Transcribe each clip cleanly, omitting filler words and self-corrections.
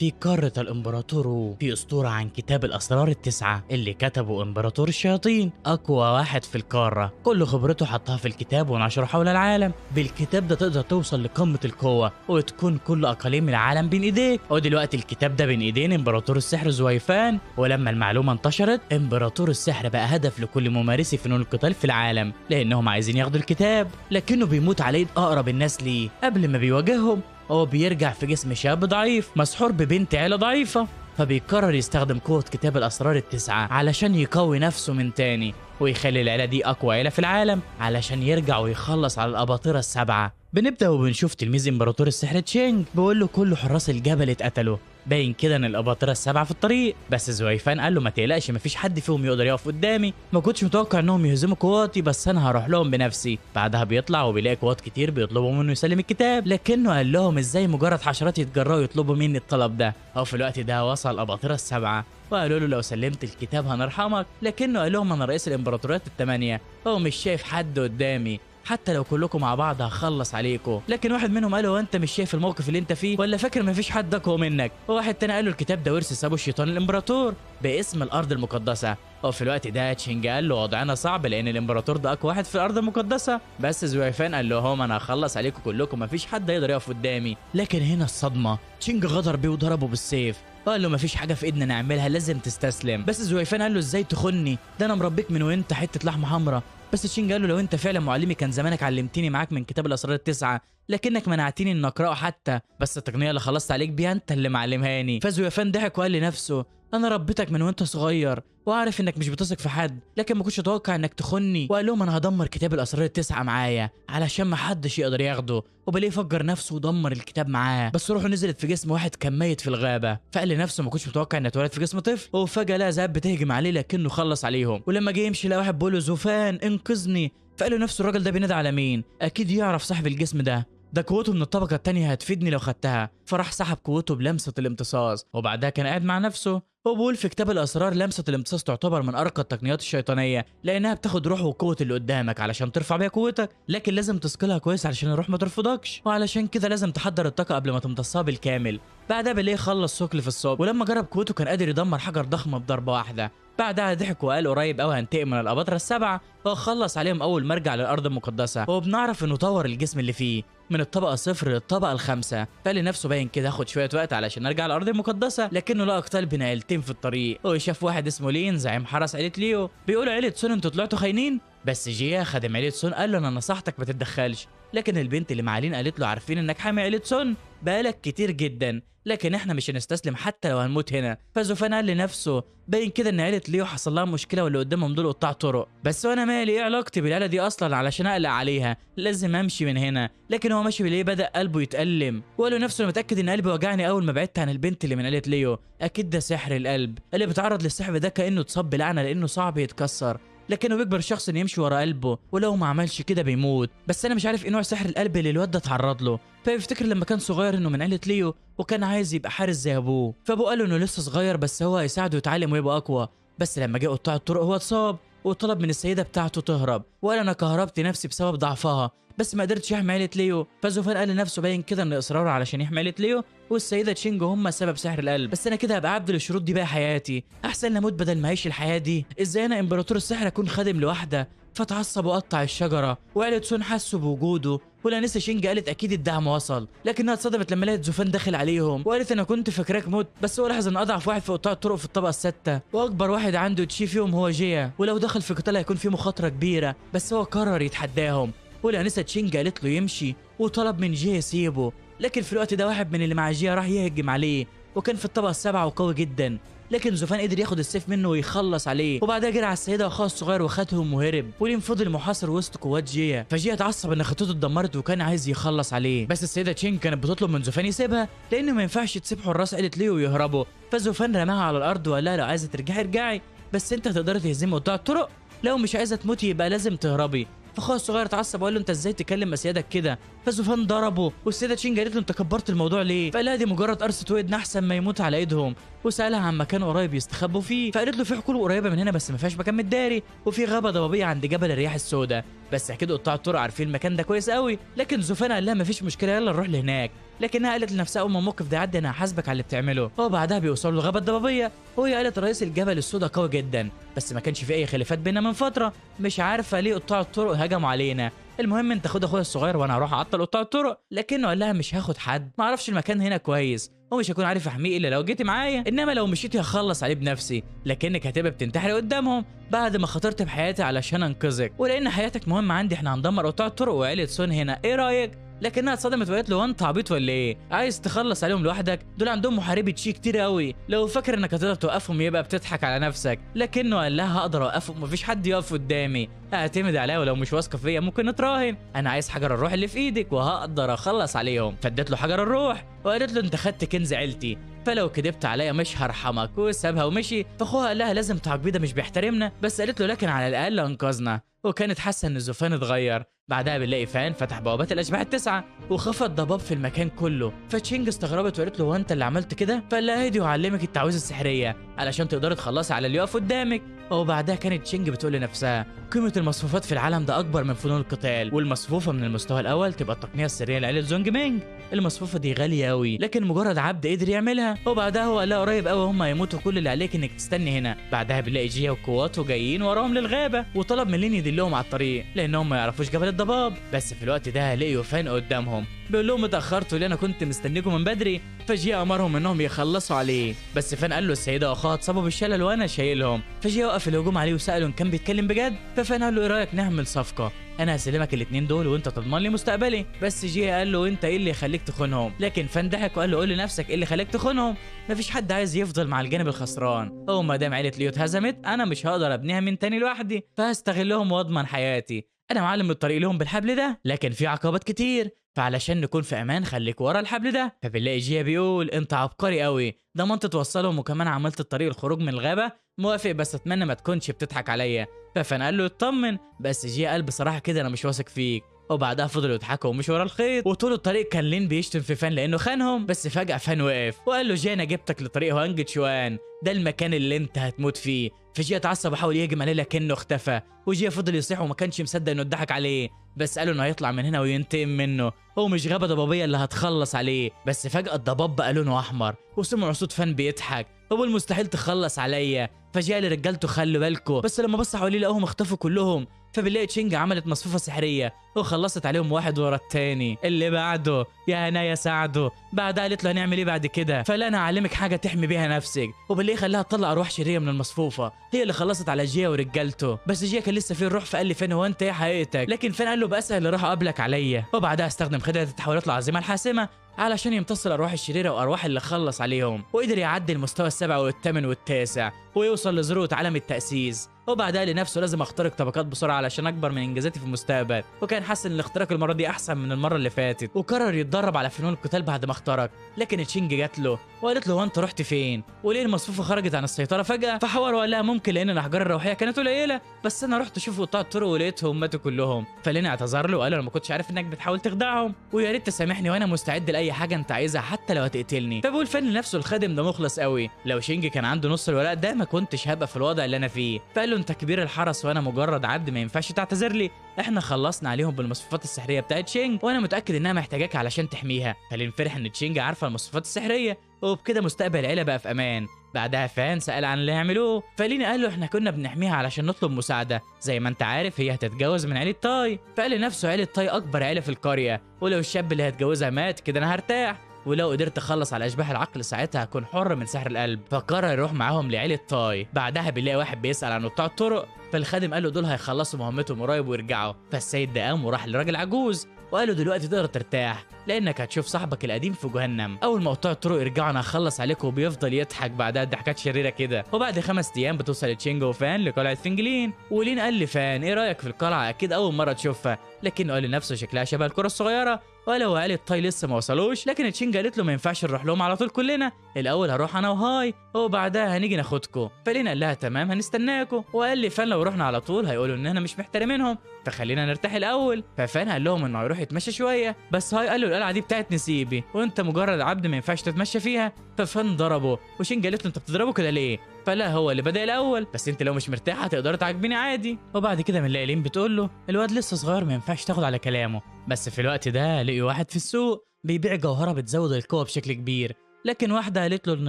في قارة الإمبراطور وو في أسطورة عن كتاب الأسرار التسعة اللي كتبه إمبراطور الشياطين، أقوى واحد في القارة. كل خبرته حطها في الكتاب ونشره حول العالم. بالكتاب ده تقدر توصل لقمة القوة وتكون كل أقاليم العالم بين إيديك. ودلوقتي الكتاب ده بين إيدين إمبراطور السحر زويفان، ولما المعلومة انتشرت إمبراطور السحر بقى هدف لكل ممارسي فنون القتال في العالم، لأنهم عايزين ياخدوا الكتاب، لكنه بيموت على إيد أقرب الناس ليه قبل ما بيواجههم. هو بيرجع في جسم شاب ضعيف مسحور ببنت عيلة ضعيفة، فبيقرر يستخدم قوة كتاب الأسرار التسعة علشان يقوي نفسه من تاني ويخلي العيلة دي أقوى عيلة في العالم علشان يرجع ويخلص على الأباطرة السبعة. بنبدأ وبنشوف تلميذ إمبراطور السحر تشينج بيقول له كل حراس الجبل اتقتلوا، باين كده ان الاباطره السبعه في الطريق. بس زويفان قال له ما تقلقش، مفيش حد فيهم يقدر يقف قدامي، ما كنتش متوقع انهم يهزموا قواتي، بس انا هروح لهم بنفسي. بعدها بيطلع وبيلاقي قوات كتير بيطلبوا منه يسلم الكتاب، لكنه قال لهم ازاي مجرد حشرات يتجرأوا يطلبوا مني الطلب ده. او في الوقت ده وصل الاباطره السبعه وقالوا له لو سلمت الكتاب هنرحمك، لكنه قال لهم انا رئيس الامبراطوريات الثمانيه، هو مش شايف حد قدامي، حتى لو كلكم مع بعض هخلص عليكم. لكن واحد منهم قال له انت مش شايف الموقف اللي انت فيه ولا فاكر مفيش حد اقوى منك؟ وواحد تاني قال له الكتاب ده ورث سابه الشيطان الامبراطور باسم الارض المقدسه. وفي الوقت ده تشينج قال له وضعنا صعب لان الامبراطور ده اقوى واحد في الارض المقدسه، بس زويفان قال لهم انا هخلص عليكم كلكم، مفيش حد يقدر يقف قدامي. لكن هنا الصدمه، تشينج غدر بيه وضربه بالسيف وقال له مفيش حاجه في ايدنا نعملها، لازم تستسلم. بس زويفان قال له ازاي تخني، ده انا مربيك من وانت حته لحمه حمراء. بس تشينج قال له لو انت فعلا معلمي كان زمانك علمتني معاك من كتاب الاسرار التسعه، لكنك منعتني ان اقراه حتى، بس التقنيه اللي خلصت عليك بيها انت اللي معلمهاني. فزويفان ضحك وقال لنفسه انا ربيتك من وانت صغير وعارف انك مش بتثق في حد، لكن ما كنتش اتوقع انك تخني. وقال لهم انا هدمر كتاب الاسرار التسعه معايا علشان ما حدش يقدر ياخده، وبلاقيه فجر نفسه ودمر الكتاب معاه، بس روحه نزلت في جسم واحد كان ميت في الغابه. فقال لنفسه ما كنتش متوقع انه اتولد في جسم طفل، وفجاه لقى ذئاب بتهجم عليه لكنه خلص عليهم. ولما جه يمشي لقى واحد بيقول له زوفان انقذني، فقال له نفسه الراجل ده بينادي على مين، اكيد يعرف صاحب الجسم ده قوته من الطبقه الثانيه هتفيدني لو خدتها. فراح سحب قوته بلمسه الامتصاص، وبعدها كان قاعد مع نفسه وبيقول في كتاب الاسرار لمسه الامتصاص تعتبر من ارقى التقنيات الشيطانيه، لانها بتاخد روح وقوه اللي قدامك علشان ترفع بيها قوتك، لكن لازم تثقلها كويس علشان الروح ما ترفضكش، وعلشان كده لازم تحضر الطاقه قبل ما تمتصها بالكامل. بعدها بالليل خلص ثقل في الصبح، ولما جرب قوته كان قادر يدمر حجر ضخم بضربه واحده. بعدها ضحك وقال قريب قوي هنتقم من الاباطره السبعه وخلص عليهم اول ما رجع للارض المقدسه. وبنعرف انه طور الجسم اللي فيه من الطبقه 0 للطبقه ال5. فقال لنفسه باين كده هاخد شويه وقت علشان ارجع الارض المقدسه، لكنه لقى قتال بين عيلتين في الطريق. هو شاف واحد اسمه لين زعيم حرس عيله ليو بيقولوا عيله سون انتوا طلعتوا خاينين، بس جيا خادم عيله سون قال له انا نصحتك ما تتدخلش، لكن البنت اللي مع لين قالت له عارفين انك حامي عيله سون بقالك كتير جدا، لكن احنا مش هنستسلم حتى لو هنموت هنا. فزوفان قال لنفسه باين كده ان عيله ليو حصل لها مشكله واللي قدامهم دول قطاع طرق، بس وانا مالي، ايه علاقتي بالعيله دي اصلا علشان اقلق عليها، لازم امشي من هنا. لكن هو ماشي بليه بدا قلبه يتالم وقال له نفسه انا متاكد ان قلبي وجعني اول ما بعدت عن البنت اللي من عيله ليو، اكيد ده سحر القلب، اللي بيتعرض للسحر ده كانه اتصاب بلعنه لانه صعب يتكسر، لكنه بيجبر الشخص انه يمشي ورا قلبه ولو ما عملش كده بيموت. بس انا مش عارف ايه نوع سحر القلب اللي الواد ده اتعرض له. فبيفتكر لما كان صغير انه من عيله ليو وكان عايز يبقى حارس زي ابوه، فابوه قال له انه لسه صغير بس هو هيساعده يتعلم ويبقى اقوى. بس لما جه قطاع الطرق هو اتصاب وطلب من السيده بتاعته تهرب، وقال انا كهربت نفسي بسبب ضعفها بس ما قدرتش احمي عيله ليو. فزوفان قال لنفسه باين كده ان اصراره علشان يحمي عيله ليو والسيده تشينج هم سبب سحر القلب، بس انا كده هبقى عبد للشروط دي بقى حياتي، احسن اموت بدل ما اعيش الحياه دي. ازاي انا امبراطور السحر اكون خادم لوحده؟ فتعصب وقطع الشجره، وعيله سون حسوا بوجوده، ولانسا شينج قالت اكيد الدعم وصل، لكنها اتصدمت لما لقت زوفان داخل عليهم وقالت انا كنت فاكراك مت، بس هو لاحظ ان اضعف واحد في قطاع الطرق في الطبقه السادسه واكبر واحد عنده تشي فيهم هو جيا، ولو دخل في قتال هيكون في مخاطره كبيره، بس هو قرر يتحداهم. ولانسا تشينج قالت له يمشي وطلب من جيا يسيبه، لكن في الوقت ده واحد من اللي مع جيا راح يهجم عليه وكان في الطبقه السابعه وقوي جدا، لكن زوفان قدر ياخد السيف منه ويخلص عليه، وبعدها جرى على السيده واخوها الصغير وخدهم وهرب، ولين فضل محاصر وسط قوات جيا. فجيا اتعصب ان خطته اتدمرت وكان عايز يخلص عليه، بس السيده تشين كانت بتطلب من زوفان يسيبها لانه ما ينفعش تسيب حراس عيله ليو ويهربوا. فزوفان رماها على الارض وقال لها لو عايزه ترجعي ارجعي، بس انت هتقدري تهزمي قطاع الطرق، لو مش عايزه تموتي يبقى لازم تهربي. فاخوها الصغير اتعصب وقال له انت ازاي تكلم اسيادك كده؟ فزوفان ضربه، والسيده تشين قالت له انت كبرت الموضوع ليه؟ فقال لها دي مجرد قرصه ودن احسن ما يموت على ايدهم، وسالها عن مكان قريب يستخبوا فيه، فقالت له في حقول قريبه من هنا بس ما فيهاش مكان متداري، وفي غابه ضبابيه عند جبل الرياح السوداء، بس اكيد قطاع الطرق عارفين المكان ده كويس قوي. لكن زوفان قال لها ما فيش مشكله يلا نروح لهناك. لكنها قالت لنفسها اول ما الموقف ده يعدي انا هحاسبك على اللي بتعمله. هو بعدها بيوصلوا للغابه الضبابيه، وهي قالت رئيس الجبل السوداء قوي جدا، بس ما كانش في اي خلافات بينا من فتره، مش عارفه ليه قطاع الطرق هجموا علينا. المهم انت خد اخويا الصغير وانا هروح اعطل قطاع الطرق. لكنه قال لها مش هاخد حد، ما اعرفش المكان هنا كويس ومش هكون عارف احميه الا لو جيتي معايا، انما لو مشيتي هخلص عليه بنفسي، لكنك هتبقى بتنتحري قدامهم بعد ما خاطرت بحياتي علشان انقذك، ولان حياتك مهمه عندي احنا هندمر قطاع الطرق وعيله سون هنا، ايه رايك؟ لكنها اتصدمت وقالت له هو انت عبيط ولا ايه؟ عايز تخلص عليهم لوحدك؟ دول عندهم محاربي تشي كتير قوي، لو فاكر انك هتقدر توقفهم يبقى بتضحك على نفسك. لكنه قال لها هقدر اوقفهم، مفيش حد يقف قدامي، اعتمد عليا ولو مش واثقه فيا ممكن نتراهن، انا عايز حجر الروح اللي في ايدك وهقدر اخلص عليهم. فادت له حجر الروح وقالت له انت خدت كنز عيلتي، فلو كدبت عليا مش هرحمك، وسابها ومشي. فاخوها قال لها لازم تعاقبيه، ده مش بيحترمنا، بس قالت له لكن على الاقل انقذنا، وكانت حاسه ان الزوفان اتغير. بعدها بنلاقي فان فتح بوابات الاشباح التسعه وخفض ضباب في المكان كله، فتشينج استغربت وقالت له هو انت اللي عملت كده؟ فقال لها هادي وعلمك التعويذه السحريه علشان تقدري تخلصي على اللي يقف قدامك. وبعدها كانت تشينج بتقول لنفسها قيمه المصفوفات في العالم ده اكبر من فنون القتال، والمصفوفه من المستوى الاول تبقى التقنيه السريه لعيله زونج مينج. المصفوفه دي غاليه قوي لكن مجرد عبد قدر يعملها. وبعدها هو قال لها قريب قوي هم هيموتوا، كل اللي عليك انك تستني هنا. بعدها بنلاقي جيا وقواته جايين وراهم للغابه، وطلب من لين يدلهم على الطريق لانهم ما يعرفوش جبل الضباب. بس في الوقت ده لقيوا فان قدامهم بيقول لهم اتاخرتوا ليه، انا كنت مستنيكم من بدري. فجيا امرهم انهم يخلصوا عليه، بس فان قال له السيده واخوها اتصابوا بالشلل وانا شايلهم. فجيا وقف الهجوم عليه وساله ان كان بيتكلم بجد. ففان قال له ايه رايك نعمل صفقه، انا هسلمك الاثنين دول وانت تضمن لي مستقبلي. بس جيا قال له انت ايه اللي يخليك تخونهم؟ لكن فان ضحك وقال له قول لنفسك ايه اللي خليك تخونهم؟ مفيش حد عايز يفضل مع الجانب الخسران، هو ما دام عيله ليو اتهزمت انا مش هقدر ابنيها من تاني لوحدي، فهستغلهم واضمن حياتي. انا معلم الطريق لهم بالحبل ده، لكن في عقبات كتير، فعلشان نكون في امان خليك ورا الحبل ده. فبنلاقي جيا بيقول انت عبقري قوي، ضمنت توصلهم وكمان عملت الطريق الخروج من الغابه، موافق بس اتمنى ما تكونش بتضحك عليا. ففان قال له اطمن، بس جيا قال بصراحه كده انا مش واثق فيك. وبعدها فضلوا يضحكوا ومشوا ورا الخيط، وطول الطريق كان لين بيشتم في فان لانه خانهم. بس فجاه فان وقف وقال له جيا انا جبتك لطريق هوانج تشوان، ده المكان اللي انت هتموت فيه. فجيا اتعصب وحاول يهجم عليه لكنه اختفى، وجيا فضل يصيح وما كانش مصدق انه اتضحك عليه، بس قالوا انه هيطلع من هنا وينتقم منه، هو مش غابه ضبابيه اللي هتخلص عليه. بس فجاه الضباب بقى لونه احمر وسمعوا صوت فان بيضحك، هو المستحيل تخلص عليا. فجاء لرجالته خلوا بالكم، بس لما بص حواليه لقوهم اختفوا كلهم. فبنلاقي تشينج عملت مصفوفه سحريه وخلصت عليهم واحد ورا التاني. اللي بعده يا هنايا ساعده، بعدها قالت له هنعمل ايه بعد كده؟ فلا انا اعلمك حاجه تحمي بيها نفسك. وبالليل خلاها تطلع ارواح شريره من المصفوفه، هي اللي خلصت على جيا ورجالته. بس جيا كان لسه فيه الروح، فقال لي فين هو انت ايه حقيقتك؟ لكن فين قال له باسهل اللي راح اقابلك عليا. وبعدها استخدم خدعه التحولات العظيمه الحاسمه علشان يمتص الارواح الشريره وارواح اللي خلص عليهم، وقدر يعدي المستوى السابع والثامن والتاسع ويوصل لذروه عالم التاسيس. وبعدها لنفسه لازم اخترق طبقات بسرعه علشان اكبر من انجازاتي في المستقبل، وكان حاسس ان الاختراق المره دي احسن من المره اللي فاتت، وقرر يتدرب على فنون القتال بعد ما اخترق. لكن تشينج جات له وقالت له هو انت رحت فين؟ وليه المصفوفه خرجت عن السيطره فجاه؟ فحور وقال لها ممكن لان الاحجار الروحيه كانت قليله، بس انا رحت اشوف قطاع الطرق ولقيتهم ماتوا كلهم. فلين اعتذر له وقال له انا ما كنتش عارف انك بتحاول تخدعهم، ويا ريت تسامحني وانا مستعد لاي حاجه انت عايزها حتى لو هتقتلني. فبيقول فن لنفسه الخادم ده مخلص قوي، لو شينج كان عنده نص الولاء ده ما كنتش هبقى في الوضع اللي انا فيه. فقال له انت كبير الحرس وانا مجرد عبد، ما ينفعش تعتذر لي، احنا خلصنا عليهم بالمصفوفات السحريه بتاعت شينج وانا متاكد انها محتاجاك علشان تحميها. فلين فرح ان تشينج عارفه المصفوفات السحريه، وبكده مستقبل العيله بقى في امان. بعدها فان سأل عن اللي هيعملوه، فلين قال له احنا كنا بنحميها علشان نطلب مساعده، زي ما انت عارف هي هتتجوز من عيله تاي. فقال لنفسه عيله تاي اكبر عيله في القريه، ولو الشاب اللي هتجوزها مات كده انا هرتاح، ولو قدرت اخلص على اشباح العقل ساعتها هكون حر من سحر القلب. فقرر يروح معاهم لعيله تاي. بعدها بنلاقي واحد بيسال عن قطاع الطرق، فالخادم قال له دول هيخلصوا مهمتهم قريب ويرجعوا. فالسيد ده قام وراح لراجل عجوز وقال له دلوقتي تقدر ترتاح لانك هتشوف صاحبك القديم في جهنم، اول ما قطاع الطرق يرجعوا انا هخلص عليكم. وبيفضل يضحك بعدها ضحكات شريره كده. وبعد 5 ايام بتوصل تشينج وفان لقلعه فنجلين، ولين قال لفان ايه رايك في القلعه؟ اكيد اول مره تشوفها. لكنه قال لنفسه شكلها شبه الكره الصغيره، ولو عيله تاي لسه ما وصلوش. لكن تشينج قالت له ما ينفعش نروح لهم على طول كلنا، الاول هروح انا وهاي وبعدها هنيجي ناخدكم. فلين قال لها تمام هنستناكم، وقال لي فان لو رحنا على طول هيقولوا اننا مش محترمينهم، فخلينا نرتاح الاول. ففان قال لهم انه هيروح يتمشى شويه، بس هاي قال له القلعه دي بتاعت نسيبي وانت مجرد عبد ما ينفعش تتمشى فيها. ففان ضربه، وشينج قالت له انت بتضربه كده ليه؟ فلا هو اللي بدأ الاول، بس انت لو مش مرتاح هتقدر تعاقبيني عادي. وبعد كده بنلاقي لين بتقول له الواد لسه صغير ما ينفعش تاخد على كلامه. بس في الوقت ده لقي واحد في السوق بيبيع جوهرة بتزود القوة بشكل كبير، لكن واحدة قالت له إن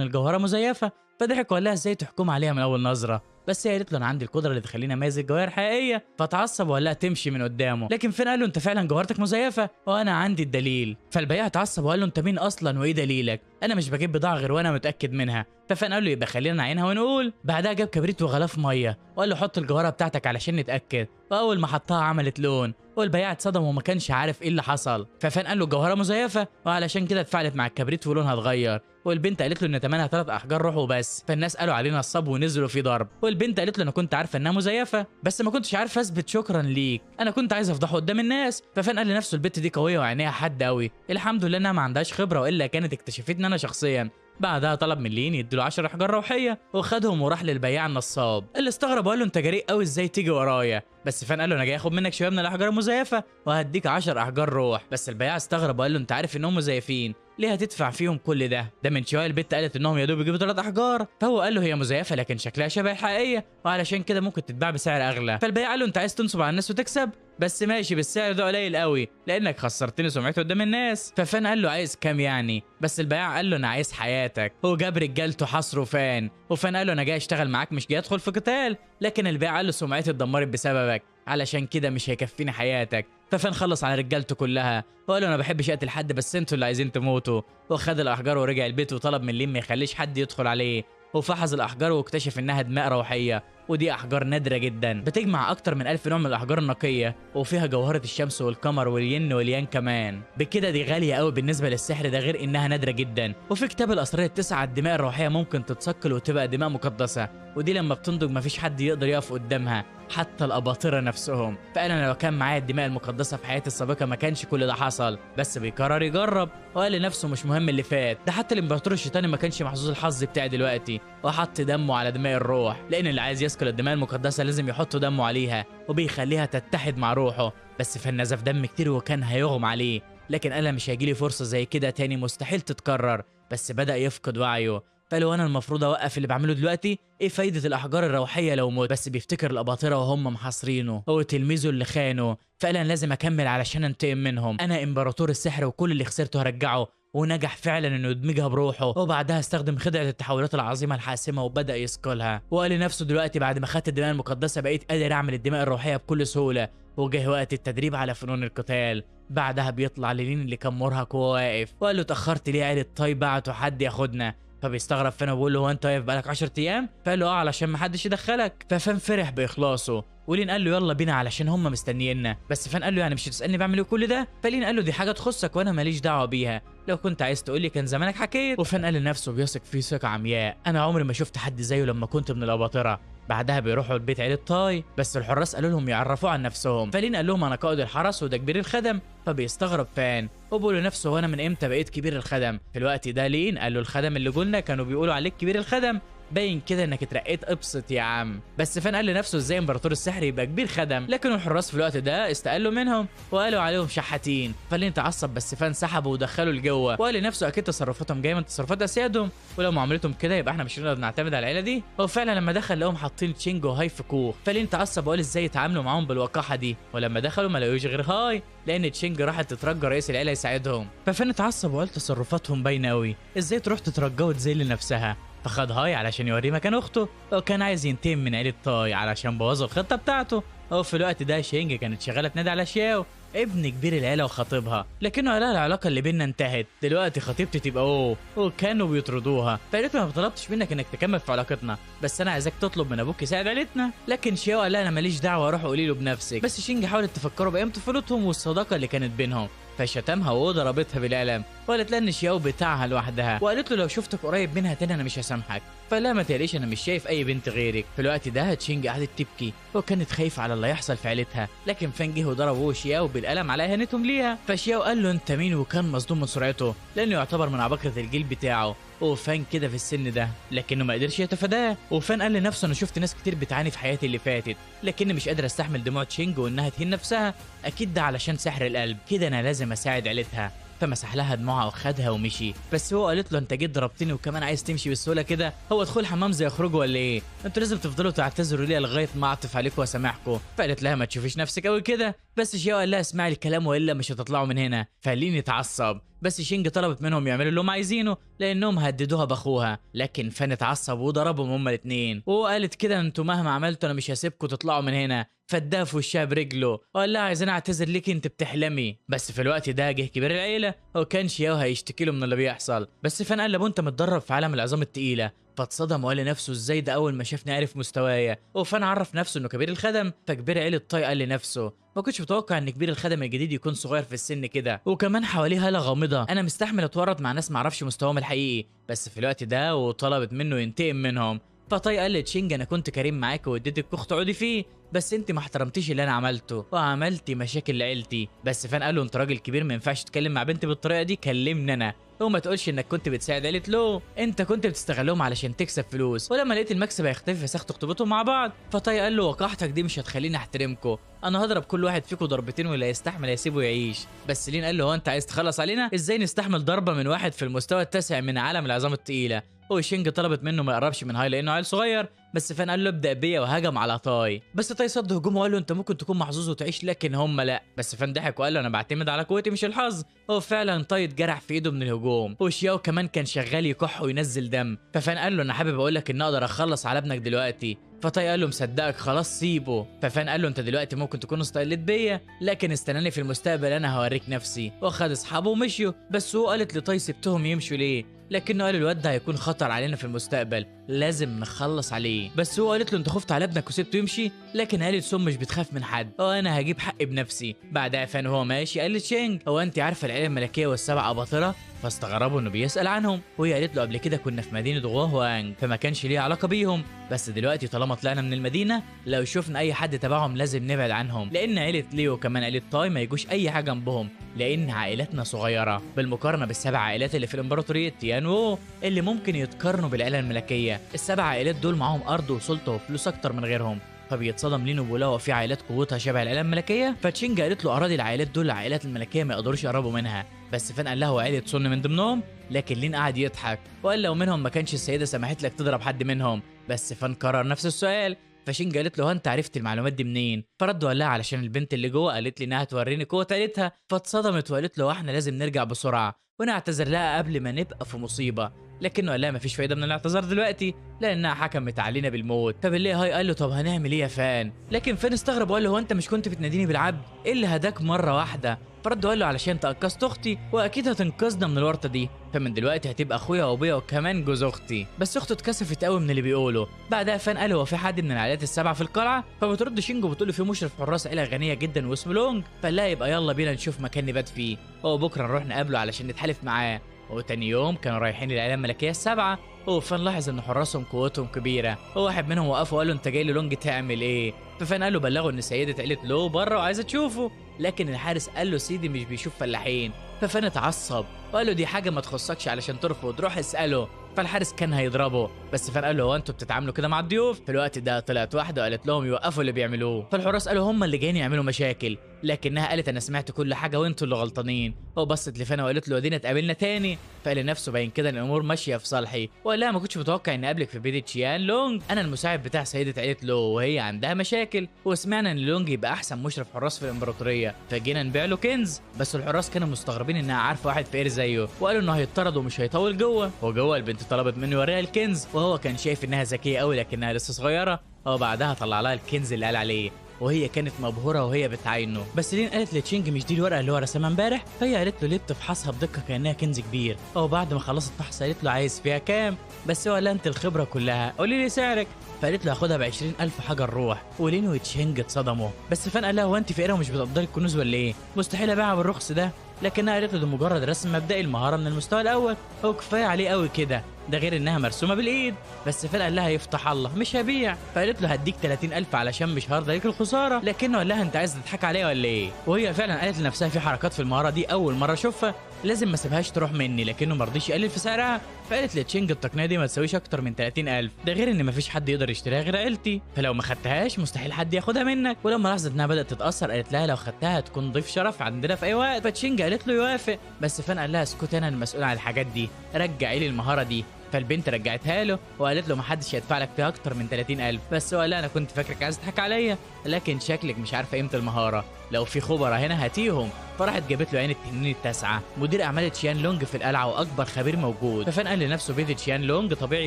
الجوهرة مزيفة، فضحك وقال لها إزاي تحكم عليها من أول نظرة. بس هي قالت له أنا عندي القدرة اللي تخليني أميز الجواهر الحقيقية، فتعصب وقال لها تمشي من قدامه. لكن فين قال له أنت فعلا جوهرتك مزيفة وأنا عندي الدليل. فالبياع اتعصب وقال له أنت مين أصلا وإيه دليلك؟ أنا مش بجيب بضاعة غير وأنا متأكد منها. ففان قال له يبقى خلينا نعينها ونقول. بعدها جاب كبريت وغلاف مية وقال له حط الجوهرة بتاعتك علشان نتأكد، وأول ما حطها عملت لون، والبياع اتصدم وما كانش عارف ايه اللي حصل. ففان قال له الجوهره مزيفه وعلشان كده اتفاعلت مع الكبريت ولونها اتغير. والبنت قالت له ان ثمنها 3 احجار روح وبس. فالناس قالوا عليه نصاب ونزلوا في ضرب. والبنت قالت له انا كنت عارفه انها مزيفه بس ما كنتش عارفه اثبت شكرا ليك، انا كنت عايز افضحه قدام الناس. ففان قال لنفسه البت دي قويه وعينيها حد قوي، الحمد لله انها ما عندهاش خبره والا كانت اكتشفتني انا شخصيا. بعدها طلب من لين يديله 10 احجار روحيه وخدهم وراح للبياع النصاب اللي استغرب وقال له انت جريء قوي ازاي تيجي ورايا. بس فان قال له انا جاي اخد منك شويه من الاحجار المزيفه وهديك 10 احجار روح. بس البياع استغرب وقال له انت عارف انهم مزيفين، ليه هتدفع فيهم كل ده؟ ده من شويه البت قالت انهم يا دوب يجيبوا 3 احجار. فهو قال له هي مزيفه لكن شكلها شبه الحقيقيه وعلشان كده ممكن تتباع بسعر اغلى. فالبياع قال له انت عايز تنصب على الناس وتكسب، بس ماشي بالسعر ده قليل قوي لانك خسرتني سمعتي قدام الناس. ففان قال له عايز كام يعني؟ بس البياع قال له انا عايز حياتك. هو جاب رجالته حصره فان، وفان قال له انا جاي اشتغل معاك مش جاي ادخل في قتال. لكن البياع قال له سمعتي اتدمرت بسببك علشان كده مش هيكفيني حياتك. ففان خلص على رجالته كلها وقال له انا ما بحبش اقتل حد بس انتوا اللي عايزين تموتوا. وخد الاحجار ورجع البيت وطلب من لين ما يخليش حد يدخل عليه. وفحص الاحجار واكتشف انها دماء روحيه، ودي احجار نادره جدا بتجمع اكتر من 1000 نوع من الاحجار النقيه وفيها جوهره الشمس والقمر والين واليان كمان. بكده دي غاليه قوي بالنسبه للسحر ده غير انها نادره جدا. وفي كتاب الاسرار التسعه الدماء الروحيه ممكن تتثقل وتبقى دماء مقدسه، ودي لما بتنضج مفيش حد يقدر يقف قدامها حتى الاباطره نفسهم. فانا لو كان معايا الدماء المقدسه في حياتي السابقه ما كانش كل ده حصل. بس بيقرر يجرب وقال لنفسه مش مهم اللي فات، ده حتى الامبراطور الشيطاني ما كانش محظوظ الحظ بتاعي دلوقتي، وحط دمه على دماء الروح لان اللي عايز يسكل الدماء المقدسه لازم يحط دمه عليها وبيخليها تتحد مع روحه. بس فان نزف دم كتير وكان هيغمى عليه، لكن قال مش هيجيلي فرصه زي كده تاني مستحيل تتكرر. بس بدا يفقد وعيه، فلو انا المفروض اوقف اللي بعمله دلوقتي ايه فايده الاحجار الروحيه لو موت؟ بس بيفتكر الاباطره وهم محاصرينه هو تلميذه اللي خانه، فقال انا لازم اكمل علشان انتقم منهم، انا امبراطور السحر وكل اللي خسرته هرجعه. ونجح فعلا انه يدمجها بروحه، وبعدها استخدم خدعه التحولات العظيمه الحاسمه وبدا يسكلها. وقال لنفسه دلوقتي بعد ما خدت الدماء المقدسه بقيت قادر اعمل الدماء الروحيه بكل سهوله، وجه وقت التدريب على فنون القتال. بعدها بيطلع للين اللي كان مرهق وهو واقف وقال له اتاخرت ليه؟ عيله طيب بعتوا حد ياخدنا. فبيستغرب فان وبيقول له هو انت واقف بقالك 10 ايام؟ فقال له اه علشان ما حدش يدخلك. ففان فرح باخلاصه، ولين قال له يلا بينا علشان هم مستنيينا. بس فان قال له يعني مش هتسالني بعمل ايه كل ده؟ فلين قال له دي حاجه تخصك وانا ماليش دعوه بيها، لو كنت عايز تقول لي كان زمانك حكيت. وفان قال لنفسه بيثق فيه ثقه عمياء، انا عمري ما شفت حد زيه لما كنت من الاباطره. بعدها بيروحوا البيت عيله طاي، بس الحراس قالوا لهم يعرفوه عن نفسهم. فلين قال لهم انا قائد الحرس وده كبير الخدم. فبيستغرب فان وبيقول لنفسه وانا من امتى بقيت كبير الخدم؟ في الوقت ده لين قال له الخدم اللي قلنا كانوا بيقولوا عليك كبير الخدم، باين كده انك اترقيت، ابسط يا عم. بس فان قال لنفسه ازاي امبراطور السحر يبقى كبير خدم؟ لكن الحراس في الوقت ده استقلوا منهم وقالوا عليهم شحاتين. فلين تعصب بس فان سحبه ودخله لجوه، وقال لنفسه اكيد تصرفاتهم جايه من تصرفات اسيادهم، ولو معاملتهم كده يبقى احنا مش هنقدر نعتمد على العيله دي. هو فعلا لما دخل لقوهم حاطين تشينج وهاي في كوخ. فلين تعصب وقال ازاي يتعاملوا معاهم بالوقاحه دي، ولما دخلوا ما لقوش غير هاي لان تشينج راحت تترجى رئيس العيله يساعدهم. ففان اتعصب وقال تصرفاتهم باينه قوي، ازاي تروح تترجى وتذل نفسها؟ فخد هاي علشان يوريه مكان اخته، وكان عايز ينتقم من عيله تاي علشان بوظوا الخطه بتاعته. وفي الوقت ده شينج كانت شغاله تنادي على شياو ابن كبير العيله وخطيبها، لكنه قال لها العلاقه اللي بينا انتهت، دلوقتي خطيبتي تبقى وكانوا بيطردوها. فقالت له انا ما طلبتش منك انك تكمل في علاقتنا، بس انا عايزاك تطلب من ابوك يساعد عيلتنا. لكن شياو قال لها انا ماليش دعوه، روح قولي له بنفسك. بس شينج حاولت تفكره بايام طفولتهم والصداقه اللي كانت بينهم، فشتمها وضربتها بالقلم وقالت لها ان شياو بتاعها لوحدها، وقالت له لو شفتك قريب منها تاني انا مش هسامحك. فلا ما تقلقيش انا مش شايف اي بنت غيرك. في الوقت ده تشينج قعدت تبكي وكانت خايفه على اللي هيحصل في عيلتها، لكن فان جه وضرب شياو بالقلم على اهانتهم ليها. فشياو قال له انت مين؟ وكان مصدوم من سرعته لانه يعتبر من عباقرة الجيل بتاعه، وفان كده في السن ده لكنه ما قدرش يتفاداه. وفان قال لنفسه انا شفت ناس كتير بتعاني في حياتي اللي فاتت، لكني مش قادر استحمل دموع تشينج وانها تهين نفسها، اكيد ده علشان سحر القلب، كده انا لازم اساعد عيلتها. فمسح لها دموعها وخدها ومشي. بس هو قالت له انت جيت ضربتني وكمان عايز تمشي بالسهوله كده؟ هو دخول حمام زي يخرجوا ولا ايه؟ انتوا لازم تفضلوا تعتذروا ليا لغايه ما اعطف عليكم واسامحكم. فقالت لها ما تشوفيش نفسك قوي كده، بس شياو قال لها اسمعي الكلام والا مش هتطلعوا من هنا. فلين اتعصب، بس شينج طلبت منهم يعملوا اللي هم عايزينه لانهم هددوها باخوها، لكن فان اتعصب وضربهم هما الاثنين، وقالت كده انتوا مهما عملتوا انا مش هسيبكم تطلعوا من هنا. فاداها في وشها برجله وقال لها عايزين اعتذر ليكي انت بتحلمي. بس في الوقت ده جه كبير العيله وكان شياو هيشتكي له من اللي بيحصل، بس فان قال له انت متدرب في عالم العظام التقيله. فاتصدم وقال لنفسه ازاي ده اول ما شافني عرف مستوايا. وفان عرف نفسه انه كبير الخدم. فكبير عيله طاي قال لنفسه ما كنتش متوقع ان كبير الخدم الجديد يكون صغير في السن كده، وكمان حواليه هاله غامضه، انا مستحمل اتورط مع ناس معرفش مستواهم الحقيقي. بس في الوقت ده وطلبت منه ينتقم منهم. فطاي قال لتشينج انا كنت كريم معاك واديتك كوخ تقعدي فيه، بس انت ما احترمتيش اللي انا عملته وعملتي مشاكل لعيلتي. بس فان قال له انت راجل كبير ما ينفعش تتكلم مع بنت بالطريقه دي، كلمني انا وما تقولش انك كنت بتساعد عيله لو، انت كنت بتستغلهم علشان تكسب فلوس، ولما لقيت المكسب هيختفي فسخت خطوبتهم مع بعض. فطاي قال له وقاحتك دي مش هتخليني احترمكم، انا هضرب كل واحد فيكم ضربتين واللي يستحمل هيسيبه يعيش. بس لين قال له هو انت عايز تخلص علينا؟ ازاي نستحمل ضربه من واحد في المستوى التاسع من عالم العظام الثقيله؟ وشينج طلبت منه ما يقربش من هاي لانه عيل صغير، بس فان قال له ابدا بيا وهجم على طاي. بس طاي صد هجومه وقال له انت ممكن تكون محظوظ وتعيش لكن هم لا. بس فان ضحك وقال له انا بعتمد على قوتي مش الحظ. هو فعلا طاي اتجرح في ايده من الهجوم، وشياو كمان كان شغال يكح وينزل دم. ففان قال له انا حابب اقول لك ان اقدر اخلص على ابنك دلوقتي. فطاي قال له مصدقك خلاص سيبه. ففان قال له انت دلوقتي ممكن تكون استقلت بيا لكن استناني في المستقبل انا هوريك نفسي. واخد اصحابه ومشيوا. بس هو قالت لطاي سبتهم يمشوا ليه؟ لكنه قال الواد ده هيكون خطر علينا في المستقبل لازم نخلص عليه. بس هو قالت له انت خفت على ابنك وسبته يمشي، لكن قالت سم مش بتخاف من حد وانا هجيب حقي بنفسي. بعدها فان وهو ماشي قال لتشينج هو انت عارفه العيله الملكيه والسبع اباطره؟ فاستغربوا انه بيسال عنهم، وهي قالت له قبل كده كنا في مدينه غوهوانج فما كانش ليه علاقه بيهم، بس دلوقتي طالما طلعنا من المدينه لو شفنا اي حد تبعهم لازم نبعد عنهم، لان عيله ليو كمان عيله طاي ما يجوش اي حاجه جنبهم لان عائلاتنا صغيره بالمقارنه بالسبع عائلات اللي في الامبراطوريه تيانو اللي ممكن يتقارنوا بالعيله الملكيه. السبع عائلات دول معاهم ارض وسلطه وفلوس اكتر من غيرهم. فبيتصدم لينو بيقول هو في عائلات قوتها شبه العائله الملكيه؟ فتشينج قالت له اراضي العائلات دول العائلات الملكيه ما يقدروش يقربوا منها. بس فان قال له عائله سون من ضمنهم، لكن لين قعد يضحك وقال لو منهم ما كانش السيده سمحت لك تضرب حد منهم. بس فان كرر نفس السؤال. فشينج قالت له انت عرفت المعلومات دي منين؟ فرد وقال لها علشان البنت اللي جوه قالت لي انها توريني قوه عيلتها. فاتصدمت وقالت له احنا لازم نرجع بسرعه ونعتذر لها قبل ما نبقى في مصيبه، لكنه قال لها مفيش فايده من الاعتذار دلوقتي لانها حكمت علينا بالموت. فبالليل هاي قال له طب هنعمل ايه يا فان؟ لكن فان استغرب وقال له هو انت مش كنت بتناديني بالعبد؟ ايه اللي هداك مره واحده؟ فرد وقال له علشان تأكست اختي واكيد هتنقذنا من الورطه دي، فمن دلوقتي هتبقى اخويا وابويا وكمان جوز اختي. بس اخته اتكسفت قوي من اللي بيقوله. بعدها فان قال هو في حد من العائلات السبعه في القلعه؟ فبترد شينجو بتقول له في مشرف حراس عيله غنيه جدا واسمه لونج. فقال لها يبقى يلا بينا نشوف مكان نبات فيه وبكره نروح نقابله علشان نتحالف معاه. وتاني يوم كانوا رايحين للعائله الملكيه السبعه. فان لاحظ ان حراسهم قوتهم كبيره، وواحد منهم وقفه وقال له انت جاي لونج تعمل ايه؟ ففان قال له بلغوا ان سيده عيله لو بره وعايزه تشوفه، لكن الحارس قال له سيدي مش بيشوف فلاحين. ففان اتعصب وقال له دي حاجه ما تخصكش علشان ترفض، روح اساله. فالحارس كان هيضربه، بس فان قال له هو انتوا بتتعاملوا كده مع الضيوف؟ في الوقت ده طلعت واحده وقالت لهم يوقفوا اللي بيعملوه. فالحراس قالوا هم اللي جايين يعملوا مشاكل، لكنها قالت انا سمعت كل حاجه وانتوا اللي غلطانين. هو بصت لفان وقالت له ادينا اتقابلنا تاني. فقال لنفسه باين كده ان الامور ماشيه في صالحي، وقال لها ما كنتش متوقع اني اقابلك في بيت تشيان لونج، انا المساعد بتاع سيده عيله لو وهي عندها مشاكل، وسمعنا ان لونج يبقى احسن مشرف حراس في الامبراطوريه فجينا نبيع له كنز. بس الحراس كانوا مستغربين انها عارفه واحد فقير زيه، وقالوا انه هيطرد ومش هيطول جوه. وجوه البنت طلبت منه يوريها الكنز، وهو كان شايف انها ذكيه قوي لكنها لسه صغيره. وبعدها طلع لها الكنز اللي قال عليه، وهي كانت مبهوره وهي بتعاينه. بس لين قالت لتشينج مش دي الورقه اللي هو رسمها امبارح؟ فهي قالت له ليه بتفحصها بدقه كانها كنز كبير. وبعد ما خلصت فحص قالت له عايز فيها كام؟ بس هو قال انت الخبره كلها قولي لي سعرك. فقالت له هاخدها ب 20,000 حجر روح. ولين وتشينج اتصدموا. بس فان قال لها هو انت فقيره ومش بتقدري الكنوز ولا ايه؟ مستحيل ابيعها بالرخص ده. لكنها قالت له ده مجرد رسم مبدئي المهاره من المستوى الاول، هو كفايه عليه قوي كده، ده غير انها مرسومه بالايد. بس فان قال لها يفتح الله مش هبيع. فقالت له هديك 30,000 علشان مش هرضى ليك الخساره. لكنه قال لها انت عايز تضحك عليا ولا ايه؟ وهي فعلا قالت لنفسها في حركات في المهاره دي اول مره اشوفها، لازم ما اسيبهاش تروح مني، لكنه ما رضيش يقلل في سعرها. فقالت لتشينج التقنيه دي ما تساويش اكتر من 30,000، ده غير ان مفيش حد يقدر يشتريها غير عيلتي، فلو ما خدتهاش مستحيل حد ياخدها منك. ولما لاحظت انها بدات تتاثر قالت لها لو خدتها هتكون ضيف شرف عندنا في اي وقت. فتشينج قالت له يوافق. بس فان قال لها اسكتي انا المسؤول عن الحاجات دي، رجعي لي المهاره دي. فالبنت رجعتها له وقالت له محدش هيدفع لك فيها اكتر من 30,000. بس هو قال لها انا كنت فاكرك عايز تضحك عليا، لكن شكلك مش عارفه قيمه المهاره، لو في خبراء هنا هاتيهم. فراحت جابت له عين التنين التاسعه، مدير اعمال تشيان لونج في القلعه واكبر خبير موجود. ففان قال لنفسه بيت تشيان لونج طبيعي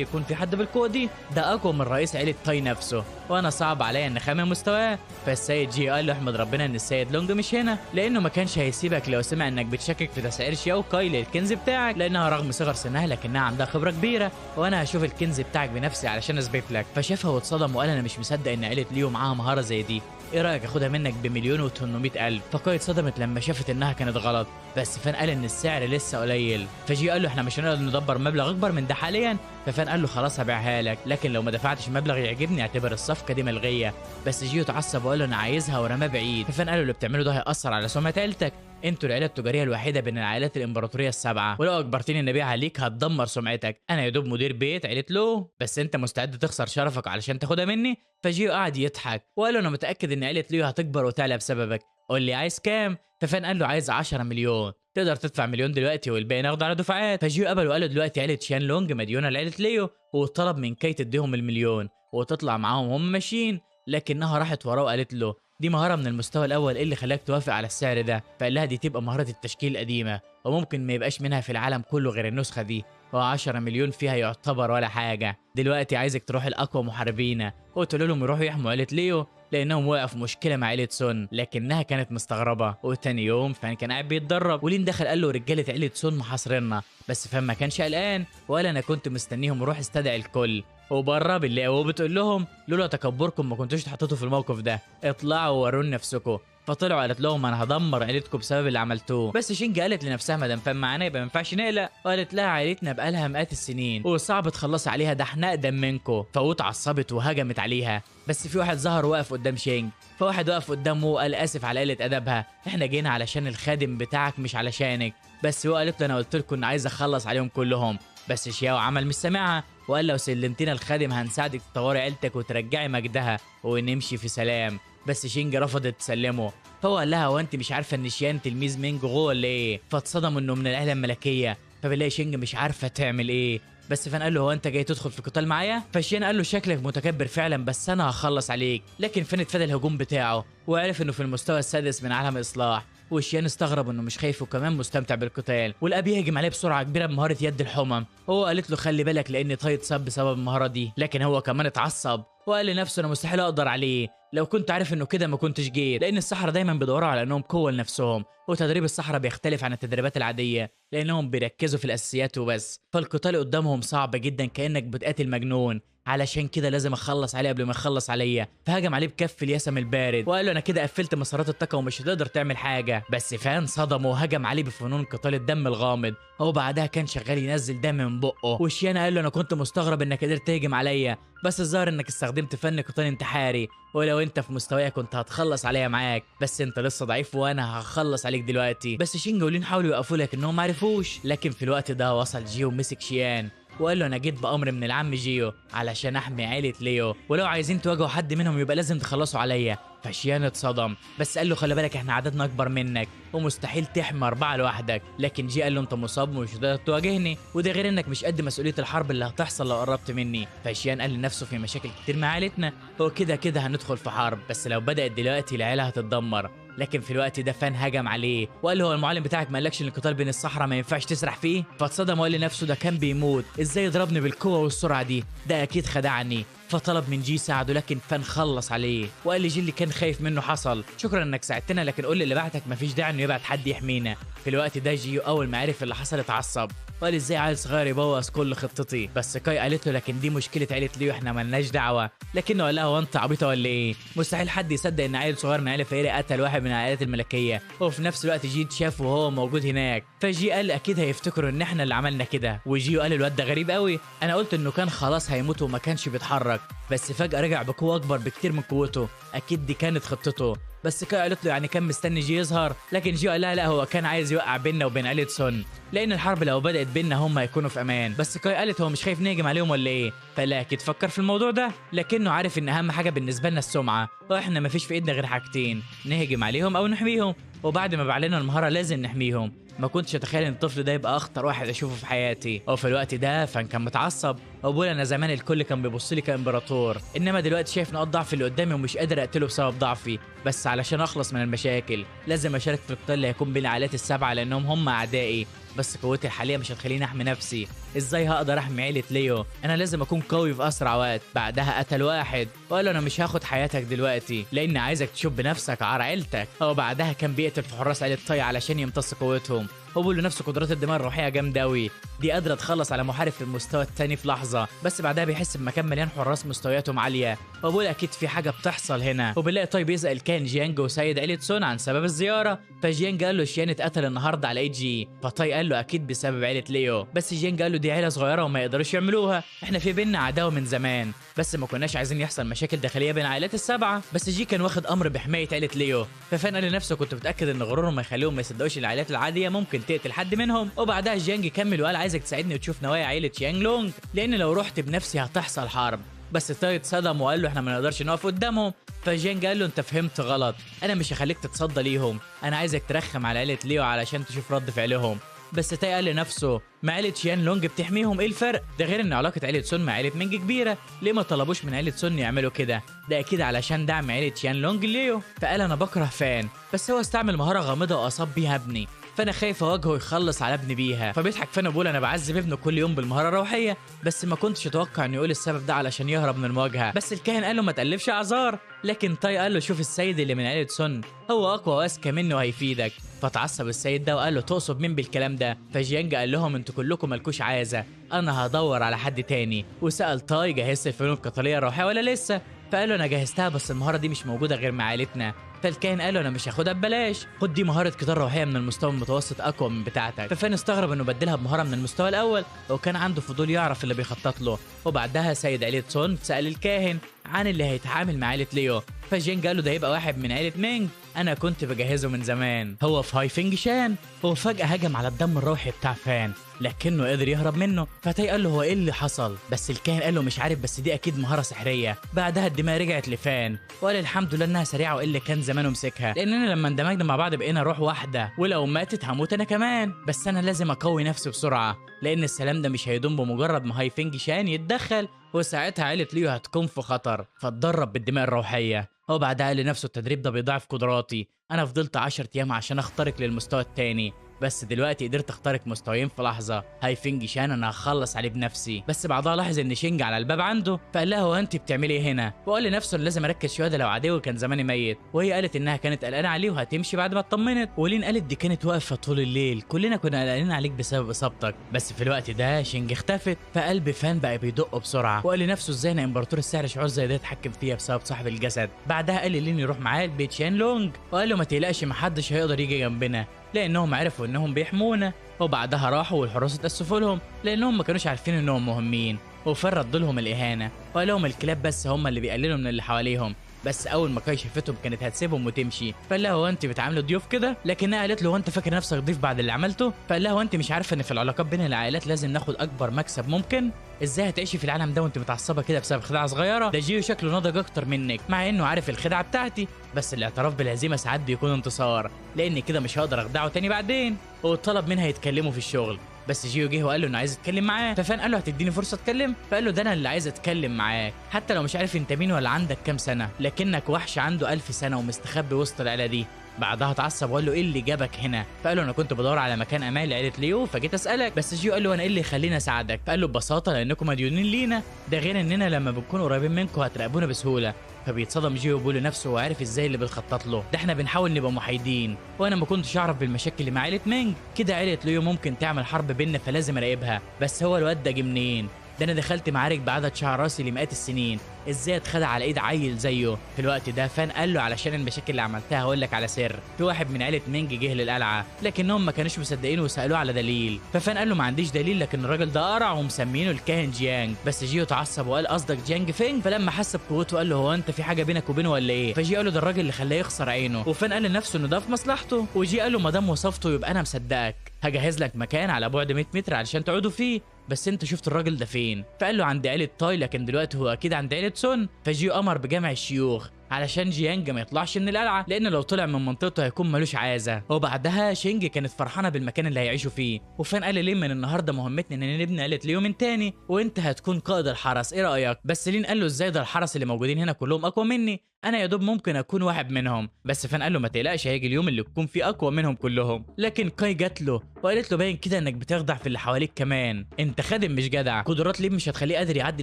يكون في حد بالقوه دي، ده اقوى من رئيس عيله تاي نفسه، وانا صعب عليا ان اخمن مستواه. فالسيد جي قال له احمد ربنا ان السيد لونج مش هنا، لانه ما كانش هيسيبك لو سمع انك بتشكك في تسعير شياو كاي للكنز بتاعك، لانها رغم صغر سنها لكنها عندها خبره كبيره، وانا هشوف الكنز بتاعك بنفسي علشان اثبت لك. فشافها واتصدم وقال انا مش مصدق ان عيله ليو معاها مهاره زي دي، ايه رايك اخدها منك بمليون و800,000؟ فكاي اتصدمت لما شافت انها كانت غلط، بس فان قال ان السعر لسه قليل. فجي قال له احنا مش هنقدر ندبر مبلغ اكبر من ده حاليا. ففان قال له خلاص هبيعها لك، لكن لو ما دفعتش مبلغ يعجبني اعتبر الصفقه دي ملغيه. بس جيو اتعصب وقال له انا عايزها ورماه بعيد. ففان قال له اللي بتعمله ده هيأثر على سمعه عيلتك، انتوا العيله التجاريه الوحيده بين العائلات الامبراطوريه السبعه، ولو اجبرتني ان ابيعها ليك هتدمر سمعتك. انا يا دوب مدير بيت عيله له، بس انت مستعد تخسر شرفك علشان تاخدها مني؟ فجيو قعد يضحك وقال له انا متاكد ان عيله ليو هتكبر وتعلى بسببك، قول لي عايز كام؟ ففان قال له عايز 10 مليون، تقدر تدفع مليون دلوقتي والباقي ناخده على دفعات. فجيو قبل وقال له دلوقتي عيله شيان لونج مديونه لعيله ليو، وطلب من كاي تديهم المليون وتطلع معاهم وهم ماشيين، لكنها راحت وراه وقالت له دي مهاره من المستوى الاول، ايه اللي خلاك توافق على السعر ده؟ فقال لها دي تبقى مهاره التشكيل القديمه وممكن ما يبقاش منها في العالم كله غير النسخه دي، و10 مليون فيها يعتبر ولا حاجه. دلوقتي عايزك تروح لاقوى محاربينا وتقول لهم يروحوا يحموا عيله ليو لانهم وقعوا في مشكله مع عيله سون. لكنها كانت مستغربه. وتاني يوم فان كان قاعد بيتدرب ولين دخل قال له رجاله عيله سون محاصريننا، بس فان ما كانش قلقان وقال انا كنت مستنيهم روح استدعي الكل. وبره بالله وبتقول لهم لولا تكبركم ما كنتوش اتحطيتوا في الموقف ده، اطلعوا ووروني نفسكم. فطلعوا قالت لهم انا هدمر عيلتكم بسبب اللي عملتوه. بس شينجا قالت لنفسها ما دام فان معانا يبقى ما ينفعش نقلق، وقالت لها عيلتنا بقالها مئات السنين وصعب تخلصي عليها، ده احنا اقدم منكم. فوت عصبت وهجمت عليها، بس في واحد ظهر وقف قدام شينج. فواحد وقف قدامه وقال اسف على قله ادبها، احنا جينا علشان الخادم بتاعك مش علشانك. بس هو قالت له انا قلت لكم ان عايز اخلص عليهم كلهم. بس شياو عمل مش سامعها وقال لو سلمتنا الخادم هنساعدك تطوري عيلتك وترجعي مجدها ونمشي في سلام. بس شينج رفضت تسلمه. فهو قال لها هو انت مش عارفه ان شيان تلميذ مينج غو ولا ايه؟ فاتصدم انه من العيله الملكيه. فبالله شينج مش عارفه تعمل ايه. بس فان قال له هو انت جاي تدخل في قتال معايا؟ فشيان قال له شكلك متكبر فعلا بس انا هخلص عليك. لكن فان اتفادى الهجوم بتاعه وعرف انه في المستوى السادس من عالم الاصلاح. وشيان استغرب انه مش خايف وكمان مستمتع بالقتال، ولقاه بيهجم عليه بسرعه كبيره بمهاره يد الحمم. هو قالت له خلي بالك لان طاي اتصاب بسبب المهاره دي، لكن هو كمان اتعصب وقال لنفسه انا مستحيل اقدر عليه، لو كنت عارف انه كده ما كنتش جيت، لان السحرة دايما بيدوروا على انهم قوه لنفسهم، وتدريب السحرة بيختلف عن التدريبات العاديه لانهم بيركزوا في الاساسيات وبس. فالقتال قدامهم صعب جدا كانك بتقاتل مجنون، علشان كده لازم اخلص عليه قبل ما يخلص عليا. فهجم عليه بكف اليسم البارد وقال له انا كده قفلت مسارات الطاقه ومش هتقدر تعمل حاجه. بس فان صدمه وهجم عليه بفنون قتال الدم الغامض. هو بعدها كان شغال ينزل دم من بقه. وشيانا قال له انا كنت مستغرب انك قدرت تهجم عليا، بس الظاهر انك استخدمت فن قتال انتحاري، ولو انت في مستواي كنت هتخلص عليا معاك، بس انت لسه ضعيف وانا هخلص عليك دلوقتي. بس شينجا ولين حاولوا يوقفوا لك انهم ما عرفوش، لكن في الوقت ده وصل جيو ومسك شيان وقال له انا جيت بامر من العم جيو علشان احمي عيله ليو، ولو عايزين تواجهوا حد منهم يبقى لازم تخلصوا عليا. فشيان اتصدم بس قال له خلي بالك احنا عددنا اكبر منك ومستحيل تحمي 4 لوحدك. لكن جي قال له انت مصاب ومش هتقدر تواجهني، وده غير انك مش قد مسؤوليه الحرب اللي هتحصل لو قربت مني. فشيان قال لنفسه في مشاكل كتير مع عيلتنا، هو كده كده هندخل في حرب، بس لو بدات دلوقتي العيله هتتدمر. لكن في الوقت ده فان هجم عليه وقال له هو المعلم بتاعك ما قالكش ان القتال بين الصحراء ما ينفعش تسرح فيه؟ فاتصدم وقال لنفسه ده كان بيموت، ازاي يضربني بالقوه والسرعه دي؟ ده اكيد خدعني. فطلب من جي ساعده، لكن فان خلص عليه وقال لي جي اللي كان خايف منه حصل، شكرا انك ساعدتنا لكن قول لي اللي بعتك مفيش داعي انه يبعت حد يحمينا. في الوقت ده جيو اول ما عرف اللي حصل اتعصب وقال ازاي عيل صغير يبوظ كل خطتي. بس كاي قالت له لكن دي مشكله عيله ليو احنا مالناش دعوه. لكنه قال لها هو انت عبيطه ولا ايه؟ مستحيل حد يصدق ان عيل صغير من عيله فقيره قتل واحد من العائلات الملكيه. وفي نفس الوقت جي شافه وهو موجود هناك، فجي قال اكيد هيفتكروا ان احنا اللي عملنا كده. وجيو قال الواد ده غريب قوي، انا قلت انه كان خلاص هيموت وما كانش بيتحرك، بس فجاه رجع بقوه اكبر بكتير من قوته، اكيد دي كانت خطته. بس كاي قالت له يعني كان مستني جي يظهر، لكن جي قال لها لا هو كان عايز يوقع بيننا وبين عيله سون، لان الحرب لو بدات بيننا هم هيكونوا في امان. بس كاي قالت هو مش خايف نهجم عليهم ولا ايه؟ فلا اكيد فكر في الموضوع ده، لكنه عارف ان اهم حاجه بالنسبه لنا السمعه، واحنا مفيش في ايدنا غير حاجتين، نهجم عليهم او نحميهم، وبعد ما بعلنا المهاره لازم نحميهم. ما كنتش اتخيل ان الطفل ده يبقى اخطر واحد اشوفه في حياتي. وفي الوقت ده فان كان متعصب وبقول انا زمان الكل كان بيبص لي كامبراطور، انما دلوقتي شايف نقاط ضعف اللي قدامي ومش قادر اقتله بسبب ضعفي. بس علشان اخلص من المشاكل لازم اشارك في القتال اللي هيكون بين العائلات السبعه لانهم هم اعدائي. بس قوتي الحاليه مش هتخليني احمي نفسي. ازاي هقدر احمي عيله ليو؟ انا لازم اكون قوي في اسرع وقت. بعدها قتل واحد وقال له انا مش هاخد حياتك دلوقتي لان عايزك تشوف بنفسك عار عيلتك. وبعدها كان بيقتل في حراس عيله طي علشان يمتص قوتهم. هو بيقول لنفسه قدرات الدماء الروحيه جامده قوي، دي قادره تخلص على محارب في المستوى الثاني في لحظه. بس بعدها بيحس بمكان مليان حراس مستوياتهم عاليه. هو بيقول اكيد في حاجه بتحصل هنا. وبنلاقي طي بيسال كان جيانج وسيد عيله سون عن سبب الزياره. فجيانج قال له شيان اتقتل النهارده على اي جي. فطي قال له اكيد بسبب عيله ليو. بس جيانج قال له دي عيله صغيره وما يقدروش يعملوها، احنا في بيننا عداوه من زمان، بس ما كناش عايزين يحصل مشاكل داخليه بين العائلات السبعه. بس جي كان واخد امر بحمايه عيله ليو. ففان قال لنفسه كنت متاكد ان غرورهم ما يخليهم ما يصدقوش العائلات العاديه ممكن تقتل حد منهم. وبعدها جيانج كمل وقال عايزك تساعدني وتشوف نوايا عيله شيانج لونج لان لو رحت بنفسي هتحصل حرب. بس تاي اتصدم وقال له احنا ما نقدرش نقف قدامهم. فجيانج قال له انت فهمت غلط، انا مش هخليك تتصدى ليهم، انا عايزك ترخم على عيله ليو علشان تشوف رد فعلهم. بس تاي قال لنفسه ما عيله شيان لونج بتحميهم، ايه الفرق؟ ده غير ان علاقه عيله سون مع عيله مينج كبيره، ليه ما طلبوش من عيله سون يعملوا كده؟ ده اكيد علشان دعم عيله شيان لونج ليو. فقال انا بكره فان بس هو استعمل مهاره غامضه واصاب بيها ابني، فانا خايف اواجهه يخلص على ابني بيها. فبيضحك فانا بقول انا بعذب ابنه كل يوم بالمهاره الروحيه، بس ما كنتش اتوقع انه يقول السبب ده علشان يهرب من المواجهه. بس الكاهن قال له ما تالفش اعذار. لكن تاي قال له شوف السيد اللي من عيله سون هو اقوى واذكى منه وهيفيدك. فتعصب السيد ده وقال له تقصد مين بالكلام ده؟ فجيانج قال لهم انتوا كلكم مالكوش عازه، انا هدور على حد تاني. وسال تاي جهزت الفنون القتاليه الروحيه ولا لسه؟ فقال له انا جهزتها بس المهاره دي مش موجوده غير مع عائلتنا. فالكاهن قال له انا مش هاخدها ببلاش، خد دي مهاره قتال روحيه من المستوى المتوسط اقوى من بتاعتك. ففان استغرب انه بدلها بمهاره من المستوى الاول وكان عنده فضول يعرف اللي بيخطط له. وبعدها سيد عيله سون سال الكاهن عن اللي هيتعامل مع عيله ليو. فجين قال له ده هيبقى واحد من عيله مينج، انا كنت بجهزه من زمان، هو في هاي فينج شان. هو فجاه هجم على الدم الروحي بتاع فان لكنه قدر يهرب منه. فتاي قال له هو ايه اللي حصل؟ بس الكاهن قال له مش عارف بس دي اكيد مهاره سحريه. بعدها الدماء رجعت لفان وقال الحمد لله انها سريعه والا كان زمانه مسكها، لاننا لما اندمجنا مع بعض بقينا روح واحده ولو ماتت هموت انا كمان. بس انا لازم اقوي نفسي بسرعه لان السلام ده مش هيدوم بمجرد ما هاي فينج شان يتدخل وساعتها عيله ليو هتكون في خطر. فاتدرب بالدماء الروحيه. هو بعدها قال لنفسه التدريب ده بيضاعف قدراتي، انا فضلت 10 ايام عشان اخترق للمستوى الثاني بس دلوقتي قدرت اخترق مستويين في لحظه. هاي فينج شان انا هخلص عليه بنفسي. بس بعدها لاحظ ان شينج على الباب عنده فقال لها هو انت بتعملي ايه هنا؟ وقال لنفسه لازم اركز شويه ده لو عدوي كان زماني ميت. وهي قالت انها كانت قلقانه عليه وهتمشي بعد ما اطمنت. ولين قالت دي كانت واقفه طول الليل، كلنا كنا قلقانين عليك بسبب اصابتك. بس في الوقت ده شينج اختفت فقلب فان بقى بيدق بسرعه وقال لنفسه ازاي انا امبراطور السحر شعور زي ده اتحكم فيها بسبب صاحب الجسد. بعدها قال لين يروح معاه البيت شان لونج وقال له ما تقلقش محدش هيقدر يجي جنبنا لانهم عرفوا انهم بيحمونا. وبعدها راحوا والحراس اتاسفوا لهم لانهم ما كانوش عارفين انهم مهمين. وفان رد لهم الاهانه وقال لهم الكلاب بس هم اللي بيقللوا من اللي حواليهم. بس اول ما كاي شافتهم كانت هتسيبهم وتمشي. فقال لها هو انت بتعاملوا ضيوف كده؟ لكنها قالت له هو انت فاكر نفسك ضيف بعد اللي عملته؟ فقال لها هو انت مش عارفه ان في العلاقات بين العائلات لازم ناخد اكبر مكسب ممكن؟ ازاي هتعيشي في العالم ده وانت متعصبه كده بسبب خدعه صغيره؟ ده جيو شكله ناضج اكتر منك مع انه عارف الخدعه بتاعتي، بس الاعتراف بالهزيمه ساعات بيكون انتصار لان كده مش هقدر اخدعه تاني بعدين. وطلب منها يتكلموا في الشغل بس جيو جه وقال له انه عايز يتكلم معاه. ففان قال له هتديني فرصه اتكلم؟ فقال له ده انا اللي عايز اتكلم معاك حتى لو مش عارف انت مين ولا عندك كام سنه، لكنك وحش عنده 1000 سنه ومستخبي وسط العيله دي. بعدها اتعصب وقال له ايه اللي جابك هنا؟ فقال له انا كنت بدور على مكان امان لعيله ليو فجيت اسالك. بس جيو قال له انا ايه اللي يخليني اساعدك؟ فقال له ببساطه لانكم مديونين لينا، ده غير اننا لما بنكون قريبين منكم هتراقبونا بسهوله. فبيتصدم جيو وبيقول لنفسه هو عارف ازاي اللي بنخطط له ده، احنا بنحاول نبقى محايدين وانا ما كنتش اعرف بالمشاكل اللي مع عيله مينج كده، عيله ليو ممكن تعمل حرب بيننا فلازم اراقبها. بس هو الواد ده جه منين؟ ده انا دخلت معارك بعدد شعر راسي لمئات السنين، ازاي اتخدع على ايد عيل زيه؟ في الوقت ده فان قال له علشان المشاكل اللي عملتها هقول لك على سر. في واحد من عيله مينج جه للقلعه لكنهم ما كانوش مصدقين وسالوه على دليل. ففان قال له ما عنديش دليل لكن الراجل ده قرع ومسمينه الكاهن جيانج. بس جيو اتعصب وقال قصدك جيانج فينج؟ فلما حس بقوته قال له هو انت في حاجه بينك وبينه ولا ايه؟ فجي قال له ده الراجل اللي خلاه يخسر عينه. وفان قال لنفسه انه ده في مصلحته. وجي قال له ما دام وصفته يبقى انا مصدقك، هجهز لك مكان على بعد 100 متر علشان تقعدوا فيه، بس انت شفت الراجل ده فين؟ فقال له عند عيله تاي لكن دلوقتي هو اكيد عند عيله سون. فجيو امر بجمع الشيوخ علشان جيانج ما يطلعش من القلعه، لان لو طلع من منطقته هيكون ملوش عازه. وبعدها شينج كانت فرحانه بالمكان اللي هيعيشوا فيه، وفان قال لين من النهارده مهمتنا ان نبني عيله ليو من تاني، وانت هتكون قائد الحرس، ايه رايك؟ بس لين قال له ازاي ده الحرس اللي موجودين هنا كلهم اقوى مني، انا يا دوب ممكن اكون واحد منهم. بس فان قال له ما تقلقش هيجي اليوم اللي تكون فيه اقوى منهم كلهم. لكن كاي جات له وقالت له باين كده انك بتخدع في اللي حواليك كمان، انت خادم مش جدع، قدرات ليه مش هتخليه قادر يعدي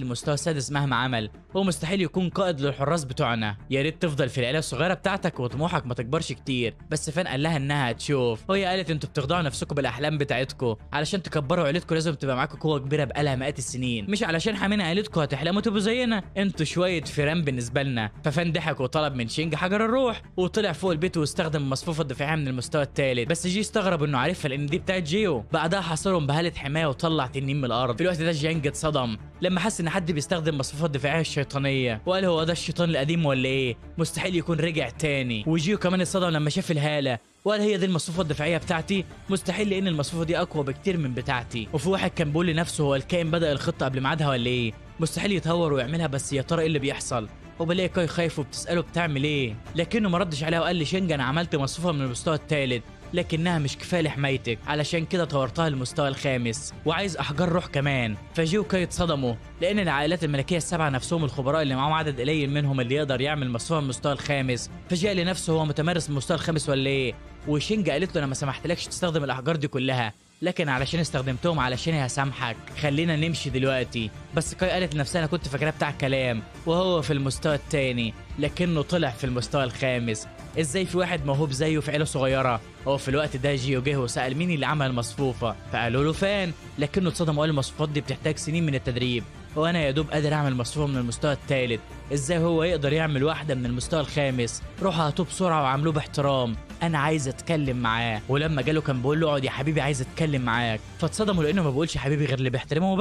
المستوى السادس مهما عمل، هو مستحيل يكون قائد للحراس بتوعنا، يا ريت تفضل في العيله الصغيره بتاعتك وطموحك ما تكبرش كتير. بس فان قال لها انها هتشوف، وهي قالت انتوا بتخدعوا نفسكم بالاحلام بتاعتكم، علشان تكبروا عيلتكم لازم تبقى معاكم قوه كبيره بقالها مئات السنين، مش علشان حامين عيلتكم هتحلموا تبقوا زينا، انتوا شويه فيران بالنسبه لنا. ففان ضحك وطلب من شينج حجر الروح وطلع فوق البيت واستخدم المصفوفه الدفاعيه من المستوى الثالث. بس جي استغرب انه عارفها لان دي بتاعت جيو. بعدها حاصرهم بهاله حمايه وطلع تنين من الارض. في الوقت ده جيانج اتصدم لما حس ان حد بيستخدم المصفوفه الدفاعيه الشيطانيه، وقال هو ده الشيطان القديم ولا ايه؟ مستحيل يكون رجع تاني. وجيو كمان اتصدم لما شاف الهاله وقال هي دي المصفوفه الدفاعيه بتاعتي؟ مستحيل لان المصفوفه دي اقوى بكتير من بتاعتي. وفي واحد كان بيقول لنفسه هو الكائن بدا الخطه قبل ميعادها ولا ايه؟ مستحيل يتهور ويعملها، بس يا ترى ايه اللي بيحصل؟ وبلاقي كاي خايف وبتساله بتعمل ايه، لكنه ما ردش عليها وقال لي شينج انا عملت مصفوفه من المستوى الثالث لكنها مش كفايه لحمايتك، علشان كده طورتها للمستوى الخامس وعايز احجار روح كمان. فجي وكاي اتصدموا لان العائلات الملكيه السبعه نفسهم الخبراء اللي معاهم عدد قليل منهم اللي يقدر يعمل مصفوفه من المستوى الخامس. فجي قال لنفسه هو متمرس من المستوى الخامس ولا ايه؟ وشينج قالت له انا ما سمحتلكش تستخدم الاحجار دي كلها، لكن علشان استخدمتهم علشان هسامحك، خلينا نمشي دلوقتي. بس كاي قالت لنفسها انا كنت فاكراه بتاع كلام وهو في المستوى الثاني لكنه طلع في المستوى الخامس. ازاي في واحد موهوب زيه في عيله صغيره؟ هو في الوقت ده جيو جه وسال مين اللي عمل المصفوفه، فقالوا له فان، لكنه اتصدم وقال المصفوفات دي بتحتاج سنين من التدريب، وانا يا دوب قادر اعمل مصفوفه من المستوى الثالث، ازاي هو يقدر يعمل واحده من المستوى الخامس؟ روحوا هاتوه بسرعه وعاملوه باحترام، انا عايز اتكلم معاه. ولما جاله كان بيقول له اقعد يا حبيبي عايز اتكلم معاك، فاتصدموا لانه ما بيقولش حبيبي غير اللي بيحترمه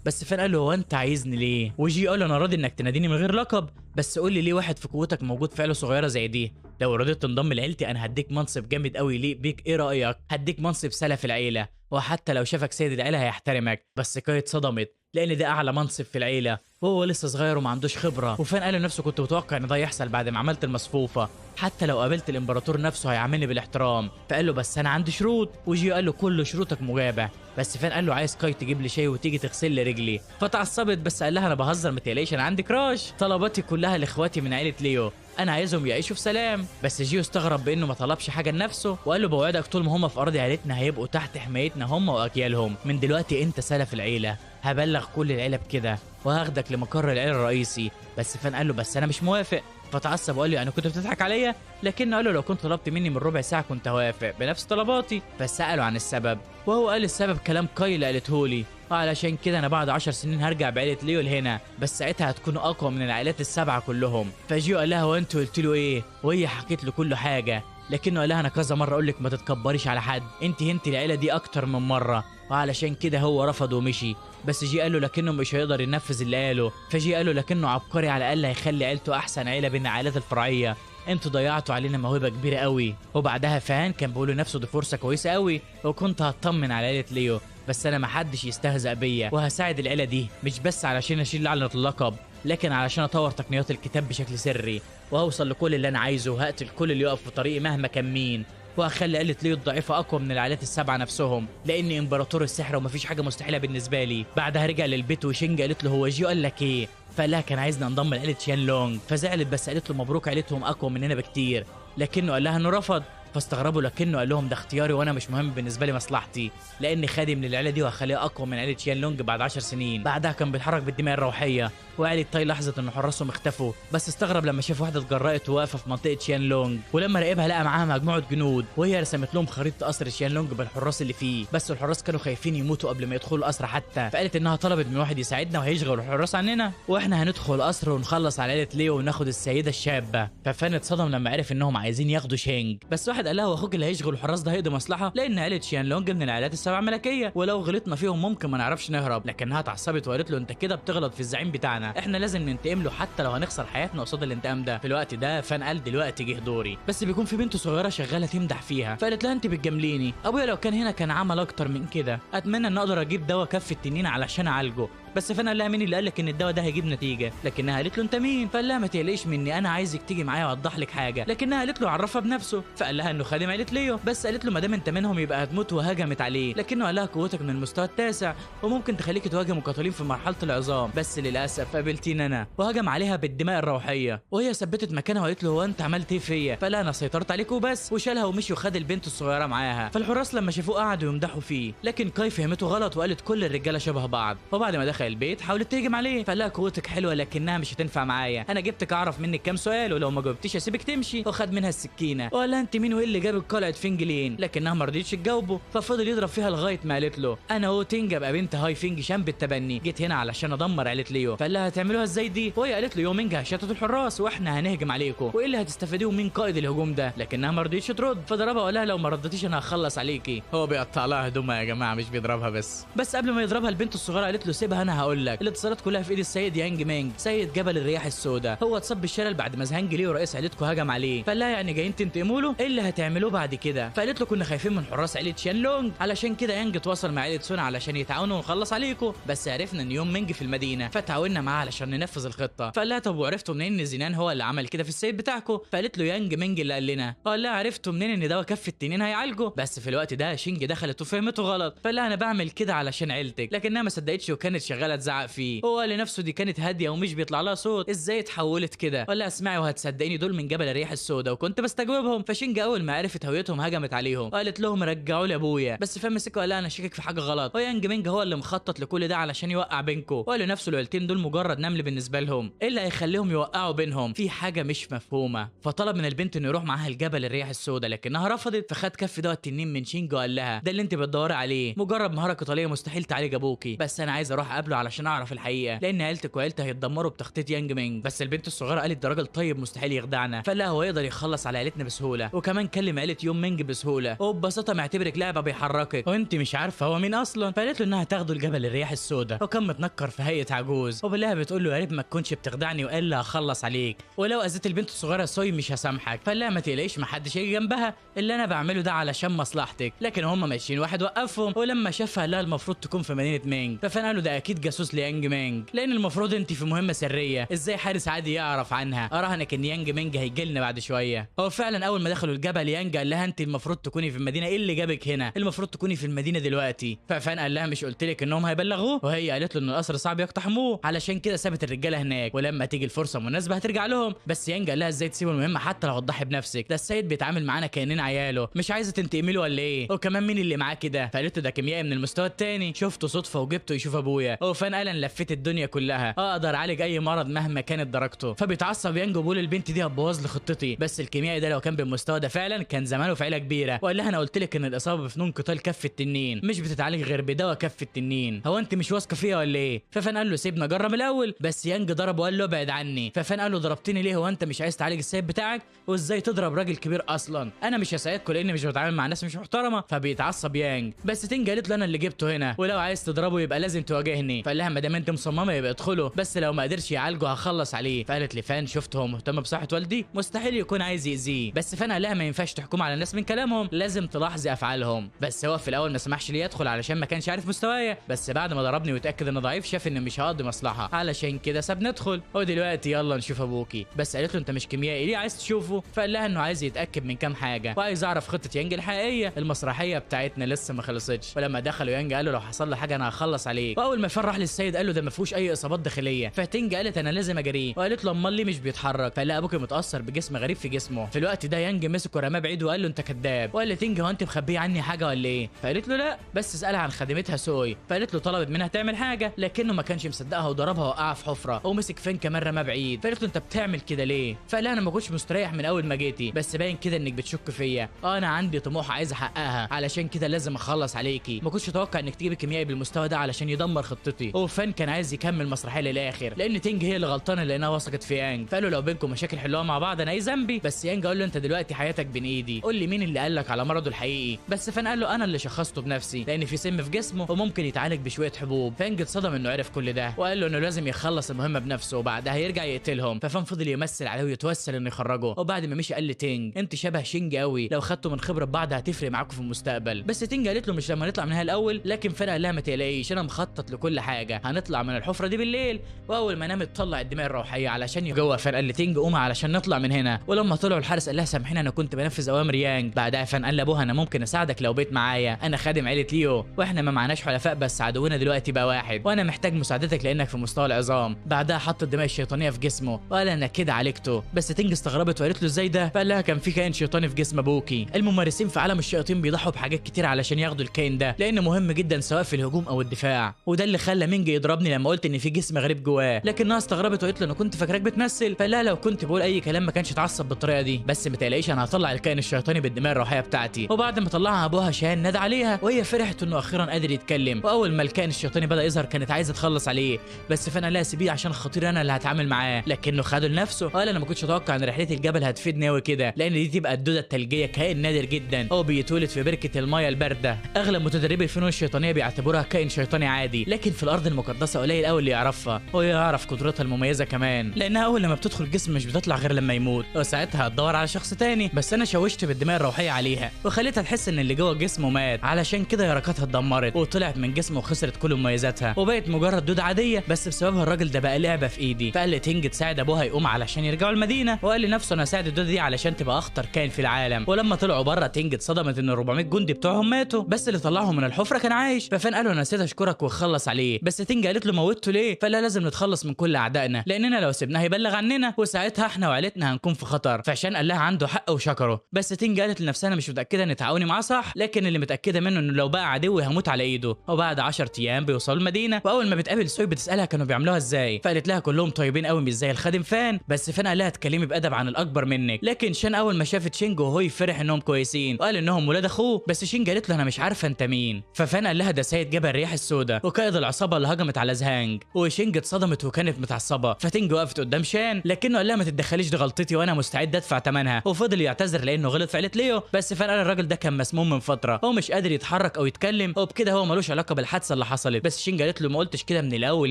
بس فان قال له هو انت عايزني ليه؟ وجي قال له انا راضي انك تناديني من غير لقب، بس قول لي ليه واحد في قوتك موجود في عيله صغيره زي دي؟ لو رضيت تنضم لعيلتي انا هديك منصب جامد قوي يليق بيك، ايه رايك؟ هديك منصب سلف العيله، وحتى لو شافك سيد العيله هيحترمك. بس كاي اتصدمت لان ده اعلى منصب في العيله وهو لسه صغير وما عندوش خبره. وفان قال لنفسه كنت متوقع ان ده يحصل بعد ما عملت المصفوفه، حتى لو قابلت الامبراطور نفسه هيعاملني بالاحترام. فقال له بس انا عندي شروط، وجي قال له كل شروطك مجابه. بس فان قال له عايز كاي تجيب لي شاي وتيجي تغسل لي رجلي، فتعصبت بس قال لها انا بهزر ما تقلقيش انا عندي كراش، طلباتي كلها لاخواتي من عيله ليو، انا عايزهم يعيشوا في سلام. بس جيو استغرب بانه ما طلبش حاجه لنفسه وقال له بوعدك طول ما هم في ارض عيلتنا هيبقوا تحت حمايتنا هم واجيالهم، من دلوقتي انت سلف العيله، هبلغ كل العيله بكده وهاخدك لمقر العيله الرئيسي. بس فان قال له بس انا مش موافق، فتعصب وقال له يعني كنت بتضحك عليا؟ لكنه قال له لو كنت طلبت مني من ربع ساعه كنت هوافق بنفس طلباتي. فساله عن السبب وهو قال السبب كلام كاي اللي قالته لي، علشان كده انا بعد 10 سنين هرجع بعيله ليو لهنا، بس ساعتها هتكونوا اقوى من العائلات السبعه كلهم. فجيو قال لها وانت قلت له ايه؟ وهي حكيت له كل حاجه، لكنه قال لها انا كذا مره اقول لك ما تتكبريش على حد، انت هنتي العيله دي اكتر من مره، وعلشان كده هو رفض ومشي. بس جي قال له لكنه مش هيقدر ينفذ اللي قاله. فجي قال له لكنه عبقري على الاقل هيخلي عيلته احسن عيله بين العائلات الفرعيه، انتوا ضيعتوا علينا موهبه كبيره قوي. وبعدها فان كان بيقول لنفسه دي فرصه كويسه قوي وكنت هطمن على عيله ليو، بس انا ما حدش يستهزأ بيا وهساعد العيله دي مش بس علشان اشيل لعنه اللقب، لكن علشان اطور تقنيات الكتاب بشكل سري وهوصل لكل اللي انا عايزه، وهقتل كل اللي يقف في طريقي مهما كان مين، وهخلي عيله ليو الضعيفه اقوى من العائلات السبعه نفسهم، لاني امبراطور السحر ومفيش حاجه مستحيله بالنسبه لي. بعدها رجع للبيت وشينج قالت له هو جيو قال لك ايه؟ فقال لها كان عايزنا انضم لعيله شيان لونج، فزعلت بس قالت له مبروك عيلتهم اقوى مننا بكتير، لكنه قال لها انه رفض. فاستغربوا لكنه قال لهم ده اختياري وانا مش مهم بالنسبه لي مصلحتي، لاني خادم للعيله دي وهخليها اقوى من عيله شيان لونج بعد 10 سنين. بعدها كان بيتحرك بالدماء الروحيه، وعيله تاي لاحظت ان حراسهم اختفوا، بس استغرب لما شاف واحده اتجرأت وواقفه في منطقه شيان لونج، ولما راقبها لقى معاها مجموعه جنود وهي رسمت لهم خريطه قصر شيان لونج بالحراس اللي فيه، بس الحراس كانوا خايفين يموتوا قبل ما يدخلوا القصر حتى، فقالت انها طلبت من واحد يساعدنا وهيشغل الحراس عننا واحنا هندخل القصر ونخلص على عيله ليو وناخد السيده الشابه. ففان اتصدم لما عرف انهم عايزين ياخدوا شينج، بس واحد قال لها هو اخوك اللي هيشغل الحراس ده هيقضي مصلحه، لان عيله شيان لونج من العائلات السبع ملكيه ولو غلطنا فيهم ممكن ما نعرفش نهرب. لكنها اتعصبت وقالت له انت كده بتغلط في الزعيم بتاعنا، احنا لازم ننتقم له حتى لو هنخسر حياتنا قصاد الانتقام ده. في الوقت ده فان قال دلوقتي جه دوري، بس بيكون في بنت صغيره شغاله تمدح فيها، فقالت لها انت بتجامليني، ابويا لو كان هنا كان عمل اكتر من كده، اتمنى ان اقدر اجيب دواء كف التنين علشان اعالجه، بس فان قال لها مين اللي قال لك ان الدواء ده هيجيب نتيجه؟ لكنها قالت له انت مين؟ فقال لها ما تقلقيش مني، انا عايزك تيجي معايا واوضح لك حاجه. لكنها قالت له عرفها بنفسه. فقال لها انه خادم عيله ليو، بس قالت له ما دام انت منهم يبقى هتموت، وهجمت عليه. لكنه قال لها قوتك من المستوى التاسع وممكن تخليك تواجه مقاتلين في مرحله العظام، بس للاسف قابلتيني انا. وهجم عليها بالدماء الروحيه، وهي ثبتت مكانها وقالت له هو انت عملت ايه فيا؟ فلا انا سيطرت عليك وبس، وشالها ومشي وخد البنت الصغيره معاها. فالحراس لما شافوه قعدوا يمدحوا فيه، لكن كاي فهمته غلط وقالت كل الرجاله شبه بعض. وبعد ما دخل البيت حاولت تهجم عليه، فقال لها قوتك حلوه لكنها مش هتنفع معايا، انا جبتك اعرف منك كام سؤال ولو ما جاوبتيش اسيبك تمشي. وخد منها السكينه وقال لها انت مين وايه اللي جابك قلعه فينجلين؟ لكنها ما رضيتش تجاوبه، ففضل يضرب فيها لغايه ما قالت له انا هو تينج ابقى بنت هاي فينج شان بالتبني، جيت هنا علشان ادمر عيله ليو. فقال لها هتعملوها ازاي دي؟ وهي قالت له يومينج هيشتت الحراس واحنا هنهجم عليكم، وايه اللي هتستفيدوه من قائد الهجوم ده؟ لكنها ما رضيتش ترد، فضربها وقال لها لو ما ردتيش انا هخلص عليكي. هو بيقطع لها هدومها يا جماعه مش بيضربها بس قبل ما يضربها البنت الصغيره قالت له سيبها انا هقول لك. الاتصالات كلها في ايد السيد يانج مينج سيد جبل الرياح السوداء، هو اتصاب بالشلل بعد ما زهانج ليو رئيس عيلتكم هجم عليه. فقال لها يعني جايين تنتقموا له؟ ايه اللي هتعملوه بعد كده؟ فقالت له كنا خايفين من حراس عيله شان لونج، علشان كده يانج تواصل مع عيله سونا علشان يتعاونوا ونخلص عليكم، بس عرفنا ان يوم مينج في المدينه فتعاوننا معاه علشان ننفذ الخطه. فقال لها طب وعرفتوا منين ان زينان هو اللي عمل كده في السيد بتاعكم؟ فقالت له يانج مينج اللي قال لنا. قال لها عرفتوا منين ان دواء كف التنين هيعالجه؟ بس في الوقت ده شينج دخلت وفهمته غلط، فقال لها انا بعمل كده علشان عيلتك، لكنها ما صدقتش وكانت شغاله تزعق فيه. هو قال لنفسه دي كانت هاديه ومش بيطلع لها صوت، ازاي اتحولت كده؟ قال لها اسمعي وهتصدقيني دول من جبل الرياح السوداء وكنت بستجوبهم. فشينج اول ما عرفت هويتهم هجمت عليهم وقالت لهم رجعوا لي ابويا، بس فهم مسكه وقال لها انا شاكك في حاجه غلط، ويانج مينج هو اللي مخطط لكل ده علشان يوقع بينكم. وقال لنفسه العيلتين دول مجرد نمل بالنسبه لهم، ايه اللي هيخليهم يوقعوا بينهم؟ في حاجه مش مفهومه. فطلب من البنت انه يروح معاها الجبل الرياح السوداء، لكنها رفضت. فخد كف دواء التنين من شينج وقال لها ده اللي انت بتدوري عليه، مجرد مهاره قتاليه مستحيل تعالج ابوكي، بس انا عايز اروح اقابله علشان اعرف الحقيقه، لان عيلتك وعيلتي هيتدمروا بتخطيط يانج مينج. بس البنت الصغيره قالت ده راجل طيب مستحيل يخدعنا، فقال لها هو يقدر يخلص على عيلتنا بسهوله، وكمان كلم عيله يوم مينج بسهوله، وببساطه معتبرك لعبه بيحركك وانت مش عارفه هو مين اصلا. فقالت له انها تاخده لجبل الرياح السوداء، وكان متنكر في هيئه عجوز، وبالله بتقول له يا ريت ما تكونش بتخدعني والا هخلص عليك، ولو اذيت البنت الصغيره سوي مش هسامحك. فقال لها ما تقلقيش ما حدش هيجي جنبها، اللي انا بعمله ده علشان مصلحتك. لكن هم ماشيين واحد وقفهم، ولما شافها قال لها المفروض تكون في مدينه مينج. ففان قال له ده اكيد جاسوس ليانج مينج، لان المفروض انت في مهمه سريه، ازاي حارس عادي يعرف عنها؟ اراهنك ان يانج مينج هيجي لنا بعد شويه. هو فعلا اول ما دخلوا الجبل يانج قال لها انت المفروض تكوني في المدينه، ايه اللي جابك هنا؟ المفروض تكوني في المدينه دلوقتي. ففان قال لها مش قلت لك انهم هيبلغوه؟ وهي قالت له ان القصر صعب يقتحموه، علشان كده سابت الرجاله هناك، ولما تيجي الفرصه مناسبه هترجع لهم. بس يانج قال لها ازاي تسيبوا المهمه حتى لو هتضحي بنفسك؟ ده السيد بيتعامل معانا كاننا عياله، مش عايزه تنتقمي له ولا ايه؟ وكمان مين اللي معاه كده؟ فقالت له ده كيميائي من المستوى الثاني، شفته صدفه وجبته يشوف ابويا. هو فان قال انا لفيت الدنيا كلها اقدر اعالج اي مرض مهما كانت درجته. فبيتعصب يانج وبيقول البنت دي هتبوظ لي خطتي، بس الكيميائي ده لو كان بالمستوى ده فعلا كان زمانه في عيله كبيره. وقال لها انا قلت لك ان الاصابه بفنون قتال كف التنين مش بتتعالج غير بدواء كف التنين، هو انت مش واثقه فيا ولا ايه؟ ففان قال له سيبنا اجرب الاول، بس يانج ضربه وقال له ابعد عني. ففان قال له ضربتني ليه؟ هو انت مش عايز تعالج السيد بتاعك؟ وازاي تضرب راجل كبير اصلا؟ انا مش هساعدكم لاني مش بتعامل مع ناس مش محترمه. فبيتعصب يانج، بس تينج قالت له انا اللي جبته هنا، ولو عايز تضربه يبقى لازم تواجهني. فقال لها ما دام انت مصممه يبقى ادخله، بس لو ما قدرش يعالجه هخلص عليه. فقالت لفان شفت هو مهتم بصحه والدي، مستحيل يكون عايز يأذيه. بس فان قال لها ما ينفعش تحكم على الناس من كلامهم، لازم تلاحظي افعالهم. بس هو في الاول ما سمحش لي ادخل علشان ما كانش عارف مستوايا، بس بعد ما ضربني واتاكد انه ضعيف شاف ان مش هقضي مصلحه، علشان كده سابني ادخل. ودلوقتي يلا نشوف ابوكي. بس قالت له انت مش كيميائي ليه عايز تشوفه؟ فقال لها انه عايز يتاكد من كام حاجه، وعايز اعرف خطه يانج الحقيقيه، المسرحيه بتاعتنا لسه ما خلصتش. ولما دخلوا يانج قال له لو حصل له حاجه انا هخلص عليك. واول ما فرح للسيد قال له ده ما فيهوش اي اصابات داخليه. فتينج قالت انا لازم اجريه، وقالت له امال ليه مش بيتحرك؟ فلا ابوك متاثر بجسم غريب في جسمه. في الوقت ده يانج مسك ورماه بعيد وقال له انت كذاب. وقال لتينج هو انت مخبيه عني حاجه ولا ايه؟ فقالت له لا بس اسالها عن خدمتها سوي. فقالت له طلبت منها تعمل حاجه، لكنه ما كانش مصدقها وضربها وقعها في حفره، ومسك فين كمان رماه بعيد. فقالت له انت بتعمل كده ليه؟ فقال لها انا ما كنتش مستريح من اول ما جيتي، بس باين كده انك بتشك فيا. انا عندي طموح عايز احققها، علشان كده لازم اخلص عليكي. ما كنتش اتوقع انك تجيبي كيميائي بالمستوى ده علشان يدمر خطتي. وفان كان عايز يكمل مسرحيه للاخر، لان تينج هي اللي غلطانه لانها وثقت في يانج. فقال له لو بينكم مشاكل حلوها مع بعض انا ايه ذنبي؟ بس يانج قال له انت دلوقتي حياتك بين ايدي، قول لي مين اللي قال لك على مرضه الحقيقي؟ بس فان قال له انا اللي شخصته بنفسي، لان في سم في جسمه وممكن يتعالج بشويه حبوب. فانج اتصدم انه عرف كل ده، وقال له انه لازم يخلص المهمه بنفسه وبعدها يرجع يقتلهم. ففان فضل يمثل عليه ويتوسل انه يخرجه، وبعد ما مشي قال لتينج انت شبه شينج قوي، لو خدته من خبره بعض هتفرق معاكم في المستقبل. بس تينج قالت له مش لما نطلع منها الاول، لكن فان قال لها ما تقلقيش انا مخطط لكل حاجه، هنطلع من الحفره دي بالليل، واول ما نامت تطلع الدماء الروحيه علشان جوه. فان قال لتينج قوم علشان نطلع من هنا، ولما طلعوا الحارس قال لها سامحيني انا كنت بنفذ اوامر يانج. بعدها فان قال لابوها انا ممكن اساعدك لو بيت معايا، انا خادم عيله ليو واحنا ما معناش حلفاء بس عدونا دلوقتي بقى واحد، وانا محتاج مساعدتك لانك في مستوى العظام. بعدها حط الدماء الشيطانيه في جسمه وقال انا كده عالجته. بس تينج استغربت وقالت له ازاي ده؟ فقال لها كان في كائن شيطاني في جسم ابوكي. الممارسين في عالم الشياطين بيضحوا بحاجات كتير علشان ياخدوا الكائن ده لانه مهم جدا سواء في الهجوم او الدفاع، وده اللي خلى مينج يضربني لما قلت ان في جسم غريب جواه. لكنها استغربت وقالت له انا كنت فاكراك بتمثل. فقال لها لو كنت بقول اي كلام ما كانش اتعصب بالطريقه دي، بس ما تقلقيش انا هطلع الكائن الشيطاني بالدماء الروحيه بتاعتي. وبعد ما طلعها ابوها شان نادى عليها وهي فرحت انه اخيرا قادر يتكلم، واول ما الكائن الشيطاني بدا يظهر كانت عايزه تخلص عليه، بس فانا لا سيبيه عشان خطير انا اللي هتعامل معاه. لكنه خده لنفسه وقال انا ما كنتش اتوقع ان رحلتي الجبل هتفيدني قوي كده، لان دي تبقى الدوده الثلجيه كائن نادر جدا هو بيتولد في بركه المايه البارده. اغلب متدربي الفنون الشيطانيه بيعتبروها كائن شيطاني عادي، لكن في الارض المقدسه قليل قوي اللي يعرفها ويعرف قدرتها المميزه كمان، لانها اول لما بتدخل الجسم مش بتطلع غير لما يموت، وساعتها هتدور على شخص تاني. بس انا شوشت بالدماء الروحيه عليها وخليتها تحس ان اللي جوه جسمه مات، علشان كده يرقاتها اتدمرت وطلعت من جسمه وخسرت كل مميزاتها وبقت مجرد دوده عاديه. بس بسببها الراجل ده بقى لعبه في ايدي. فقال لتينج تساعد ابوها يقوم علشان يرجعوا المدينه، وقال لنفسه انا اساعد الدوده دي علشان تبقى اخطر كائن في العالم. ولما طلعوا بره تينج اتصدمت ان 400 جندي بتوعهم ماتوا، بس اللي طلعهم من الحفره كان عايش. ففان قال له انا نسيت اشكرك وخلص عليه. بس تينج قالت له موتته ليه؟ فلا لازم نتخلص من كل اعدائنا لاننا لو سيبناه هيبلغ عننا وساعتها احنا وعيلتنا هنكون في خطر. فعشان قال لها عنده حق وشكره. بس تينج قالت لنفسها انا مش متاكده ان تعاوني معاه صح، لكن اللي متاكده منه انه لو بقى عدوي هموت على ايده. وبعد 10 ايام بيوصلوا المدينه، واول ما بتقابل سوي بتسالها كانوا بيعملوها ازاي، فقالت لها كلهم طيبين قوي مش زي الخادم فان. بس فان قال لها اتكلمي بادب عن الاكبر منك. لكن شان اول ما شافت شينج وهو فرح انهم كويسين وقال انهم ولاد اخوه. بس شينج قالت له انا مش عارفه انت مين. ففان قال لها ده سيد جبل الرياح السوداء وقائد العصابه اللي هجمت على زهانج. وشينج اتصدمت وكانت متعصبه. فتينج وقفت قدام شان لكنه قال لها ما تتدخليش دي غلطتي وانا مستعد ادفع ثمنها. وفضل يعتذر لانه غلط في عيله ليو. بس فان قال الراجل ده كان مسموم من فتره، هو مش قادر يتحرك او يتكلم وبكده هو ملوش علاقه بالحادثه اللي حصلت. بس شينج قالت له ما قلتش كده من الاول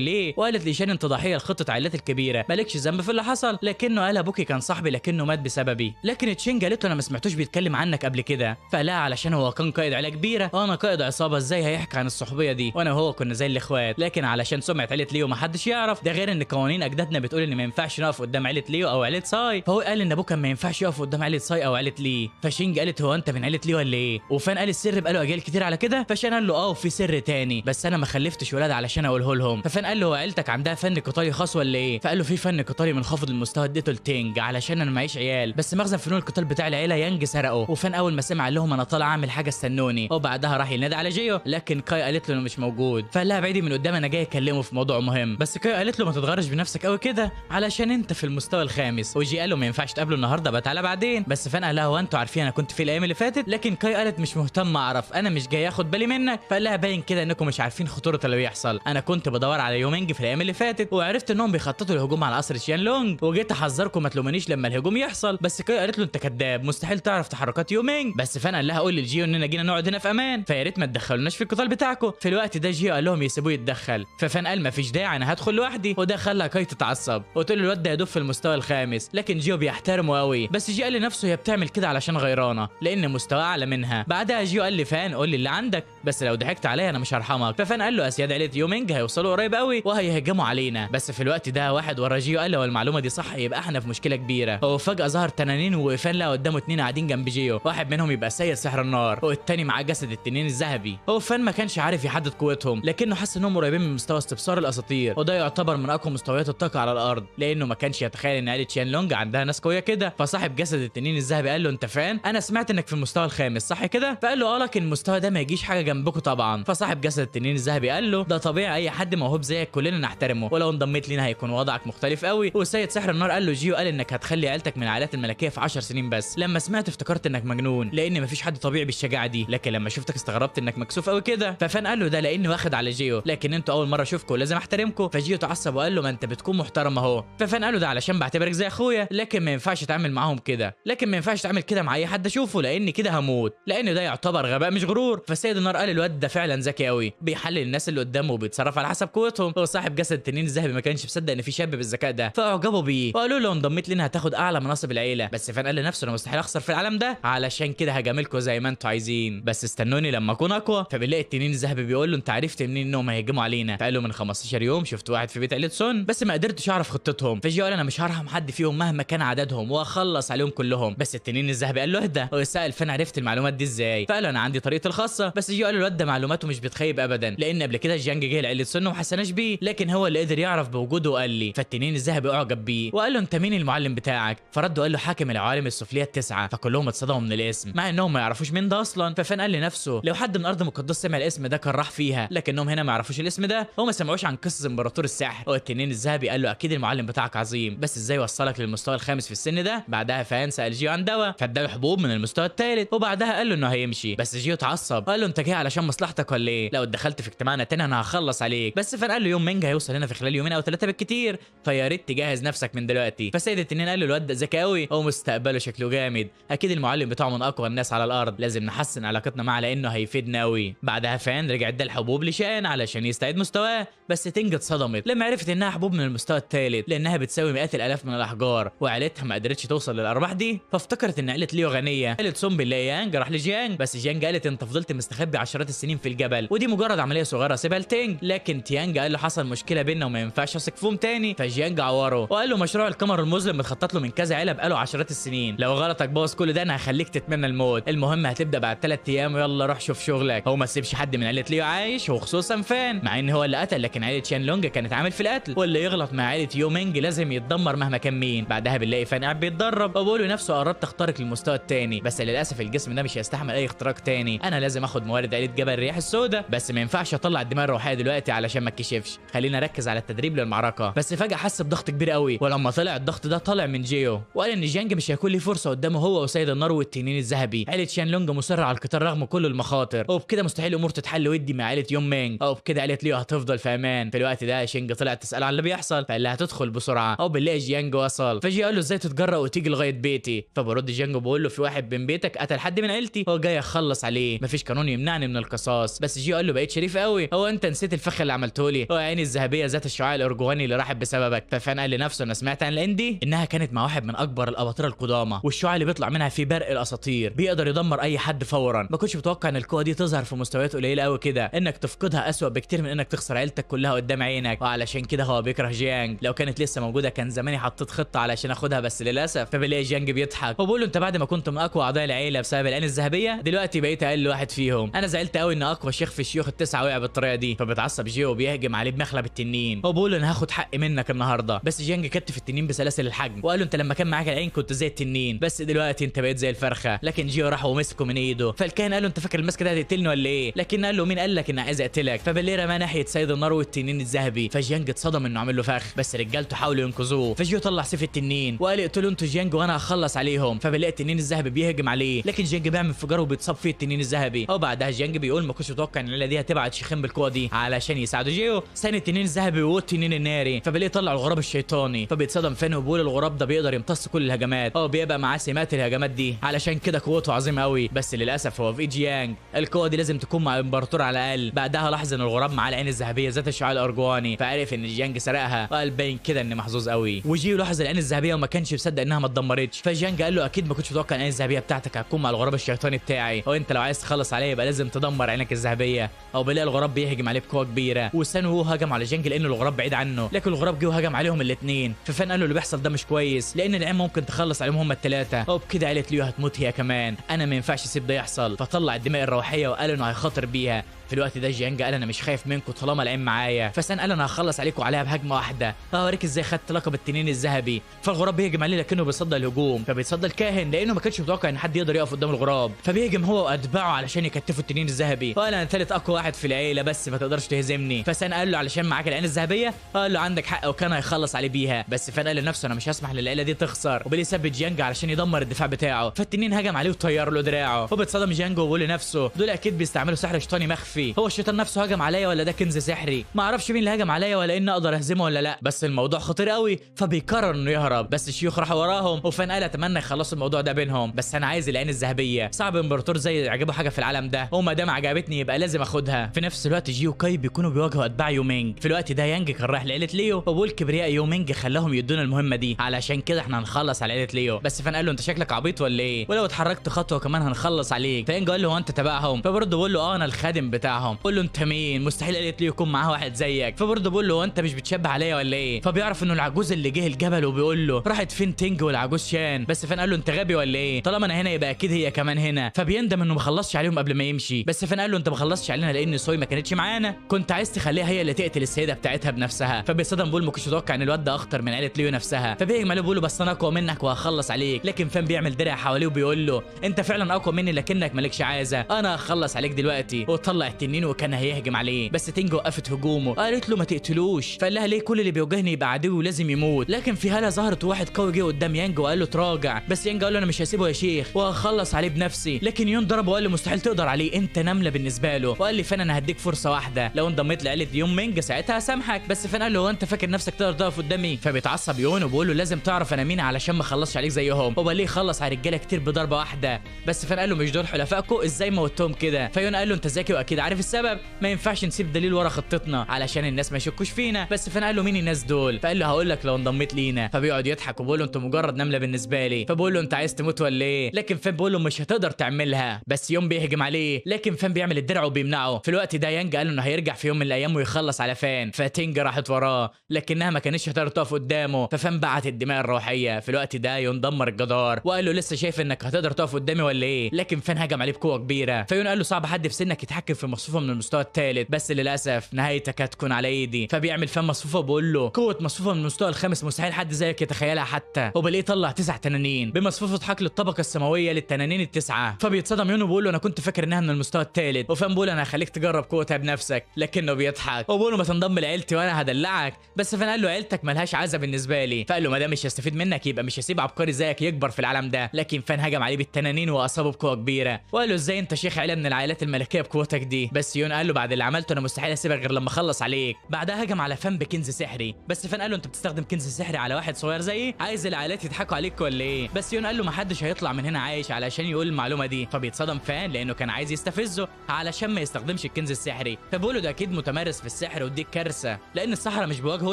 ليه؟ وقالت لي شان انت ضحيه لخطه عائلات الكبيره، مالكش ذنب في اللي حصل. لكنه قال ابوكي كان صاحبي لكنه مات بسببي. لكن تشينج قالت له انا ما سمعتوش بيتكلم عنك قبل كده. فلا علشان هو كان قائد عيله كبيره وانا قائد عصابه ازاي هيحكي عن الصحوبيه دي، وانا وهو كنا زي الاخوات. لكن علشان سمعه عيله ليو ما حدش يعرف، ده غير ان قوانين اجدادنا بتقول ان ما ينفعش نقف قدام عيله ليو او عيله ساي. فهو قال ان ابوه كان ما ينفعش يقف قدام عيله ساي او عيله لي. فشينج قالت هو انت من عيله ليو ولا ايه؟ وفان قال السر بقاله اجيال كتير على كده. فشان قال له وفي سر تاني بس انا ما خلفتش ولاد علشان اقوله لهم. ففان قال له هو عيلتك عندها فن قتالي خاص ولا ايه؟ فقال له في فن قتالي منخفض المستوى اديته لتينج علشان انا معيش عيال، بس مخزن فنون القتال بتاع العيله يانج سرقه. وفان اول ما سمع قال لهم انا طالع اعمل حاجه استنوني. وبعدها راح ينادي على جيو لكن كاي قالت له انه مش موجود. فقال لها بعيدي من قدام انا جاي اكلمه في موضوع مهم. بس كاي قالت له ما تتغرش بنفسك قوي كده علشان انت في المستوى الخامس. وجي قال له ما ينفعش تقابله النهارده بقى تعالى بعدين. بس فان قال لها هو انتوا عارفين انا كنت في الايام اللي فاتت؟ لكن كاي قالت مش مهتم اعرف، انا مش جاي اخد بالي منك. فقال لها باين كده انكم مش عارفين خطوره اللي بيحصل، انا كنت بدور على يومينج في الايام اللي فاتت وعرفت انهم بيخططوا الهجوم على قصر شيان لونج، وجيت احذركم ما تلومونيش لما الهجوم يحصل. بس كاي قالت له انت كذاب مستحيل تعرف تحركات يومينج. بس فان قال لها قول لجيو اننا جينا نقعد هنا في امان، فيا ريت ما تدخلوناش في القتال بتاعكم. في الوقت ده جيو قال لهم يسيبوه يتدخل. ففان قال ما فيش داعي انا هدخل لوحدي، وده خلى كاي تتعصب وتقول له الواد ده يدوب في المستوى الخامس. لكن جيو بيحترمه قوي، بس جي قال لنفسه هي بتعمل كده علشان غيرانه لان مستواه اعلى منها. بعدها جيو قال لفان قول لي اللي عندك بس لو ضحكت عليا انا مش هرحمك. ففان قال له اسياد عيله يومينج هيوصلوا قريب قوي وهيهجموا علينا. بس في الوقت ده واحد ورا جيو قال له المعلومه دي صح يبقى احنا في مشكله كبيره. هو فجاه ظهر تنانين وفان لقى قدامه اتنين قاعدين جنب جيو، واحد منهم يبقى سيد سحر النار والتاني معاه جسد التنين الذهبي. هو فان ما كانش عارف يحدد قوتهم لكنه حس انهم قريبين من مستوى استبصار الاساطير، وده يعتبر من اقوى مستويات الطاقه على الارض لانه ما كانش يتخيل ان عيله شيان لونج عندها ناس قويه كده. فصاحب جسد التنين الذهبي قال له انت فان انا سمعت انك في المستوى الخامس صح كده؟ فقال له لكن المستوى ده ما يجيش حاجه جنبكم طبعا. فصاحب جسد التنين الذهبي قال له ده طبيعي اي حد موهوب زيك كلنا نحترمه، ولو انضميت لينا هيكون وضعك مختلف قوي. وسيد سحر النار قال له جيو قال انك هتخلي عيلتك من العائلات الملكيه في 10 سنين بس. لما سمعت افتكرت انك مجنون لان مفيش حد طبيعي بالشجاعه دي، لكن لما شفتك استغربت انك مكسوف قوي كده. ففان قال له ده لاني واخد على جيو لكن انتوا اول مره اشوفكم لازم احترمكم. فجيو تعصب وقال له ما انت بتكون محترم اهو. ففان قال له ده علشان بعتبرك زي اخويا لكن ما ينفعش اتعامل معاهم كده، لكن ما ينفعش تعمل كده مع اي حد اشوفه لان كده هموت، لان ده يعتبر غباء مش غرور. فسيد النار قال الواد ده فعلا ذكي قوي بيحلل الناس اللي قدامه وبيتصرف على حسب قوتهم. هو صاحب جسد التنين الذهبي ما كانش مصدق ان في شاب بالذكاء ده، فاعجبوا بيه وقالوا له لو انضميت لنا هتاخد اعلى مناصب العيله. بس فان قال لنفسه انا مستحيل اخسر في العالم ده علشان كده هجاملكم زي ما انتوا عايزين، بس استنوني لما اكون اقوى. فبنلاقي التنين الذهبي بيقول له انت عرفت منين انهم هيهجموا علينا. فقال له من 15 يوم شفت واحد في بيت عيله سون بس ما قدرتش اعرف خطتهم. فجيو قال انا مش هرحم حد فيهم مهما كان عددهم واخلص عليهم كلهم. بس التنين الذهبي قال له اهدى، هو سأل فين عرفت المعلومات دي ازاي؟ فقال له انا عندي طريقتي الخاصه. بس جيو قال له الواد ده معلوماته مش بتخيب ابدا، لان قبل كده جيانج جه لعيله سون وما حسناش بيه، لكن هو اللي قدر يعرف بوجوده وقال لي. فالتنين الذهبي اعجب بيه وقال له انت مين المعلم بتاعك؟ فرد قال له حاكم العوالم السفليه التسعه. فكلهم اتصدموا من الاسم مع انهم ما يعرفوش مين ده اصلا. ففان قال لنفسه لو حد من ارض مقدس سمع الاسم ده كان راح فيها، لكنهم هنا ما يعرفوش الاسم ده وما سمعوش عن قصه امبراطور السحر. والتنين الذهبي قال له اكيد المعلم بتاعك عظيم، بس ازاي وصلك للمستوى الخامس في السن ده؟ بعدها فان سال جيو عن دواء فاداله حبوب من المستوى الثالث، وبعدها قال له انه هيمشي. بس جيو اتعصب قال له انت جاي علشان مصلحتك ولا ايه؟ لو دخلت في اجتماعنا تاني انا هخلص عليك. بس فان قال له يوم مينج هيوصل هنا في خلال يومين او ثلاثه بالكتير، فيا ريت تجهز نفسك من دلوقتي. فسيد التنين قال له الواد ده ذكي قوي ومستقبله شكله جامد، اكيد المعلم بتاعه من اقوى الناس على الارض، لازم نحسن علاقتنا معاه لانه هيفيدنا قوي. بعدها فان رجع ادى الحبوب لشان علشان يستعيد مستواه، بس تنج اتصدمت لما عرفت انها حبوب من المستوى الثالث لانها بتساوي مئات الالاف من الاحجار، وعيلتها ما قدرتش توصل للارباح دي. فافتكرت ان عيله ليو غنيه. قالت سون بالله يانج راح لجيانج، بس جيانج قالت انت فضلت مستخبي عشرات السنين في الجبل ودي مجرد عمليه صغيره سيبها لتنج. لكن تيانج قال له حصل مشكله بيننا وما ينفعش اثق فيهم تاني. فجيانج عوره وقال له مشروع القمر المظلم متخطط له من كذا عيله بقاله عشرات السنين، لو غلطك بوظ كل ده انا هخليك تتمنى الموت. المهم هتبدا بعد 3 ايام ويلا روح شوف شغلك. هو ما تسيبش حد من عيله ليو عايش وخصوصا فان، مع ان هو اللي قتل، لكن عيله شان لونج كانت عامل في القتل، واللي يغلط مع عيله يومينج لازم يتدمر مهما كان مين. بعدها بنلاقي فان قاعد بيتدرب وبيقول لنفسه قربت اخترق للمستوى الثاني، بس للاسف الجسم ده مش هيستحمل اي اختراق تاني، انا لازم اخد موارد عيله جبل الرياح السوداء، بس ما ينفعش اطلع الدماء الروحيه دلوقتي علشان ما اتكشفش، خلينا اركز على التدريب للمعركه. بس فجاه حس بضغط كبير قوي، ولما طلع الضغط ده طالع من جيو، وقال ان جيانج مش هيكون ليه فرصه قدامه هو وسيد النار والتنين الذهبي. عيله شان لونج مصره على القتال رغم كل المخاطر، وبكده مستحيل الامور تتحل ودي مع عيله يوم مينج، او بكده عيله ليو هتفضل في امان. في الوقت ده شينج طلعت تسال عن اللي بيحصل، فقال لها تدخل بسرعه او بنلاقي جيانج وصل. فجي قال له ازاي تتجرأ وتيجي لغايه بيتي؟ فبرد جيانج بقول له في واحد من بيتك قتل حد من عيلتي هو جاي اخلص عليه، مفيش قانون يمنعني من القصاص. بس جي قال له بقيت شريف قوي، هو انت نسيت الفخ اللي عملته لي؟ هو عيني الذهبيه ذات الشعاع الارجواني اللي راحت بسببك. ففان قال لنفسه انا سمعت عن الاندي انها كانت مع واحد من اكبر الاباطره القدامى، والشعاع اللي بيطلع منها في برق الاساطير بيقدر يدمر اي حد فورا. ما كنتش متوقع ان القوه دي تظهر في مستويات قليله قوي كده، انك تفقدها اسوأ بكتير من انك تخسر عيلتك كلها قدام عينك، وعلشان كده هو بيكره جيانج. لو كانت لسه موجوده كان زماني حطيت خطه علشان اخدها، بس للاسف. فبلاقي جيانج بيضحك وبقول له انت بعد ما كنت من اقوى اعضاء العيله بسبب العين الذهبيه دلوقتي بقيت اقل واحد فيهم. انا زعلت قوي ان اقوى شيخ في الشيوخ التسعه وقع بالطريقه دي. فبيتعصب جيو وبيهجم عليه بمخلب التنين وبقول له انا هاخد حقي منك النهارده. بس جيانج كتف التنين بسلاسل الحجم وقال له انت لما كان معاك العين كنت زي التنين، بس دلوقتي انت بقيت زي الفرخه. لكن جيو راح ومسكه من ايده. فالكاهن قال له انت فاكر المسكه ده هتقتلني ولا ايه؟ لكن قال له مين قال لك اني عايز اقتلك؟ فبالليل رماه ناحيه سيد النار والتنين الذهبي. فجيانج اتصدم انه عامل له فخ، بس رجالته حاولوا ينقذوه. فجيو طلع سيف التنين وقال اقتلوا انتوا جيانج وانا هخلص عليهم. فبنلاقي التنين الذهبي بيهجم عليه، لكن جيانج بيعمل انفجار وبيتصاب فيه التنين الذهبي. وبعدها جيانج بيقول ما كنتش متوقع ان العيله دي هتبعت شيخين بالقوه دي علشان يساعدوا جيو. ثاني التنين الذهبي والتنين الناري. فبلاقيه طلع الغراب الشيطاني، فبيتصدم فين وبيقول الغراب ده بيقدر يمتص كل الهجمات، بيبقى معاه سمات الهجمات دي، علشان كده قوته عظيمه قوي. بس للاسف هو في ايد جيانج، القوه دي لازم تكون مع الامبراطور على الاقل. بعدها لاحظ ان الغراب معاه العين الذهبيه ذات الشعاع الارجواني، فعرف ان جيانج سرقها وقال باين كده اني محظوظ قوي. وجيو لاحظ العين الذهبيه وما كانش مصدق انها ما اتدمرتش. فجيانج قال له اكيد ما كنتش متوقع ان العين الذهبيه بتاعتك هتكون مع الغراب الشيطاني بتاعي، وانت لو عايز تخلص عليه يبقى لازم تدمر عينك الذهبيه. بلاقي الغراب بيهجم عليه بقوه كبيره، وسان وهو هجم على جيانج لان الغراب بعيد عنه، لكن الغراب جه وهجم عليهم الاثنين. ففان قال له اللي بيحصل ده مش كويس لان العين ممكن تخلص عليهم هم الثلاثه، وبكده عيله ليو هتموت هي كمان، انا ما ينفعش اسيب ده يحصل. فطلع الدماء الروحيه وقال انه هيخاطر بيها. في الوقت ده جيانج قال انا مش خايف منكم طالما العين معايا. فسان قال انا هخلص عليكم عليها بهجمه واحده، هوريك ازاي خدت لقب التنين الذهبي. فالغراب بيهجم عليه لكنه بيصدى الهجوم، فبيتصدى الكاهن لانه ما كانش متوقع ان حد يقدر يقف قدام الغراب، فبيهجم هو واتباعه علشان يكتفوا التنين الذهبي. وقال انا ثالث اقوى واحد في العيله بس ما تقدرش تهزمني. فسان قال له علشان معاك العين الذهبيه؟ قال له عندك حق وكان هيخلص عليه بيها. بس فان قال لنفسه انا مش هسمح للعيله دي تخسر، وبيلي ثبت جيانج علشان يدمر الدفاع بتاعه. فالتنين هجم عليه وطير له دراعه، وبيتصدم جيانج وبيقول لنفسه دول اكيد بيستعملوا سحر شيطاني مخفي، هو الشيطان نفسه هجم عليا ولا ده كنز سحري؟ ما اعرفش مين اللي هجم عليا ولا ان اقدر اهزمه ولا لا، بس الموضوع خطير قوي. فبيقرر انه يهرب، بس الشيوخ راحوا وراهم، وفان قال اتمنى يخلصوا الموضوع ده بينهم، بس انا عايز العين الذهبيه، صعب امبراطور زي يعجبه حاجه في العالم ده، وما دام عجبتني يبقى لازم اخدها. في نفس الوقت جي وكاي بيكونوا بيواجهوا اتباع يومينج. في الوقت ده يانج كان رايح لعيله ليو، وبقول كبرياء يومينج خلاهم يدونا المهمه دي، علشان كده احنا هنخلص على عيله ليو. بس فان قال له انت شكلك عبيط ولا ايه؟ ولو اتحركت خطوه كمان هنخلص عليك. فيانج قال له هو انت تبعهم؟ فبرضه بقول له انا الخادم بتاعهم. بقول له انت مين؟ مستحيل قالت لي يكون معاها واحد زيك. فبرضه بقول له انت مش بتشبه عليا ولا ايه؟ فبيعرف انه العجوز اللي جه الجبل وبيقول له راحت فين تينج والعجوز شان. بس فان قال له انت غبي ولا ايه؟ طالما انا هنا يبقى اكيد هي كمان هنا. فبيندم انه ما خلصش عليهم قبل ما يمشي. بس فان قال له انت ما خلصتش علينا لان سوي ما كانتش معانا، كنت عايز تخليها هي اللي تقتل السيده بتاعتها بنفسها. فبيصدم بيقول ما كنتش متوقع ان الواد ده اخطر من عيله ليو نفسها. فبيهجم عليه بيقول له بس انا اقوى منك وهخلص عليك. لكن فان بيعمل درع حواليه وبيقول له انت فعلا اقوى مني لكنك مالكش عازه، انا هخلص عليك دلوقتي. وطلع التنين وكان هيهجم عليه بس تينج وقفت هجومه. قالت له ما تقتلوش. فقال لها ليه؟ كل اللي بيواجهني يبقى عدو ولازم يموت. لكن في هاله ظهرت واحد قوي جه قدام يانج وقال له تراجع. بس يانج قال له انا مش هسيبه يا شيخ وهخلص عليه بنفسي. لكن يون ضربه وقال له مستحيل تقدر عليه، انت نمله بالنسبه له. وقال لي فان انا هديك فرصه واحده، لو انضميت لعيله يون مينج ساعتها هسامحك. بس فان قال له هو انت فاكر نفسك تقدر تقف قدامي؟ فبيتعصب يون وبيقول له لازم تعرف انا مين علشان ما اخلصش عليك زيهم. هو ليه خلص على رجاله كتير بضربه واحده. بس فان قال له مش دول حلفائكم؟ ازاي موتهم كده؟ فيون قال له انت ذكي واكيد عارف السبب، ما ينفعش نسيب دليل ورا خطتنا علشان الناس ما يشكوش فينا. بس فان قال له مين الناس دول؟ فقال له هقول لك لو انضميت لينا. فبيقعد يضحك وبيقول له انت مجرد نمله بالنسبه لي. فبقول له انت عايز تموت ولا ايه؟ لكن فان بيقول له مش هتقدر تعملها. بس يوم بيهجم عليه لكن فان بيعمل الدرع وبيمنعه. في الوقت ده يانج قال له انه هيرجع في يوم من الايام ويخلص على فان. فتينج راحت وراه لكنها ما كانتش هتقدر تقف قدامه. ففان بعت الدماء الروحيه. في الوقت ده يون دمر الجدار وقال له لسه شايف انك هتقدر تقف قدامي ولا ايه؟ لكن فان هجم عليه بقوه كبيره. فيون قال له صعب حد في سنك يتحكم في مصفوفه من المستوى الثالث، بس للاسف نهايتك هتكون على ايدي. فبيعمل فان مصفوفه وبيقول له قوه مصفوفه من المستوى الخامس مستحيل حد زيك يتخيلها حتى. وبلاقيه طلع 9 تنانين بمصفوفه حقل الطبقه السماويه للتنانين التسعه. فبيتصدم يون وبيقول له انا كنت فاكر انها من المستوى الثالث. وفان بيقول انا هخليك تجرب قوتها بنفسك. لكنه بيضحك وبيقول له ما تنضم لعيلتي وانا هدلعك. بس فان قال له عيلتك ملهاش عزه بالنسبه لي. فقال له ما دام مش هستفيد منك يبقى مش هسيب عبقري زيك يكبر في العالم ده. لكن فان هجم عليه بالتنانين واصابه بقوه كبيره وقال له ازاي انت شيخ عيله من العائلات الملكيه بقوتك دي؟ بس يون قال له بعد اللي عملته انا مستحيل اسيبك غير لما اخلص عليك. بعدها هجم على فان بكنز سحري. بس فان قال له انت بتستخدم كنز سحري على واحد صغير زيي؟ عايز العائلات يضحكوا عليك ولا ايه؟ بس يون قال له ما حدش هيطلع من هنا عايش علشان يقول المعلومه دي. فبيتصدم فان لانه كان عايز يستفزه علشان ما يستخدمش الكنز السحري. فبقول له ده اكيد متمرس في السحر ودي كارثه لان السحره مش بيواجهوا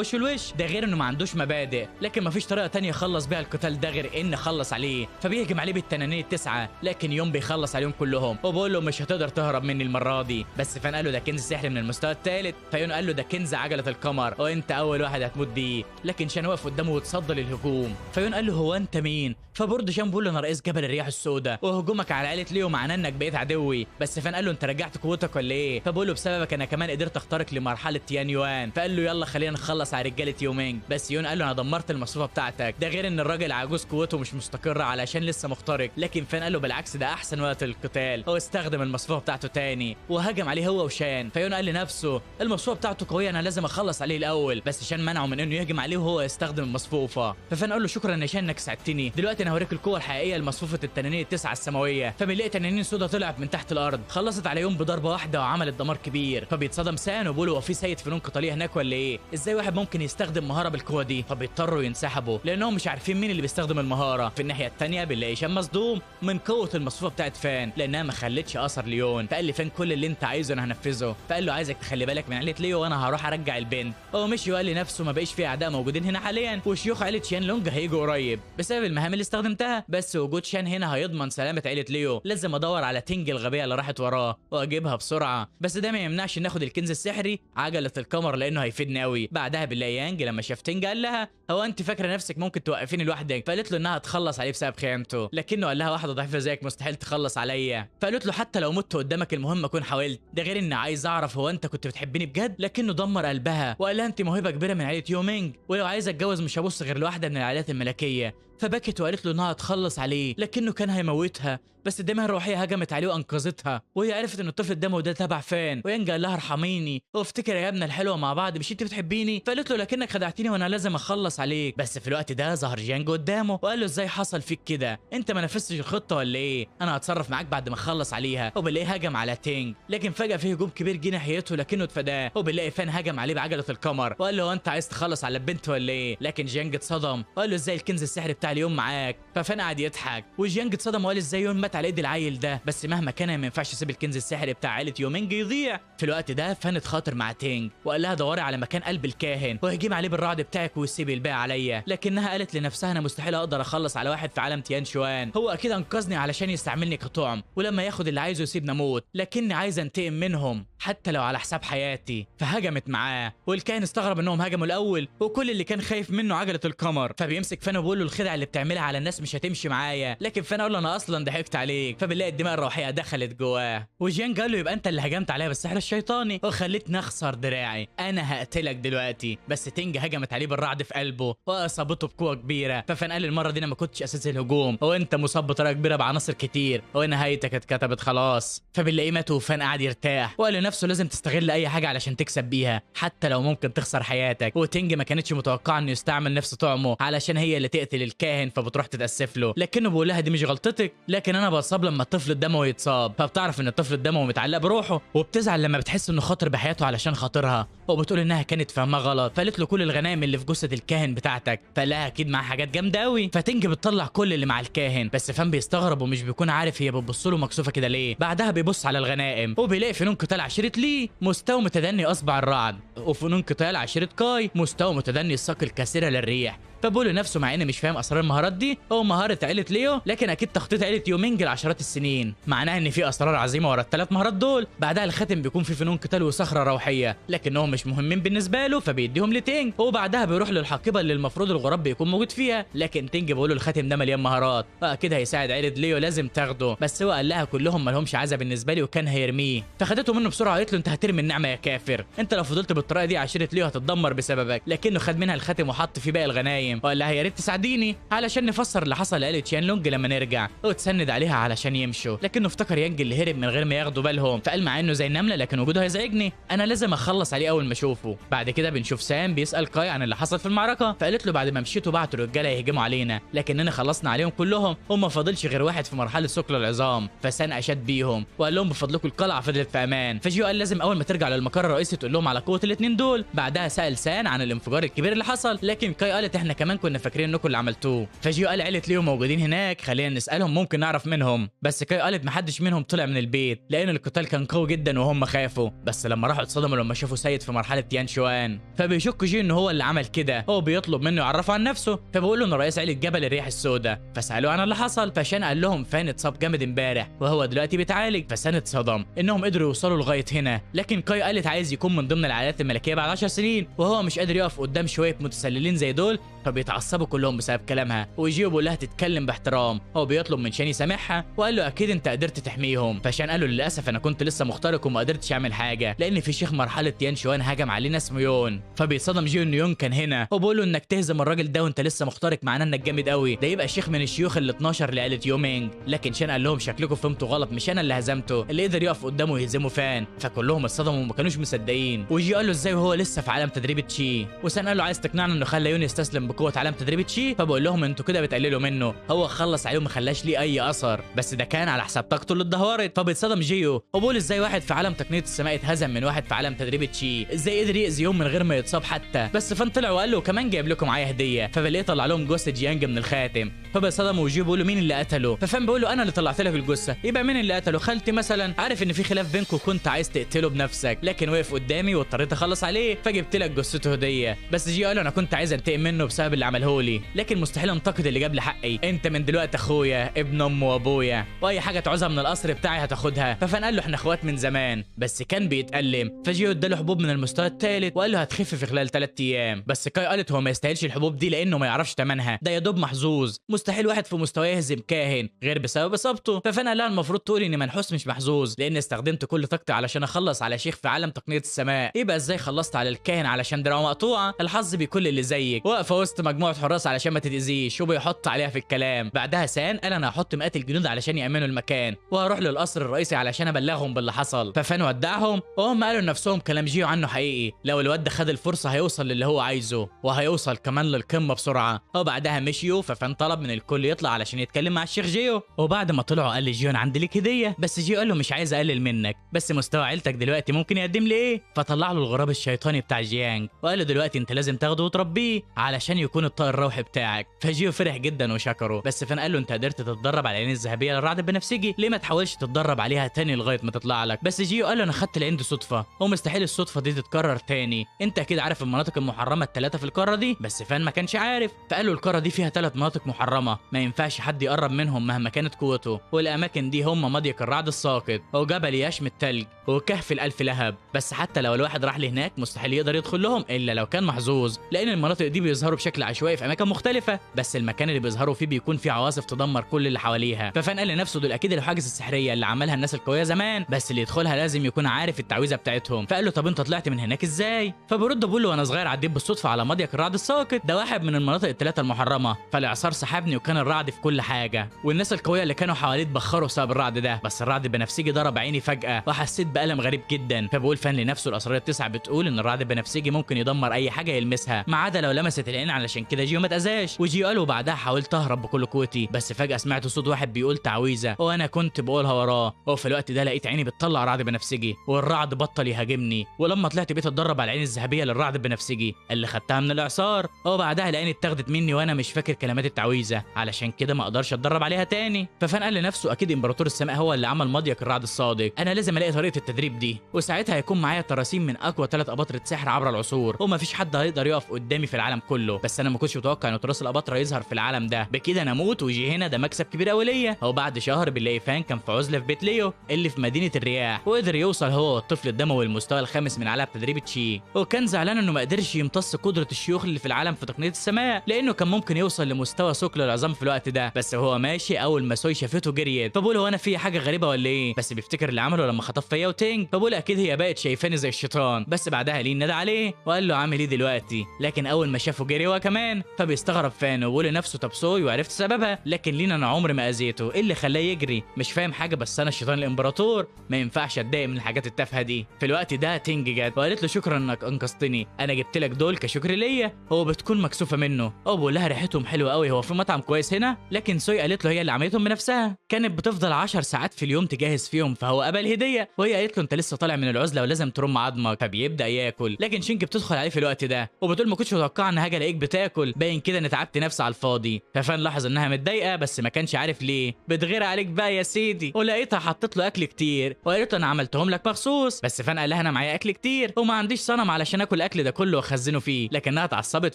وش الوش، ده غير انه ما عندوش مبادئ. لكن ما فيش طريقه ثانيه يخلص بيها القتال ده غير ان خلص عليه. فبيهجم عليه بالتنانين التسعه لكن يوم بيخلص عليهم كلهم وبقول له مش هتقدر تهرب مني المره دي. بس فان قال له ده كنز سحري من المستوى الثالث. فيون قال له ده كنز عجله القمر وانت اول واحد هتموت بيه. لكن شان وقف قدامه وتصدى للهجوم. فيون قال له هو انت مين؟ فبرضه شان بيقول له انا رئيس جبل الرياح السوداء وهجومك على عائله ليو معناه انك بقيت عدوي. بس فان قال له انت رجعت قوتك ولا ايه؟ فبقول له بسببك انا كمان قدرت اخترق لمرحله تيان يوان. فقال له يلا خلينا نخلص على رجاله يومينج. بس يون قال له انا دمرت المصفوفه بتاعتك، ده غير ان الراجل عجوز قوته مش مستقره علشان لسه مخترق. لكن فان قال له بالعكس ده احسن وقت للقتال. هو استخدم المصفوفه بتاعته تاني وهجم عليه هو وشان. فيون قال لنفسه المصفوفه بتاعته قويه انا لازم اخلص عليه الاول. بس شان منعه من انه يهجم عليه وهو يستخدم المصفوفه. ففان قال له شكرا يا شان انك ساعدتني، دلوقتي انا هوريك القوه الحقيقيه لمصفوفه التنانين التسعه السماويه. فبنلاقي تنانين سودا طلعت من تحت الارض خلصت على يوم بضربه واحده وعملت دمار كبير. فبيتصدم سان وبيقول هو في سيد فنون قتاليه هناك ولا ايه؟ ازاي واحد ممكن يستخدم مهاره بالقوه دي؟ فبيضطروا ينسحبوا لانهم مش عارفين مين اللي بيستخدم المهاره. في الناحيه الثانيه بنلاقي شان مصدوم من قوه المصفوفه بتاعت فان لانها ما خلتش اثر ليون. فقال لي فان كل اللي انت عايزه انا هنفذه. فقال له عايزك تخلي بالك من عيله ليو وانا هروح ارجع البنت. هو مشي وقال لنفسه ما بقيش في اعداء موجودين هنا حاليا وشيوخ عيله شان لونج هيجوا قريب بسبب المهام اللي استخدمتها. بس وجود شان هنا هيضمن سلامه عيله ليو. لازم ادور على تينج الغبيه اللي راحت وراه واجيبها بسرعه. بس ده ما يمنعش ناخد الكنز السحري عجله القمر لانه هيفيدني قوي. بعدها بنلاقي يانج لما شاف تينج قال لها هو انت فاكره نفسك ممكن توقفيني لوحدك؟ فقالت له انها تخلص عليه بسبب خيانته. لكنه قال لها واحده ضعيفه زيك مستحيل تخلص عليا. فقالت له حتى لو مت قدامك المهم اكون حاولت، ده غير اني عايز اعرف هو انت كنت بتحبني بجد؟ لكنه دمر قلبها وقال لها انت موهبه كبيره من عيله يومينج ولو عايز اتجوز مش هبص غير لواحده من العائلات الملكيه. فبكت وقالت له انها تخلص عليه لكنه كان هيموتها. بس الدماء الروحيه هجمت عليه وانقذتها وهي عرفت ان الطفل الدموي ده تبع فان. ويانج قال لها ارحميني وافتكر يا ابنه الحلوه مع بعض مش انت بتحبيني؟ فقالت له لكنك خدعتني وانا لازم اخلص عليك. بس في الوقت ده ظهر جيانج قدامه وقال له ازاي حصل فيك كده؟ انت ما نفذتش الخطه ولا ايه؟ انا هتصرف معاك بعد ما اخلص عليها. وبنلاقيه هجم على تينج لكن فجاه في هجوم كبير جه ناحيته لكنه اتفاداه. وبنلاقي فان هجم عليه بعجله القمر وقال له انت عايز تخلص على البنت ولا ايه؟ لكن جيانج اتصدم وقال له ازاي الكنز السحري بتاعي هضيع اليوم معاك. ففان قعد يضحك وجيانج اتصدم وقال ازاي يون مات على ايد العيل ده، بس مهما كان ما ينفعش اسيب الكنز السحري بتاع عيله يومينج يضيع. في الوقت ده فان اتخاطر مع تينج وقال لها دوري على مكان قلب الكاهن وهجيب عليه بالرعد بتاعك وسيبي الباقي عليا، لكنها قالت لنفسها انا مستحيل اقدر اخلص على واحد في عالم تيان شوان، هو اكيد انقذني علشان يستعملني كطعم ولما ياخد اللي عايزه يسيبني اموت، لكني عايزه انتقم منهم حتى لو على حساب حياتي. فهجمت معاه والكاهن استغرب انهم هجموا الاول وكل اللي كان خايف منه عجله القمر. فبيمسك فان وبيقول له الخدعه اللي بتعملها على الناس مش هتمشي معايا، لكن فان قال له انا اصلا ضحكت عليك. فبنلاقي الدماء الروحيه دخلت جواه وجيان قال له يبقى انت اللي هجمت عليا بالسحر الشيطاني وخليتني اخسر دراعي، انا هقتلك دلوقتي. بس تينج هجمت عليه بالرعد في قلبه واصابته بقوه كبيره. ففان قال المره دي انا ما كنتش اساس الهجوم وانت مصاب بطريقه كبيره بعناصر كتير ونهايتك اتكتبت خلاص. فبنلاقيه مات وفان قعد يرتاح وقال لنفسه لازم تستغل اي حاجه علشان تكسب بيها حتى لو ممكن تخسر حياتك. وتينج ما كانتش متوقعه انه يستعمل نفس طعمه علشان هي اللي تقتل الكاهن، فبتروح تتاسف له لكنه بيقول لها دي مش غلطتك، لكن انا بصاب لما الطفل الدموي يتصاب. فبتعرف ان الطفل الدموي متعلق بروحه وبتزعل لما بتحس انه خاطر بحياته علشان خاطرها وبتقول انها كانت فاهمه غلط. فقالت له كل الغنائم اللي في جثه الكاهن بتاعتك، فقال لها اكيد معاه حاجات جامده قوي. فتينج بتطلع كل اللي مع الكاهن بس فان بيستغرب ومش بيكون عارف هي بتبص له مكسوفه كده ليه. بعدها بيبص على الغنائم وبيلاقي فنون قتال عشيره لي مستوى متدني اصبع الرعد وفنون قتال عشيره كاي مستوى متدني الساق الكاسره للريح. فبقول لنفسه مع اني مش فاهم اسرار المهارات دي هو مهاره عيله ليو، لكن اكيد تخطيط عيله يومينج لعشرات السنين معناها ان في اسرار عظيمه ورا الثلاث مهارات دول. بعدها الخاتم بيكون فيه فنون قتال وصخره روحيه لكنهم مش مهمين بالنسبه له فبيديهم لتينج. وبعدها بيروح للحقيبه اللي المفروض الغراب بيكون موجود فيها، لكن تينج بيقول له الخاتم ده مليان مهارات فاكيد هيساعد عيله ليو لازم تاخده. بس هو قال لها كلهم مالهمش عايزه بالنسبه لي وكان هيرميه. فخدته منه بسرعه وقالت له انت هترمي النعمه يا كافر، انت لو فضلت بالطريقه دي عشيره ليو هتتدمر بسببك. لكنه خد منها الخاتم وحط فيه باقي الغنايم وقال لها يا ريت تساعديني علشان نفسر اللي حصل لآلة شيان لونج لما نرجع، وتسند عليها علشان يمشوا. لكنه افتكر يانج اللي هرب من غير ما ياخدوا بالهم فقال مع انه زي النمله لكن وجوده هيزعجني، انا لازم اخلص عليه اول ما اشوفه. بعد كده بنشوف سام بيسال كاي عن اللي حصل في المعركه فقالت له بعد ما مشيتوا بعتوا رجاله يهجموا علينا لكننا خلصنا عليهم كلهم وما فاضلش غير واحد في مرحله ثقل العظام. فسان اشاد بيهم وقال لهم بفضلكم القلعه فضلت في امان. فجيو قال لازم اول ما ترجع للمقر الرئيسي تقول لهم على قوه الاثنين دول. بعدها سال سان عن الانفجار الكبير اللي حصل لكن كاي قالت احنا كمان كنا فاكرين انكم اللي عملتوه. فجيو قال عيله ليو موجودين هناك خلينا نسالهم ممكن نعرف منهم. بس كاي قالت محدش منهم طلع من البيت لان القتال كان قوي جدا وهم خافوا، بس لما راحوا اتصدموا لما شافوا سيد في مرحله تيان شوان. فبيشك جيو ان هو اللي عمل كده، هو بيطلب منه يعرفه عن نفسه فبيقول له انه رئيس عيله جبل الرياح السوداء. فسالوه عن اللي حصل فشان قال لهم فان اتصاب جامد امبارح وهو دلوقتي بيتعالج. فسان اتصدم انهم قدروا يوصلوا لغايه هنا، لكن كاي قالت عايز يكون من ضمن العائلات الملكيه بعد 10 سنين وهو مش قادر يقف قدام شويه متسللين زي دول فبيتعصبوا كلهم بسبب كلامها. وجيو بيقول لها تتكلم باحترام، هو بيطلب من شان يسامحها وقال له اكيد انت قدرت تحميهم. فشان قال له للاسف انا كنت لسه مخترق وما قدرتش اعمل حاجه لان في شيخ مرحله تيان شوان هجم علينا اسمه يون. فبيتصدم جيو ان يون كان هنا وبيقول له انك تهزم الراجل ده وانت لسه مخترق معناه انك جامد قوي، ده يبقى شيخ من الشيوخ ال 12 لعيله يومينج. لكن شان قال لهم شكلكم فهمتوا غلط، مش انا اللي هزمته، اللي قدر يقف قدامه ويهزمه فان. فكلهم اتصدموا وما كانوش مصدقين. وجيو قال له ازاي وهو لسه في عالم تدريب تشي. وسان قال له عايز تقنعنا انه خلى يون يستسلم بقوه عالم تدريب تشي. فبقول لهم انتوا كده بتقللوا منه، هو خلص عليه وما خلاش ليه اي اثر بس ده كان على حساب طاقته اللي اتدهورت. فبيتصدم جيو وبقول ازاي واحد في عالم تقنيه السماء اتهزم من واحد في عالم تدريب تشي، ازاي قدر يأذي يوم من غير ما يتصاب حتى. بس فان طلع وقال له كمان جايب لكم معايا هديه. فبلاقيه طلع لهم جثه جيانج من الخاتم. فبيتصدم وجيو بيقول له مين اللي قتله. ففان بيقول له انا اللي طلعت لك الجثه، يبقى مين اللي قتله؟ خالتي مثلا؟ عارف ان في خلاف بينكم كنت عايز تقتله بنفسك لكن وقف قدامي واضطريت اخلص عليه فجبت لك جثته هديه. بس جيو قال له انا كنت عايز انتقم منه بسبب اللي عمله لي لكن مستحيل انتقد اللي جاب لي حقي، انت من دلوقتي اخويا ابن ام وابويا واي حاجه تعوزها من القصر بتاعي هتاخدها. ففان قال له احنا اخوات من زمان بس كان بيتألم. فجيو اداله حبوب من المستوى الثالث وقال له هتخف في خلال 3 ايام. بس كاي قالت هو ما يستاهلش الحبوب دي لانه ما يعرفش ثمنها، ده يا دوب محظوظ، مستحيل واحد في مستواه يهزم كاهن غير بسبب اصابته. ففان قال لها المفروض تقولي اني منحوس مش محظوظ لان استخدمت كل طاقتي علشان اخلص على شيخ في عالم تقنيه السماء، يبقى ازاي خلصت على الكاهن علشان دراعه مقطوعه؟ الحظ بيكون اللي زيك. واقفه وسط مجموعه حراس علشان ما تتاذيش وبيحط عليها في الكلام. بعدها سان قال انا هحط مئات الجنود علشان يامنوا المكان وهروح للقصر الرئيسي علشان ابلغهم باللي حصل. ففان ودعهم وهم قالوا لنفسهم كلام جيو عنه حقيقي، لو الواد ده خد الفرصه هيوصل للي هو عايزه وهيوصل كمان للقمه بسرعه. وبعدها مشيوا. ففان طلب من الكل يطلع علشان يتكلم مع الشيخ جيو. وبعد ما طلعوا قال لجيو انا عندي لك هديه. بس جيو قال له مش عايز اقلل منك بس مستوى عيلتك دلوقتي ممكن يقدم لي ايه. فطلع له الغراب الشيطاني بتاع جيانج وقال له دلوقتي انت لازم تاخده وتربيه علشان يكون الطائر الروحي بتاعك. فجيو فرح جدا وشكره، بس فان قال له انت قدرت تتدرب على العين الذهبيه للرعد البنفسجي، ليه ما تحاولش تتدرب عليها تاني لغايه ما تطلع لك؟ بس جيو قال له انا خدت العين دي صدفه ومستحيل الصدفه دي تتكرر تاني، انت اكيد عارف المناطق المحرمه الثلاثه في القاره دي. بس فان ما كانش عارف، فقال له القاره دي فيها 3 مناطق محرمه ما ينفعش حد يقرب منهم مهما كانت قوته، والاماكن دي هم مضيق الرعد الساقط وجبل يشم التلج وكهف الالف لهب. بس حتى لو الواحد راح لهناك مستحيل يقدر يدخل لهم الا لو كان محظوظ، لان المناطق دي بيظهروا بشكل عشوائي في اماكن مختلفه، بس المكان اللي بيظهروا فيه بيكون فيه عواصف تدمر كل اللي حواليها. ففان قال لنفسه دول اكيد الحواجز السحريه اللي عملها الناس القويه زمان، بس اللي يدخلها لازم يكون عارف التعويذه بتاعتهم. فقال له طب انت طلعت من هناك ازاي؟ فبيرد بيقول له وانا صغير عديت بالصدفه على مضيق الرعد الساقط، ده واحد من المناطق الثلاثه المحرمه، فالاعصار سحبني وكان الرعد في كل حاجه، والناس القويه اللي كانوا حواليه اتبخروا بسبب الرعد ده، بس الرعد البنفسجي ضرب عيني فجاه وحسيت بالم غريب جدا. فبقول فان لنفسه الاسرار التسعه بتقول ان الرعد البنفسجي ممكن يدمر اي حاجه يلمسها ما عدا لو لمست العين، علشان كده جيو ما اتاذاش. وجيو قال وبعدها حاولت اهرب بكل قوتي، بس فجاه سمعت صوت واحد بيقول تعويذه وانا كنت بقولها وراه، وفي الوقت ده لقيت عيني بتطلع رعد بنفسجي والرعد بطل يهاجمني، ولما طلعت بقيت اتدرب على العين الذهبيه للرعد البنفسجي اللي خدتها من الاعصار، وبعدها العين اتاخدت مني وانا مش فاكر كلمات التعويذه، علشان كده ما اقدرش اتدرب عليها تاني. ففان قال لنفسه اكيد امبراطور السماء هو اللي عمل مضيق الرعد الصادق، انا لازم الاقي طريقه التدريب دي، وساعتها هيكون معايا تراسيم من اقوى 3 اباطره سحر عبر العصور، ومفيش حد هيقدر يقف قدامي في العالم كله. بس انا ما كنتش متوقع ان تراث الاباطره يظهر في العالم ده، بكده انا اموت ويجي هنا، ده مكسب كبير قوي ليا. وبعد شهر بنلاقي فان كان في عزله في بيت ليو اللي في مدينه الرياح، وقدر يوصل هو والطفل الدموي المستوى الخامس من عالم تدريب تشي، وكان زعلان انه ما قدرش يمتص قدره الشيوخ اللي في العالم في تقنيه السماء، لانه كان ممكن يوصل لمستوى ثقل العظام في الوقت ده. بس وهو ماشي اول ما سوي شافته جريت، فبقول هو انا في حاجه غريبه ولا ايه؟ بس بيفتكر اللي عمله لما خطف فيا وتينج، فبقول اكيد هي بقت شايفاني زي الشيطان. بس بعدها لين نادى عليه وقال له عامل ايه دلوقتي، لكن اول ما شافه جري هو كمان، فبيستغرب فان وبيقول لنفسه طب سوي وعرفت سببها، لكن لين انا عمري ما اذيته، ايه اللي خلاه يجري؟ مش فاهم حاجه، بس انا الشيطان الامبراطور ما ينفعش اتضايق من الحاجات التافهه دي. في الوقت ده تينج جت وقالت له شكرا انك انقذتني، انا جبت لك دول كشكر ليا. هو بتكون مكسوفه منه او بيقول لها ريحتهم حلوه قوي، هو في مطعم كويس هنا؟ لكن سوي قالت له هي اللي عملتهم بنفسها، كانت بتفضل 10 ساعات في اليوم تجهز فيهم، فهو قبل هديه، وهي قالت له انت لسه طالع من العزله ولازم ترم عظمك، فبيبدا ياكل. لكن شينج بتدخل عليه في الوقت ده وبتقول ما كنتش متوقعه ان هاجي الاقيك بتاكل، باين كده ان تعبت نفسي على الفاضي. ففان لاحظ انها متضايقه بس ما كانش عارف ليه. بتغير عليك بقى يا سيدي، ولقيتها حطت له اكل كتير وقالت له انا عملتهم لك مخصوص، بس فان قال لها انا معايا اكل كتير وما عنديش صنم علشان اكل الاكل ده كله واخزنه فيه، لكنها اتعصبت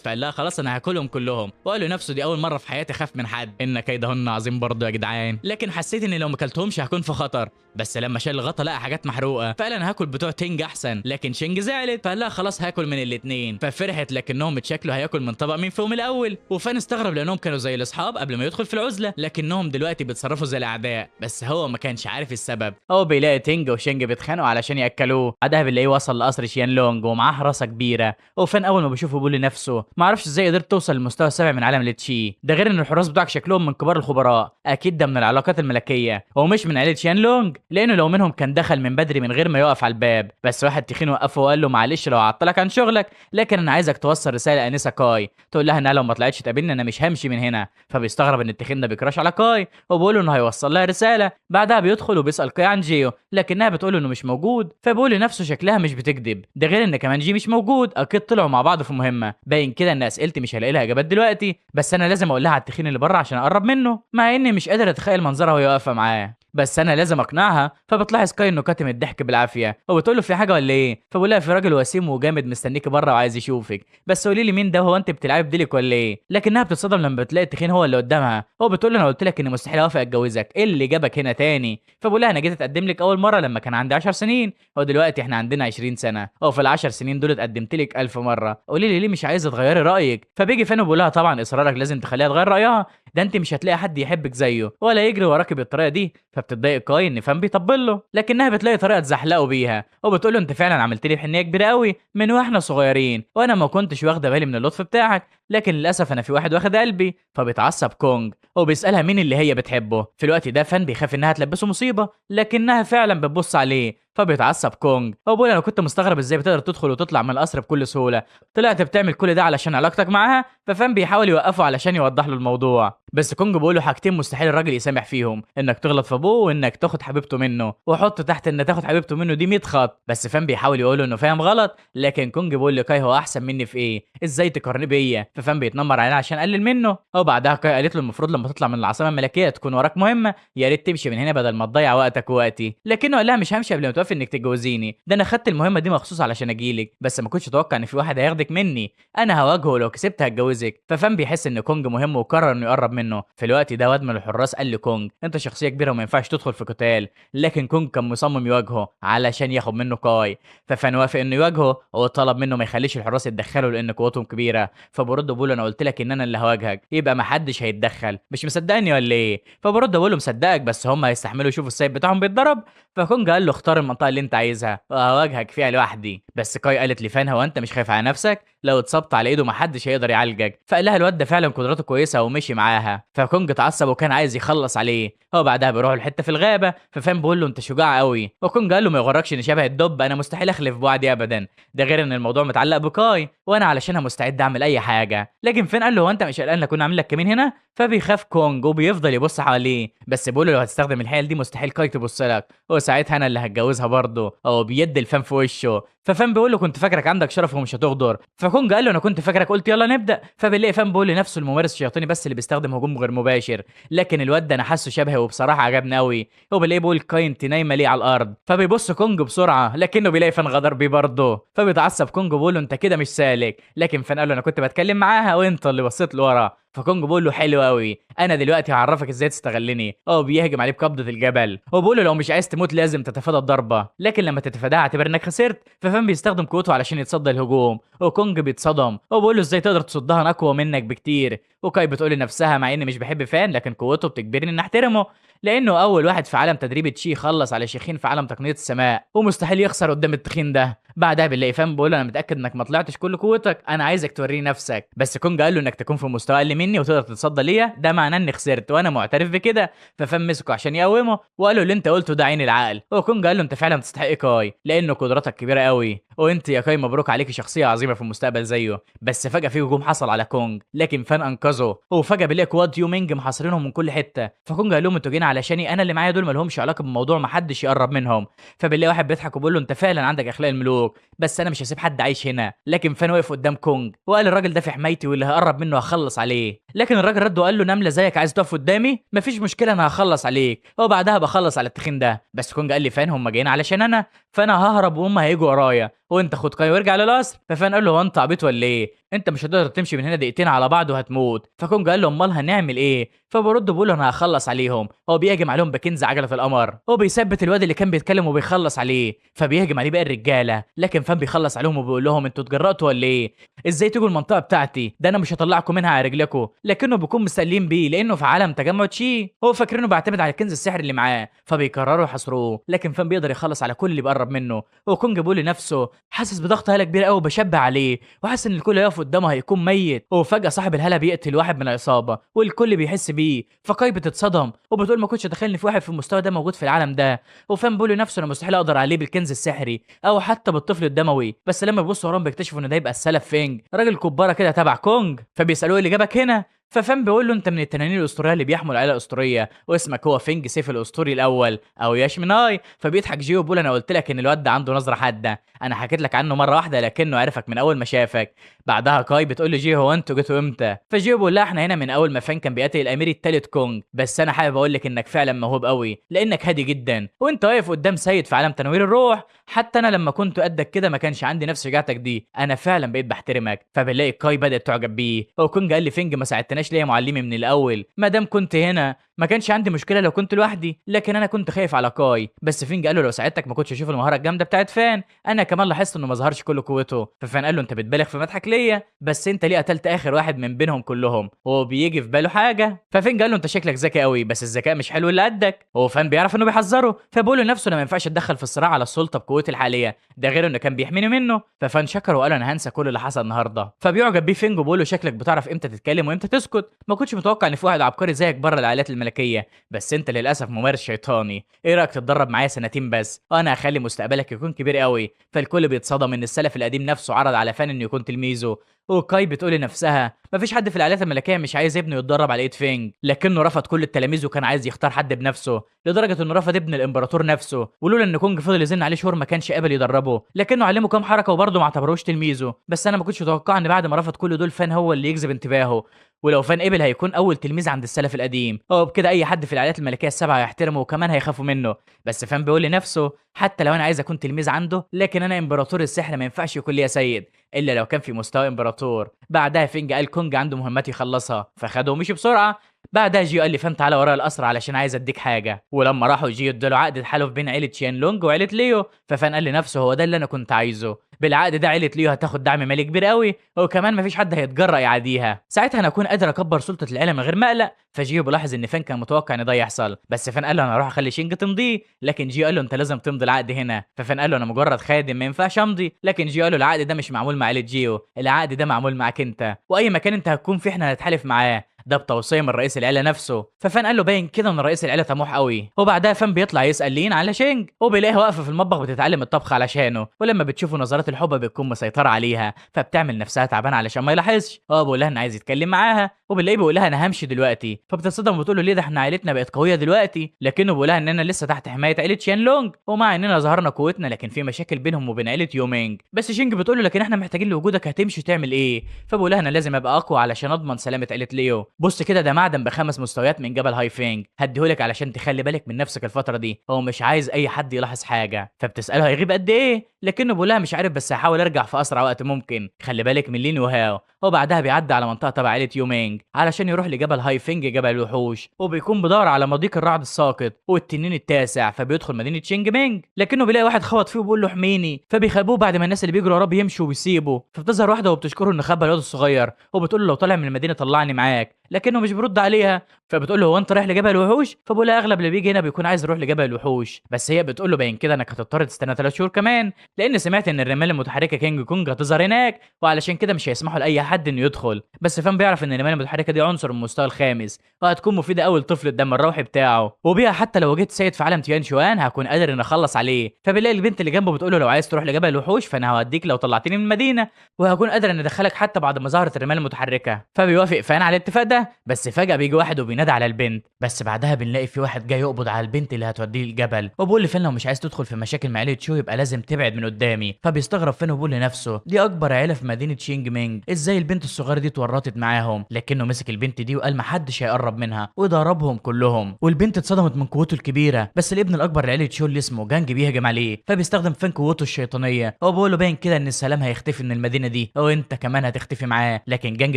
فقال لها خلاص انا هاكلهم كلهم، وقال له نفسه دي اول مره في حياتي اخاف من حد، ان كيدهن عظيم برضه يا جدعان، لكن حسيت ان لو ما اكلتهمش هكون في خطر. بس لما شال الغطا لقى حاجات محروقه فقال انا هاكل بتوع تينج احسن، لكن شينج زعلت فقال لها خلاص هاكل من الاثنين، ففرحت لكنهم اتشكلوا هياكل من طبق مين فيهم الاول. وفان استغرب لانهم كانوا زي الاصحاب قبل ما يدخل في العزله، لكنهم دلوقتي بيتصرفوا زي الاعداء، بس هو ما كانش عارف السبب. هو بيلاقي تينج وشينج بيتخانقوا علشان ياكلوه، بعدها بنلاقيه وصل لقصر شيان لونج ومعاه حراسه كبيره، وفان اول ما بيشوفه بيقول لنفسه ما اعرفش ازاي قدرت توصل للمستوى السابع من عالم التشي ده، غير ان الحراس بتوعك شكلهم من كبار الخبراء، اكيد ده من العلاقات الملكيه ومش من عيله شيان لونج، لانه لو منهم كان دخل من بدري من غير ما يقف على الباب. بس واحد تخين وقفه وقال له معلش لو عطلك عن شغلك، لكن انا عايزك توصل رساله لانسه كاي تقول لها انها لو ما طلعتش تقابلني انا مش همشي من هنا. فبيستغرب ان التخين ده بيكراش على كاي وبيقول له انه هيوصل لها رساله. بعدها بيدخل وبيسال كاي عن جيو، لكنها بتقول له انه مش موجود، فبيقول لنفسه شكلها مش بتكذب، ده غير ان كمان جي مش موجود، اكيد طلعوا مع بعض في مهمه، باين كده ان اسئلتي مش هلاقي لها اجابات دلوقتي، بس انا لازم اقول لها على التخين اللي بره عشان اقرب منه، مع اني مش قادر اتخيل منظرها وهي واقفه معاه، بس انا لازم اقنعها. فبتلاحظ كاي انه كاتم الضحك بالعافيه وبتقول له في حاجه ولا ايه؟ فبقول لها في راجل وسيم وجامد مستنيكي بره وعايز يشوفك، بس قولي لي مين ده، هو انت بتلعبي بديلك ولا ايه؟ لكنها بتصدم لما بتلاقي التخين هو اللي قدامها، هو بتقول له انا قلت لك اني مستحيل اوافق اتجوزك، ايه اللي جابك هنا تاني؟ فبقول لها انا جيت اتقدم لك اول مره لما كان عندي 10 سنين، ودلوقتي احنا عندنا 20 سنه، وفي ال10 سنين دول اتقدمت لك 1000 مره، قولي لي ليه مش عايزه تغيري رايك؟ فبيجي فين وبيقول لها طبعا اصرارك لازم تخليها تغير رايها، ده انت مش هتلاقي حد يحبك زيه ولا يجري وراكي بالطريقه دي. فبتتضايق كاي ان فان بيطبل له، لكنها بتلاقي طريقه تزحلقه بيها وبتقول له انت فعلا عملت لي حنيه كبيره قوي من واحنا صغيرين، وانا ما كنتش واخده بالي من اللطف بتاعك، لكن للاسف انا في واحد واخد قلبي. فبيتعصب كونج وبيسالها مين اللي هي بتحبه. في الوقت ده فان بيخاف انها تلبسه مصيبه، لكنها فعلا بتبص عليه، فبيتعصب كونج وبيقول انا كنت مستغرب ازاي بتقدر تدخل وتطلع من القصر بكل سهوله، طلعت بتعمل كل ده علشان علاقتك معاها؟ ففان بيحاول يوقفه علشان يوضح له الموضوع، بس كونج بيقول له حاجتين مستحيل الراجل يسامح فيهم، انك تغلط في ابوه وانك تاخد حبيبته منه، وحط تحت ان تاخد حبيبته منه دي 100 خط. بس فان بيحاول يقول له انه فاهم غلط، لكن كونج بيقول لكاي هو احسن مني في ايه؟ ازاي تقارنيه بيا؟ ففان بيتنمر عليه عشان قلل منه. وبعدها كاي قالت له المفروض لما تطلع من العاصمه الملكيه تكون وراك مهمه، يا ريت تمشي من هنا بدل ما تضيع وقتك ووقتي. لكنه قال لها مش همشي قبل ما توافقي انك تتجوزيني، ده انا خدت المهمه دي مخصوص علشان اجيلك، بس ما كنتش اتوقع ان في واحد هياخدك مني، انا هواجهه لو كسبت هتجوزك. ففان بيحس ان كونج مهم وقرر انه يقرب منه. في الوقت ده واد من الحراس قال لكونج انت شخصيه كبيره وما ينفعش تدخل في قتال، لكن كونج كان مصمم يواجهه علشان ياخد منه كاي. ففان وافق انه يواجهه وطلب منه ما يخليش الحراس يتدخلوا لان قوتهم كبيره. فبرد بقول انا قلت لك ان انا اللي هواجهك، يبقى ما حدش هيتدخل، مش مصدقني ولا ايه؟ فبرد بقول له مصدقك، بس هم هيستحملوا يشوفوا السيف بتاعهم بيتضرب. فكونج قال له اختار المنطقه اللي انت عايزها وهواجهك فيها لوحدي. بس كاي قالت لفان هو انت مش خايف على نفسك؟ لو اتصبت على ايده محدش هيقدر يعالجك. فقال لها الواد ده فعلا قدراته كويسه ومشي معاها. فكونج اتعصب وكان عايز يخلص عليه. هو بعدها بيروحوا لحته في الغابه، ففان بيقول له انت شجاع قوي. وكونج قال له ما يغركش اني شبه الدب، انا مستحيل اخلف بوعدي ابدا، ده غير ان الموضوع متعلق بكاي وانا علشانها مستعد اعمل اي حاجه. لكن فين قال له هو انت مش قلقان اكون عامل لك كمين هنا؟ فبيخاف كونج وبيفضل يبص حواليه، بس بيقول له لو هتستخدم الحيل دي مستحيل كاي تبص لك، وساعتها انا اللي هتجوزها برضه. او بيد الفان في وشه. ففان بيقول له كنت فاكرك عندك شرف ومش هتغدر. فكونج قال له انا كنت فاكرك قلت يلا نبدا. فبنلاقي فان بيقول لنفسه الممارس الشياطيني بس اللي بيستخدم هجوم غير مباشر، لكن الواد ده انا حاسه شبهي وبصراحه عجبني قوي. وبنلاقيه بيقول كاي انت نايمه ليه على الارض؟ فبيبص كونج بسرعه لكنه بيلاقي فان غدر بيه برضه. فبيتعصب كونج بيقول له انت كده مش سالك، لكن فان قال له انا كنت بتكلم معاها وانت اللي بصيت لورا. فكونج بيقول له حلو قوي، انا دلوقتي هعرفك ازاي تستغلني. بيهجم عليه بقبضه الجبل وبيقول له لو مش عايز تموت لازم تتفادى الضربه، لكن لما تتفاداها اعتبر انك خسرت. ففان بيستخدم قوته علشان يتصدى الهجوم، وكونج بيتصدم وبيقول له ازاي تقدر تصدها انا اقوى منك بكتير. وكاي بتقول لنفسها مع اني مش بحب فان لكن قوته بتجبرني ان احترمه، لانه اول واحد في عالم تدريب تشي خلص على شيخين في عالم تقنيه السماء ومستحيل يخسر قدام التخين ده. بعدها بنلاقي فان بيقول انا متاكد انك ما طلعتش كل قوتك، انا عايزك توريني نفسك. بس كونج قال له انك تكون في مستوى اقل مني وتقدر تتصدى ليا ده معناه اني خسرت وانا معترف بكده. ففان مسكه عشان يقومه وقال له اللي انت قلته ده عين العقل. وكونج قال له انت فعلا تستحق كاي لانه قدراتك كبيره قوي، وانت يا كاي مبروك عليكي شخصيه عظيمه في المستقبل زيه. بس فجاه في هجوم حصل على كونج لكن فان انقذه، وفجاه بيلاقي كواد يومينج محاصرينهم من كل حته. فكونج قال لهم انتوا جايين علشاني انا اللي معايا دول ما لهمش علاقه بالموضوع، ما حدش يقرب منهم. فبنلاقي واحد بيضحك وبيقول له انت فعلا عندك اخلاق الملوك، بس انا مش هسيب حد عايش هنا. لكن فان وقف قدام كونج وقال الراجل ده في حمايتي واللي هقرب منه هخلص عليه. لكن الراجل رد وقال له نمله زيك عايز تقف قدامي؟ مفيش مشكله انا هخلص عليك وبعدها بخلص على التخين ده. بس كونج قال لي فان هم جايين علشان انا، فانا ههرب وهم هيجوا ورايا وانت خد كاي وارجع للقصر. ففان قال له هو انت عبيط ولا ايه؟ انت مش هتقدر تمشي من هنا دقيقتين على بعض وهتموت. فكونج قال له امال هنعمل ايه؟ فبرد بيقول انا هخلص عليهم. هو بيهجم عليهم بكنز عجله القمر وبيثبت الواد اللي كان بيتكلم وبيخلص عليه. فبيهجم عليه باقي الرجاله لكن فان بيخلص عليهم وبيقول لهم انتوا اتجرأتوا ولا ايه؟ ازاي تيجوا المنطقه بتاعتي؟ ده انا مش هطلعكم منها على رجلكم. لكنه بيكون مستقلين بيه لانه في عالم تجمع تشي، هو فاكرينه بيعتمد على الكنز السحري اللي معاه. فبيقرروا يحاصروه لكن فان بيقدر يخلص على كل اللي بيقرب منه. وكونج بيقول لنفسه حاسس بضغط هاله كبير قوي بشبع عليه وحاسس ان الكل هيقف قدامه هيكون ميت. وفجاه صاحب الهاله بيقتل واحد من العصابه والكل بيحس بيه. فكاي بتتصدم وبتقول ما كنتش اتخيل ان في واحد في المستوى ده موجود في العالم ده. وفان بيقول لنفسه انا مستحيل اقدر عليه بالكنز السحري او حتى بالطفل الدموي. بس لما بيبصوا وراهم بيكتشفوا ان ده يبقى السلف فينج راجل كباره كده تبع كونج. فبيسالوه إيه اللي جابك هنا؟ ففان بيقول له انت من التنانين الاسطوريه اللي بيحمل عيله اسطوريه واسمك هو فينج سيف الاسطوري الاول او ياشميناي. فبيضحك جيو بيقول انا قلت لك ان الواد ده عنده نظره حاده، انا حكيت لك عنه مره واحده لكنه عرفك من اول ما شافك. بعدها كاي بتقول له جيو هو انتوا جيتوا امتى؟ فجيو بيقول لها احنا هنا من اول ما فان كان بيقاتل الامير الثالث كونج، بس انا حابب اقول لك انك فعلا موهوب قوي لانك هادي جدا وانت واقف قدام سيد في عالم تنوير الروح. حتى انا لما كنت قدك كده ما كانش عندي نفس شجاعتك دي، انا فعلا بقيت بحترمك. فبنلاقي كاي بدات تعجب بيه. وكونج قال لي فينج ما ساعدتناش ليه يا معلمي من الاول؟ ما دام كنت هنا ما كانش عندي مشكله لو كنت لوحدي، لكن انا كنت خايف على كاي. بس فينج قال له لو ساعدتك ما كنتش اشوف المهاره الجامده بتاعت فان. انا كمان لاحظت انه ما ظهرش كل قوته. ففان قال له انت بتبالغ في مدحك ليا، بس انت ليه قتلت اخر واحد من بينهم كلهم؟ هو بيجي في باله حاجه. ففينج قال له انت شكلك ذكي قوي بس الذكاء مش حلو اللي قدك. هو فان بيعرف انه بيحذره فبيقول لنفسه انا ما ينفعش اتدخل في الصراع على السلطه بقوتي الحاليه، ده غير انه كان بيحميني منه. ففان شكر وقال انا هنسى كل اللي حصل النهارده. فبيعجب بيه فينج وبيقول له شكلك بتعرف امتى تتكلم وامتى تسكت، ما كنتش متوقع ان في واحد عبقري زيك بره العائلات الملكيه، بس انت للاسف ممارس شيطاني. ايه رايك تتدرب معايا سنتين بس وانا هخلي مستقبلك يكون كبير قوي. فالكل بيتصدم ان السلف القديم نفسه عرض على فان انه يكون تلميذه. وكاي بتقول لنفسها مفيش حد في العائلات الملكيه مش عايز ابنه يتدرب على ايد فينج، لكنه رفض كل التلاميذ وكان عايز يختار حد بنفسه، لدرجه انه رفض ابن الامبراطور نفسه، ولولا ان كونج فضل يزن عليه شهور ما كانش قابل يدربه، لكنه علمه كام حركه وبرضه ما اعتبروش تلميذه. بس انا ما كنتش متوقع ان بعد ما رفض كل دول فان هو اللي يجذب انتباهه، ولو فان قبل هيكون اول تلميذ عند السلف القديم، وبكده اي حد في العائلات الملكيه السبعه هيحترمه وكمان هيخافوا منه. بس فان بيقول لنفسه حتى لو انا عايز اكون تلميذ عنده، لكن انا امبراطور السحر ما ينفعش يكون ليا سيد الا لو كان في مستوى امبراطور. بعدها فينج قال كونج عنده مهمات يخلصها، فخده ومشي بسرعه. بعدها جيو قال لي فان تعالى ورايا القصر علشان عايز اديك حاجه، ولما راحوا جيو اداله عقد تحالف بين عيله شيان لونج وعيله ليو، ففان قال لنفسه هو ده اللي انا كنت عايزه، بالعقد ده عيله ليو هتاخد دعم مالي كبير قوي، وكمان مفيش حد هيتجرأ يعاديها، ساعتها انا اكون قادر اكبر سلطه العيله من غير ما اقلق. فجيو بلاحظ ان فان كان متوقع ان ده يحصل، بس فان قال له انا هروح اخلي شينج تمضيه، لكن جيو قال له انت لازم تمضي العقد هنا. ففان قال له انا مجرد خادم ما ينفعش امضي، لكن جيو قال له العقد ده مش معمول مع عيله جيو، العقد ده معمول معاك انت، واي مكان انت هتكون فيه احنا هنتحالف معاه، ده بتوصيه من رئيس العيله نفسه. ففان قال له باين كده ان رئيس العيله طموح قوي. وبعدها فان بيطلع يسال لين على شينج، وبيلاقيها واقفه في المطبخ بتتعلم الطبخ علشانه، ولما بتشوفه نظرات الحب بتكون مسيطره عليها، فبتعمل نفسها تعبانه علشان ما يلاحظش. هو بيقول لها انه عايز يتكلم معاها، وبنلاقيه بيقول لها انا همشي دلوقتي، فبتتصدم وبتقول له ليه ده احنا عيلتنا بقت قويه دلوقتي، لكنه بيقول لها اننا لسه تحت حمايه عيله شيان لونج، ومع اننا ظهرنا قوتنا لكن في مشاكل بينهم وبين عيله يومينج. بس شينج بتقول له لكن احنا محتاجين لوجودك، هتمشي تعمل ايه؟ فبقول لها انا لازم ابقى اقوى علشان اضمن سلامه عيله ليو. بص كده ده معدن ب5 مستويات من جبل هايفينج، هديهولك علشان تخلي بالك من نفسك الفتره دي، هو مش عايز اي حد يلاحظ حاجه. فبتساله هيغيب قد ايه، لكنه بيقول لها مش عارف بس هحاول ارجع في اسرع وقت ممكن، خلي بالك من لين وهاو. وبعدها بيعدي على منطقه تبع عيله يومينج علشان يروح لجبل هايفينج جبل الوحوش، وبيكون بدور على مضيق الرعد الساقط والتنين التاسع، فبيدخل مدينه شينج مينج، لكنه بيلاقي واحد خبط فيه وبيقول له احميني، فبيخبوه بعد ما الناس اللي بيجروا وراه بيمشوا وبيسيبوا. فبتظهر واحده وبتشكره ان خبى الواد الصغير، وبتقول له لو طالع من المدينه طلعني معاك، لكنه مش بيرد عليها. فبتقول له هو انت رايح لجبل الوحوش؟ فبقول لها اغلب اللي بيجي هنا بيكون عايز يروح لجبل الوحوش، بس هي بتقول له باين كده انك هتضطر تستنى 3 شهور كمان، لان سمعت ان الرمال المتحركه كينج كونج هتظهر هناك، وعلشان كده مش هيسمحوا لاي حد انه يدخل. بس فان بيعرف ان الرمال المتحركه دي عنصر من المستوى الخامس، وهتكون مفيده قوي لطفل الدم الروحي بتاعه، وبيها حتى لو وجدت سيد في عالم تيان شوان هكون قادر ان اخلص عليه. فبيلاقي البنت اللي جنبه بتقول له لو عايز تروح لجبل الوحوش فانا هوديك لو طلعتني من المدينه، وهكون قادر ان ادخلك حتى بعد ما ظهرت الرمال المتحركه. فبيوافق فان على الاتفاق ده، بس فجاه بيجي واحد وبينادي على البنت، بس بعدها بنلاقي في واحد جاي يقبض على البنت اللي هتوديه الجبل، وبيقول لفان لو مش عايز تدخل في مشاكل مع عيله شو يبقى لازم تبعد من قدامي. فبيستغرب فان وبيقول لنفسه دي اكبر عيله في مدينه شينج مينج، ازاي البنت الصغيره دي اتورطت معاهم، لكنه مسك البنت دي وقال محدش هيقرب منها وضربهم كلهم. والبنت اتصدمت من قوته الكبيره، بس الابن الاكبر لعيله شو اللي اسمه جانج بيهجم عليه، فبيستخدم فان قوته الشيطانيه، هو بيقول له باين كده ان السلام هيختفي من المدينه دي وانت كمان هتختفي معاه، لكن جانج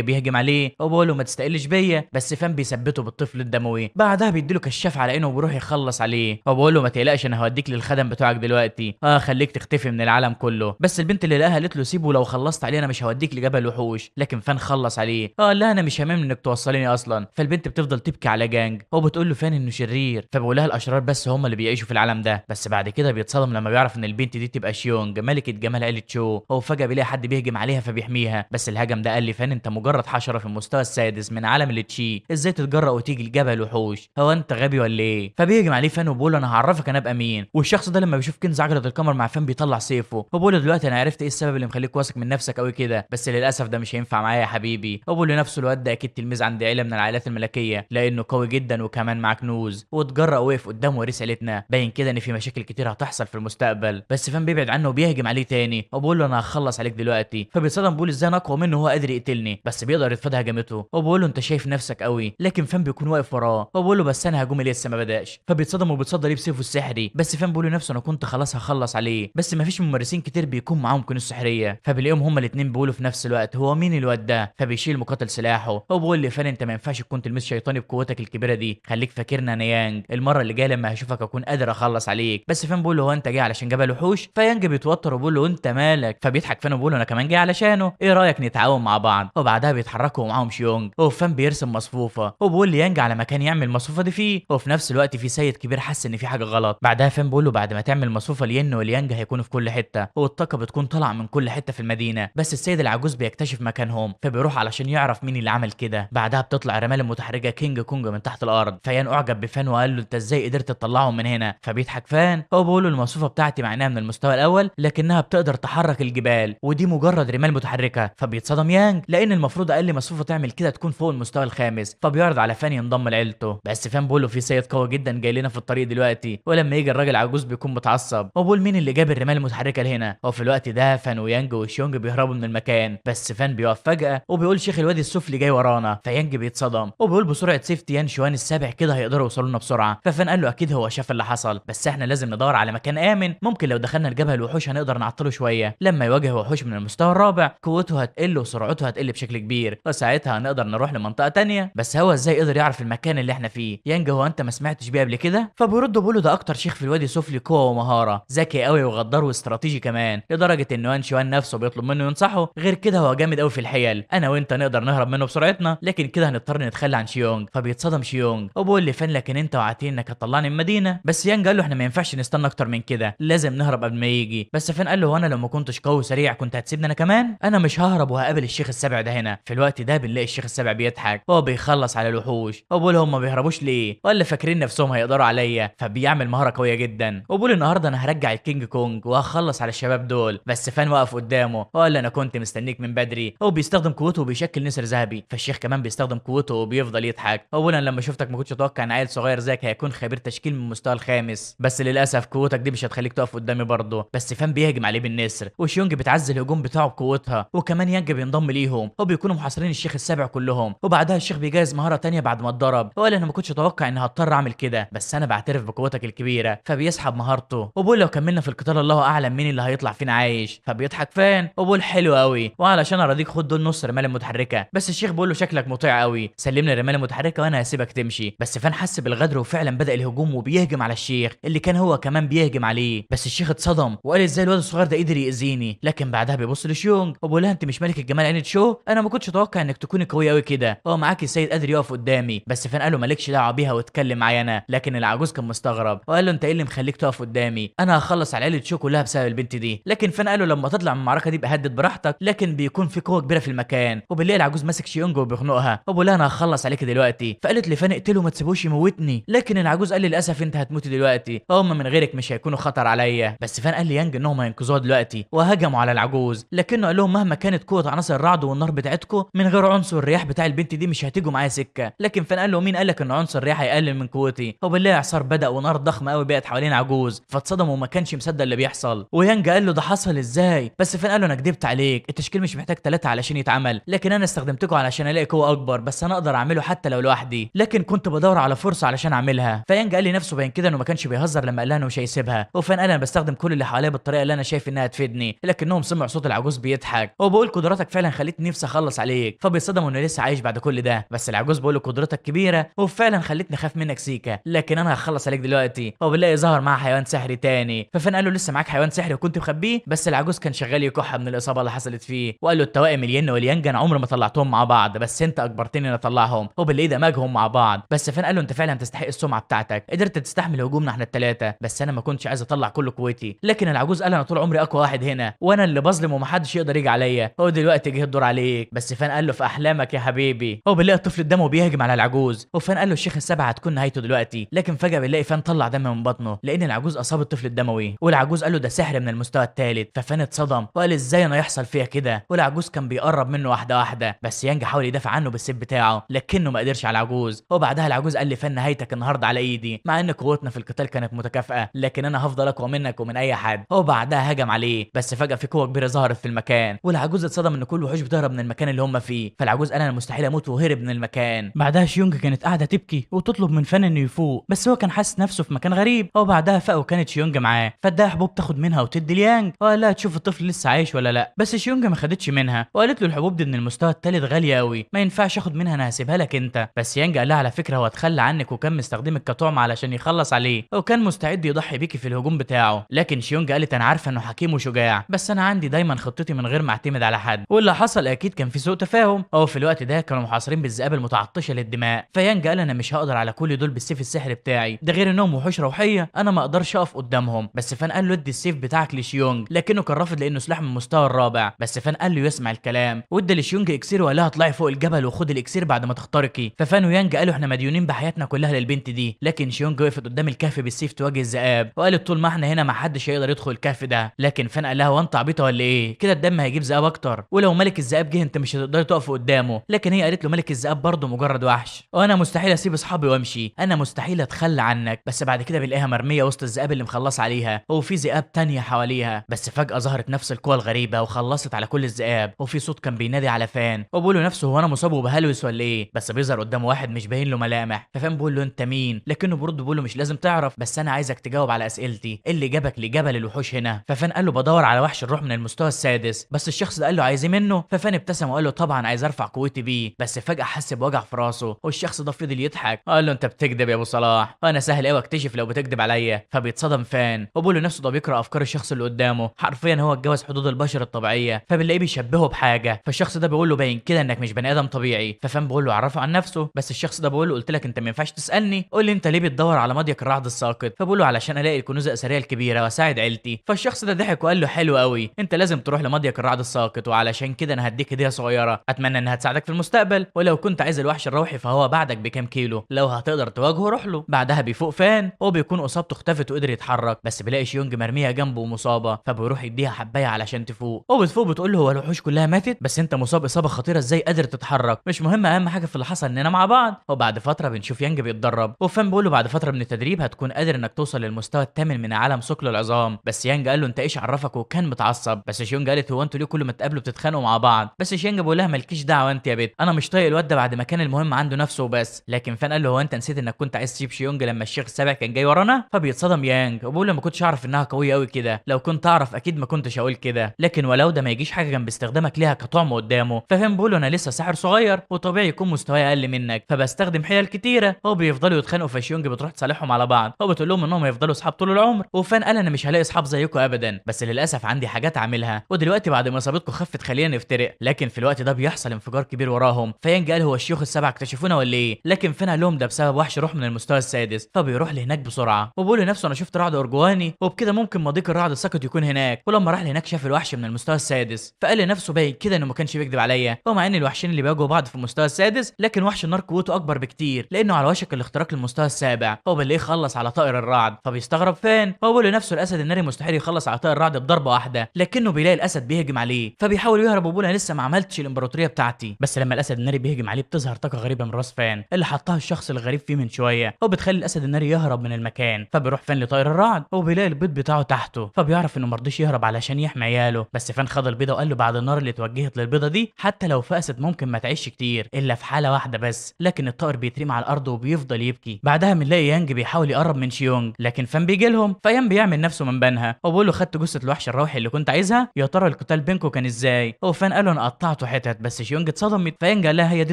بيهجم عليه وبيقول له ما تستقلش بيا، بس فان بيثبته بالطفل الدموي. بعدها بيديله كشاف على عينه وبيروح يخلص عليه، وبيقول له ما تقلقش انا هوديك للخدم بتوعك دلوقتي، خليك تختفي من العالم كله. بس البنت اللي لقاها قالت له سيبه لو خلصت عليه انا مش هوديك لجبل الوحوش، لكن فان خلص عليه، قال لها انا مش هاممني انك توصليني اصلا. فالبنت بتفضل تبكي على جانج وبتقول له فان انه شرير، فبيقول لها الاشرار بس هم اللي بيعيشوا في العالم ده. بس بعد كده بيتصدم لما بيعرف ان البنت دي تبقى شيونج ملكه جمال عيله شو، هو فجاه بيلاقي حد بيهجم عليها فبيحميها، بس الهجم ده قال لي فان انت مجرد حشره في المستوى السادس من عالم التشي، ازاي تتجرأ وتيجي لجبل الوحوش، هو انت غبي ولا ايه؟ فبيهجم عليه فان وبيقول له انا هعرفك انا ابقى مين. والشخص ده لما بيشوف كنز عجله القمر مع فان بيطلع سيفه، وبيقول له دلوقتي انا عرفت ايه السبب اللي مخليك واثق من نفسك قوي كده، بس للاسف ده مش هينفع معايا يا حبيبي. وبيقول لنفسه الواد ده اكيد تلميذ عند عيله من العائلات الملكيه لانه قوي جدا وكمان معاه كنوز، واتجرأ وقف قدام وريث عيلتنا، باين كده ان في مشاكل كتير هتحصل في المستقبل. بس فان بيبعد عنه وبيهجم عليه تاني وبيقول له انا هخلص عليك دلوقتي. فبيتصدم بيقول ازاي انا اقوى منه هو قادر يقتلني، بس بيقدر يتفادى هجمته، وبيقول له انت شايف نفسك قوي، لكن فان بيكون واقف وراه وبيقول له بس انا هجومي لسه ما بداش. فبيتصدم وبيتصدى ليه بسيفه السحري، بس فان بيقول لنفسه انا كنت خلاص هخلص عليه، بس مفيش ممارسين كتير بيكون معاهم كنوز سحريه. فبيلاقيهم هما الاثنين بيقولوا في نفس الوقت هو مين الواد ده، فبيشيل مقاتل سلاحه وبيقول لي فان انت ما ينفعش تكون تلميذ شيطاني بقوتك الكبيره دي، خليك فاكرنا انا يانج، المره اللي جايه لما هشوفك اكون قادر اخلص عليك. بس فان بيقول له هو انت جاي علشان جبل وحوش؟ فيانج بيتوتر وبيقول له انت مالك، فبيضحك فان وبيقول له انا كمان جاي علشانه، ايه رايك نتعاون مع بعض؟ وبعدها بيتحركوا معاهم شيونج، وفان فان بيرسم مصفوفه وبيقول ليانج على مكان يعمل المصفوفه دي فيه، وفي نفس الوقت في سيد كبير حس ان في حاجه غلط. بعدها فان بيقول له بعد ما تعمل مصفوفه لين وليانج هيكونوا في كل حته، والطاقه بتكون طالعه من كل حته في المدينه، بس السيد العجوز بيكتشف مكانهم فبيروح علشان يعرف مين اللي عمل كده. بعدها بتطلع رمال المتحركه كينج كونج من تحت الارض، فيان اعجب بفان وقال له انت ازاي قدرت تطلعهم من هنا؟ فبيضحك فان هو بيقول له المصفوفه بتاعتي مع انها من المستوى الاول لكنها بتقدر تحرك الجبال ودي مجرد رمال متحركه. فبيتصدم يانج لان المفروض اقل مصفوفه تعمل كده تكون فوق المستوى الخامس، فبيعرض على فان ينضم لعيلته. بس فان بيقول له في سيد قوي جدا جاي لنا في الطريق دلوقتي، ولما يجي الراجل عجوز بيكون متعصب وبيقول مين اللي جاب الرمال المتحركه لهنا. وفي الوقت ده فان ويانج وشيونج بيهربوا من المكان، بس فان بيقف فجاه وبيقول شيخ الوادي السفلي جاي ورانا. فيانج بيتصدم وبيقول بسرعه سيف تيان شوان السابع كده هيقدروا يوصلوا لنا بسرعه. ففان قال له اكيد هو شاف اللي حصل، بس احنا لازم ندور على مكان امن ممكن لو دخلنا الجبهه الوحوش هنقدر نعطله شويه. لما يواجه وحوش من المستوى الرابع قوته هتقل وسرعته هتقل بشكل كبير، وساعتها هنقدر نروح لمنطقه تانية. بس هو ازاي قدر يعرف المكان اللي احنا فيه؟ يانج هو انت ما سمعتش بيه قبل كده؟ فبيرد بيقول له ده اكتر شيخ في الوادي السفلي قوه ومهاره، ذكي قوي وغدار واستراتيجي كمان، لدرجه ان وان شوان نفسه بيطلب منه ينصحه. غير كده هو جامد قوي في الحيل، انا وانت نقدر نهرب منه بسرعتنا لكن كده هنضطر نتخلى عن شيونج. فبيتصدم شيونج وبيقول لفان لكن انت وعدتني انك هتطلعني من المدينه. بس يانج قال له احنا ما ينفعش نستنى اكتر من كده، لازم نهرب قبل ما يجي. بس فان قال له وانا لو ما كنتش قوي وسريع كنت هتسيبني انا كمان؟ انا مش ههرب وهقابل الشيخ السابع ده هنا. في الوقت ده بنلاقي الشيخ السابع بيضحك هو بيخلص على الوحوش وبيقول هم ما بيهربوش ليه ولا فاكرين نفسهم هيقدروا عليا. فبيعمل مهاره قويه جدا وبيقول النهارده انا هرجع الكينج كونج وهخلص على الشباب دول. بس فان واقف قدامه وقال انا كنت مستنيك من بدري. هو بيستخدم قوته وبيشكل نسر ذهبي، فالشيخ كمان بيستخدم قوته وبيفضل يضحك. اولا لما شفتك ما كنتش اتوقع ان عيل صغير زيك هيكون خبير تشكيل من المستوى الخامس، بس للاسف قوتك دي مش هتخليك تقف قدامي برضه. بس فان بيهجم عليه بالنسر وشيونج بتعزل الهجوم بتاعه بقوتها، وكمان يانج بينضم ليهم وبيكونوا محاصرين الشيخ السابع كلهم. وبعدها الشيخ بيجهز مهاره تانية بعد ما اتضرب وقال انا ما كنتش اتوقع اني هضطر اعمل كده، بس انا بعترف بقوتك الكبيره. فبيسحب مهارته وبقول لو كملنا في القتال الله اعلم مين اللي هيطلع فينا عايش. فبيضحك فان وبقول حلو قوي وعلشان ارضيك خد دول نص رمال متحركه. بس الشيخ بيقول له شكلك مطيع قوي، سلمني الرمال المتحركه وانا هسيبك تمشي. بس فان حس بالغدر وفعلا بدا الهجوم وبيهجم على الشيخ اللي كان هو كمان بيهجم عليه. بس الشيخ اتصدم وقال ازاي الواد الصغير ده قدر يأذيني. لكن بعدها بيبص لشيونج وبيقول لها انت مش ملك الجمال عينة شو، انا ما كنتش اتوقع انك تكوني قويه قوي كده، هو معاكي السيد قادر يقف قدامي. بس فان قال له مالكش دعوه بيها واتكلم معايا انا. لكن العجوز كان مستغرب وقال له انت ايه اللي مخليك تقف قدامي؟ انا هخلص على عيله شو كلها بسبب البنت دي. لكن فان قال له لما تطلع من المعركه دي بهدد براحتك، لكن بيكون في قوه كبيره في المكان. وبالليل العجوز ماسك شيونج وبيخنقها وبيقول لها انا هخلص عليك دلوقتي. فقالت لفان اقتله ما تسيبوش يموتني. لكن العجوز قال للاسف انت هتموتي دلوقتي، هم من غيرك مش هيكونوا خطر عليا. بس فان قال ليانج انهم هينقذوها دلوقتي وهجموا على العجوز، لكنه قال لهم مهما كانت قوه عناصر الرعد والنار بتاعتكم من غير عنصر الرياح بتاع البنت دي مش هتيجوا معايا سكه. لكن فان قال له مين قالك ان عنصر الرياح هيقلل من قوتي؟ وبالله اعصار بدا ونار ضخمه قوي بقت حوالين عجوز. فاتصدم وما كانش مصدق اللي بيحصل. ويانج قال له ده حصل ازاي؟ بس فان قال له انا كدبت عليك، التشكيل مش محتاج 3 علشان يتعمل، لكن انا استخدمتكم علشان الاقي قوه اكبر، بس انا اقدر اعمله حتى لو لوحدي، لكن كنت بدور على فرصه علشان اعملها. فيانج قال لي نفسه باين كده انه ما كانش بيهزر لما قال لها انه مش هيسيبها. وفان قال انا بستخدم كل اللي حواليا بالطريقه اللي انا شايف انها تفيدني، لكنهم سمعوا صوت العجوز بيضحك وبقول قدراتك فعلا خلتني نفسي اخلص عليك. فبيصدموا انه لسه عايش بعد كل ده. بس العجوز بيقول له قدرتك كبيره وفعلا خلتني اخاف منك سيكا، لكن انا هخلص عليك دلوقتي. وبالله ظهر معاه حيوان سحري تاني. ففان قال له لسه معاك حيوان سحري وكنت مخبيه؟ بس العجوز كان شغال يكح من الاصابه اللي حصلت فيه. وقال له التوائم الين واليانج انا عمري ما طلعتهم مع بعض، بس انت اجبرتني ان اطلعهم. وبالله دمجهم مع بعض. بس فان قال له انت فعلا تستحق السمعه بتاعتك، قدرت تستحمل هجومنا احنا الثلاثه، بس انا ما كنتش عايز اطلع كل قوتي. لكن العجوز قال انا طول عمري اقوى واحد هنا وانا اللي بظلم ومحدش يقدر يجي عليا، هو دلوقتي جه الدور عليك. بس فان قال له في احلامك يا حبيبي. هو بالله الطفل قدامه بيهجم على العجوز. وفان قال له الشيخ السبعه هتكون نهايته دلوقتي. لكن فجاه بنلاقي فان طلع دم من بطنه لان العجوز اصاب الطفل الدموي. والعجوز قال له ده سحر من المستوى الثالث. ففان اتصدم وقال ازاي انا يحصل فيها كده؟ والعجوز كان بيقرب منه واحده واحده. بس يانج حاول يدافع عنه بالسيف بتاعه لكنه ما قدرش على العجوز. وبعدها العجوز قال لفان نهايتك النهارده على ايدي، مع ان قوتنا في القتال كانت متكافئه لكن انا هفضل اقوى منك ومن اي حد. وبعدها هجم عليه. بس فجاه في قوه كبيره ظهرت في المكان والعجوز اتصدم ان كل الوحوش بتهرب من المكان اللي هم فيه. فالعجوز قال انا مستحيل اموت وهرب من المكان. بعدها شيونج كانت قاعده تبكي وتطلب من فان انه يفوق، بس هو كان حاسس نفسه في مكان غريب. وبعدها فاق وكانت شيونج معاه، فاداها حبوب تاخد منها وتدي ليانج وقال لها تشوف الطفل لسه عايش ولا لا. بس شيونج ما خدتش منها وقالت له الحبوب دي من المستوى الثالث غاليه قوي، ما ينفعش اخد منها، انا هسيبها لك انت. بس يانج قال لها على فكره هو اتخلى عنك وكان مستخدمك كطعم علشان يخلص عليه وكان مستعد يضحي بيكي في الهجوم بتاعه. لكن شيونج قالت انا عارفه انه حكيم وشجاع، بس انا عندي دايما خطتي من غير ما اعتمد على حد. واللي حصل اكيد كان في سوء تفاهم. هو في الوقت ده كانوا كانوا محاصرين بالذئاب المتعطشه للدماء. فيانج قال انا مش هقدر على كل دول بالسيف السحري بتاعي، ده غير انهم وحوش روحيه انا ما اقدرش اقف قدامهم. بس فان قال له ادي السيف بتاعك لشيونج، لكنه كان رافض لانه سلاح من المستوى الرابع. بس فان قال له يسمع الكلام وادى لشيونج اكسير وقال لها اطلعي فوق الجبل وخد الاكسير بعد ما تخترقي. ففان ويانج قالوا احنا مديونين بحياتنا كلها للبنت دي. لكن شيونج وقفت قدام الكهف بالسيف تواجه الذئاب وقالت طول ما احنا هنا ما حدش هيقدر يدخل الكهف ده. لكن فان قال لها وانت عبيطه ولا ايه؟ كده الدم هيجيب ذئاب اكتر، ولو ملك الذئاب جه انت مش هتقدري تقف قدامه. لكن هي قالت له ملك الذئاب برضه مجرد وحش، وانا مستحيل اسيب اصحابي وامشي، انا مستحيل اتخلى عنك. بس بعد كده بنلاقيها مرميه وسط الذئاب اللي مخلص عليها، وفي ذئاب تانية حواليها. بس فجاه ظهرت نفس القوه الغريبه وخلصت على كل الذئاب، وفي صوت كان بينادي على فان وبيقول له نفسه هو انا مصاب وبهلوس ولا ايه؟ بس بيظهر قدامه واحد مش باين له ملامح. ففان بيقول له انت مين؟ لكنه برد بيقول له مش لازم تعرف، بس انا عايزك تجاوب على اسئلتي، إيه اللي جابك لجبل الوحوش هنا؟ ففان قال له بدور على وحش الروح من المستوى السادس. بس الشخص ده قال له عايز ايه منه؟ ففان ابتسم وقال له طبعا عايز ارفع قوتي بيه. بس فجاه حس بوجع في راسه، والشخص ده فضل يضحك قال له انت بتكذب يا ابو صلاح، وانا سهل قوي اكتشف لو بتكذب عليا. فبيتصدم فان وبيقول له نفسه ده بيقرا افكار الشخص اللي قدامه، حرفيا هو اتجاوز حدود البشر الطبيعيه. فبنلاقيه بيشبهه بحاجه، فالشخص ده بيقول له باين كده انك مش بني ادم طبيعي. ففان بيقول له عرفه عن نفسه. بس الشخص ده بيقول له قلت لك انت ما ينفعش تسالني، قول لي انت ليه بتدور على مضيق الرعد الساقط؟ فبيقول له علشان الاقي الكنوز الاثريه الكبيره واساعد عيلتي. فالشخص ده ضحك وقال له حلو قوي، انت لازم تروح لمضيق الرعد الساقط، وعلشان كده انا هديك هديه صغيره اتمنى انها تساعدك في المستقبل، ولو كنت عايز الوحش الروحي فهو بعدك بكام كيلو، لو هتقدر تواجهه روح له. بعدها بيفوق فان وبيكون اصابته اختفت وقدر يتحرك، بس بيلاقي شيونج مرميه جنبه ومصابه، فبيروح يديها حبايه علشان تفوق. وبتفوق بتقول له هو الوحوش كلها ماتت، بس انت مصاب اصابه خطيره ازاي قادر تتحرك؟ مش مهم، اهم حاجه في اللي حصل اننا مع بعض. وبعد فتره بنشوف يانج بيتدرب، وفان بيقول له بعد فتره من التدريب هتكون قادر انك توصل للمستوى الثامن من عالم ثقل العظام. بس يانج قال له انت ايش عرفك؟ وكان متعصب. بس شيونج قالت هو انتوا ليه كل ما تقابلوا بتتخانقوا مع بعض؟ بس شيونج بيقول لها مالكيش دعوه انت يا بنت، انا مش طايق الواد ده بعد ما كان المهم عنده نفسه وبس. لكن فان قال له هو انت نسيت انك كنت عايز تسيب شيونج لما الشيخ السابع كان جاي ورانا؟ فبيتصدم يانج وبيقول له ما كنتش اعرف انها قويه قوي كده، لو كنت اعرف اكيد ما كنتش هقول كده، لكن ولو ده ما يجيش حاجه جنب استخدامك ليها كطعم قدامه. ففان بيقول له انا لسه ساحر صغير وطبيعي يكون مستواي اقل منك، فبستخدم حيل كتيره. هو بيفضلوا يتخانقوا، فشيونج بتروح تصالحهم على بعض، هو بتقول لهم انهم هيفضلوا اصحاب طول العمر. وفان قال انا مش هلاقي اصحاب زيكم ابدا، بس للاسف عندي حاجات اعملها، ودلوقتي بعد ما اصابتكم خفت خلينا نفترق. لكن في الوقت ده بيحصل انفجار كبير وراهم. فيانج قال هو الشيوخ السبعه اكتشفونا ولا ايه؟ لكن فان قال لهم ده بسبب وحش روح من المستوى السادس. فبيروح لهناك بسرعه وبيقول لنفسه انا شفت رعد ارجواني، وبكده ممكن مضيق الرعد الساقط يكون هناك. ولما راح لهناك شاف الوحش من المستوى السادس، فقال لنفسه باين كده انه ما كانش بيكذب عليا، ومع ان الوحشين اللي بيواجهوا بعض في المستوى السادس، لكن وحش النار قوته اكبر بكتير لانه على وشك الاختراق للمستوى السابع. هو بنلاقيه خلص على طائر الرعد، فبيستغرب فان هو بيقول لنفسه الاسد الناري مستحيل يخلص على طائر الرعد بضربه واحده، لكنه بيلاقي الاسد بيهجم عليه، فبيحاول يهرب وبيقول انا لسه ما عملتش الامبراطوريه بتاعتي. بس لما الاسد الناري بيهجم عليه بتظهر طاقه غريبه من راس فان اللي حطها الشخص الغريب فيه من شويه، وبتخلي الاسد الناري يهرب من المكان. فبيروح فان لطائر الرعد وبيلاقي البيض بتاعه تحته، فبيعرف انه مرضيش يهرب علشان يحمي عياله. بس فان خد البيضه وقال له بعد النار اللي اتوجهت للبيضه دي حتى لو فقست ممكن ما تعيش كتير الا في حاله واحده بس. لكن الطائر بيترمي على الارض وبيفضل يبكي. بعدها بنلاقي يانج بيحاول يقرب من شيونج، لكن فان بيجي لهم. فيان بيعمل نفسه من بنها وبيقول له خدت جثه الوحش الروحي اللي كنت عايزها، يا ترى القتال بينكم كان ازاي؟ وفان قال له انا قطعته حتت. بس شيونج اتصدمت. فيان قال لها هي دي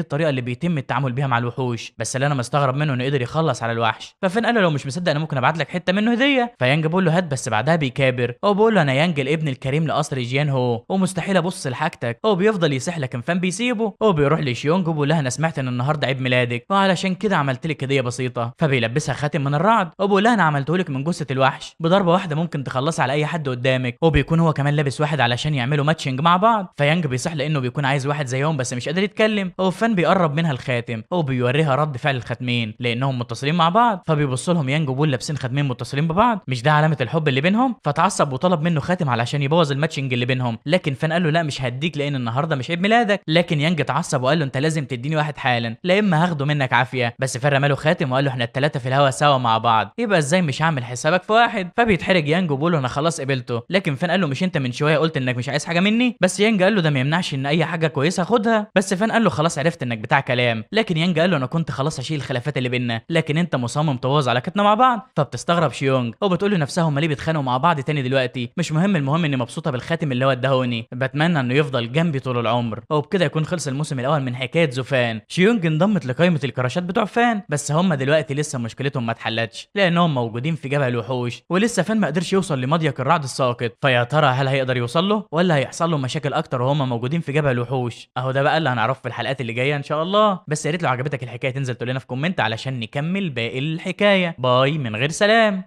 الطريقه اللي بيتم التعامل بيها مع الوحوش، بس اللي انا مستغرب منه انه قدر يخلص على الوحش. ففان قال له لو مش مصدق انا ممكن ابعت لك حته منه هديه. فيانج بيقول له هات، بس بعدها بيكابر وبيقول له انا يانج الابن الكريم لقصر جيان هو، ومستحيل ابص لحاجتك. هو بيفضل يصيح لكن فان بيسيبه. هو بيروح لشيونج وبيقول لها انا سمعت ان النهارده عيد ميلادك وعلشان كده عملت لك هديه بسيطه. فبيلبسها خاتم من الرعد وبيقول لها انا عملته لك من جثه الوحش، بضربه واحده ممكن تخلصي على اي حد قدامك. وبيكون هو كمان لابس واحد علشان يعملوا ماتشنج مع بعض. فيانج بيصح لانه بيكون عايز واحد زيهم بس مش قادر يتكلم. هو فان بيقرب منها الخاتم وبيوريها رد فعل الخاتمين لانهم متصلين مع بعض. فبيبص لهم يانج وبول لابسين خاتمين متصلين ببعض، مش ده علامه الحب اللي بينهم؟ فتعصب وطلب منه خاتم علشان يبوظ الماتشنج اللي بينهم. لكن فان قال له لا مش هديك لان النهارده مش عيد ميلادك. لكن يانج اتعصب وقال له انت لازم تديني واحد حالا لا اما هاخده منك عافيه. بس فان رماله خاتم وقال له احنا الثلاثه في الهوا سوا مع بعض، يبقى ازاي مش هعمل حسابك في واحد؟ فبيتحرج يانج وبيقول له انا خلاص قبلته. لكن فان قال له مش انت من شويه قلت انك مش عايز حاجه مني؟ بس يانج قال له ده ما يمنعش ان اي حاجه كويسه خدها. بس فان قال له خلاص عرفت انك بتاع كلام. لكن يانج قال له انا كنت خلاص اشيل الخلافات اللي بينا، لكن انت مصمم تبوظ علاقتنا مع بعض. فبتستغرب شيونج وبتقول لنفسها هم ليه بيتخانقوا مع بعض تاني دلوقتي؟ مش مهم، المهم اني مبسوطه بالخاتم اللي هو اداهوني، بتمنى انه يفضل جنبي طول العمر. وبكده يكون خلص الموسم الاول من حكايه زوفان. شيونج انضمت لقائمه الكراشات بتوع فان، بس هم دلوقتي لسه مشكلتهم ما اتحلتش لانهم موجودين في جبل الوحوش، ولسه فان ما قدرش يوصل لمضيق الرعد الساقط. فيا ترى هل هيقدر يوصل له ولا هيحصل له مشاكل اكتر وهم موجودين في جبل الوحوش؟ اهو ده بقى اللي هنعرفه في الحلقه الحلقات اللي جايه ان شاء الله. بس يا ريت لو عجبتك الحكايه تنزل تقول لنا في كومنت علشان نكمل باقي الحكايه. باي من غير سلام.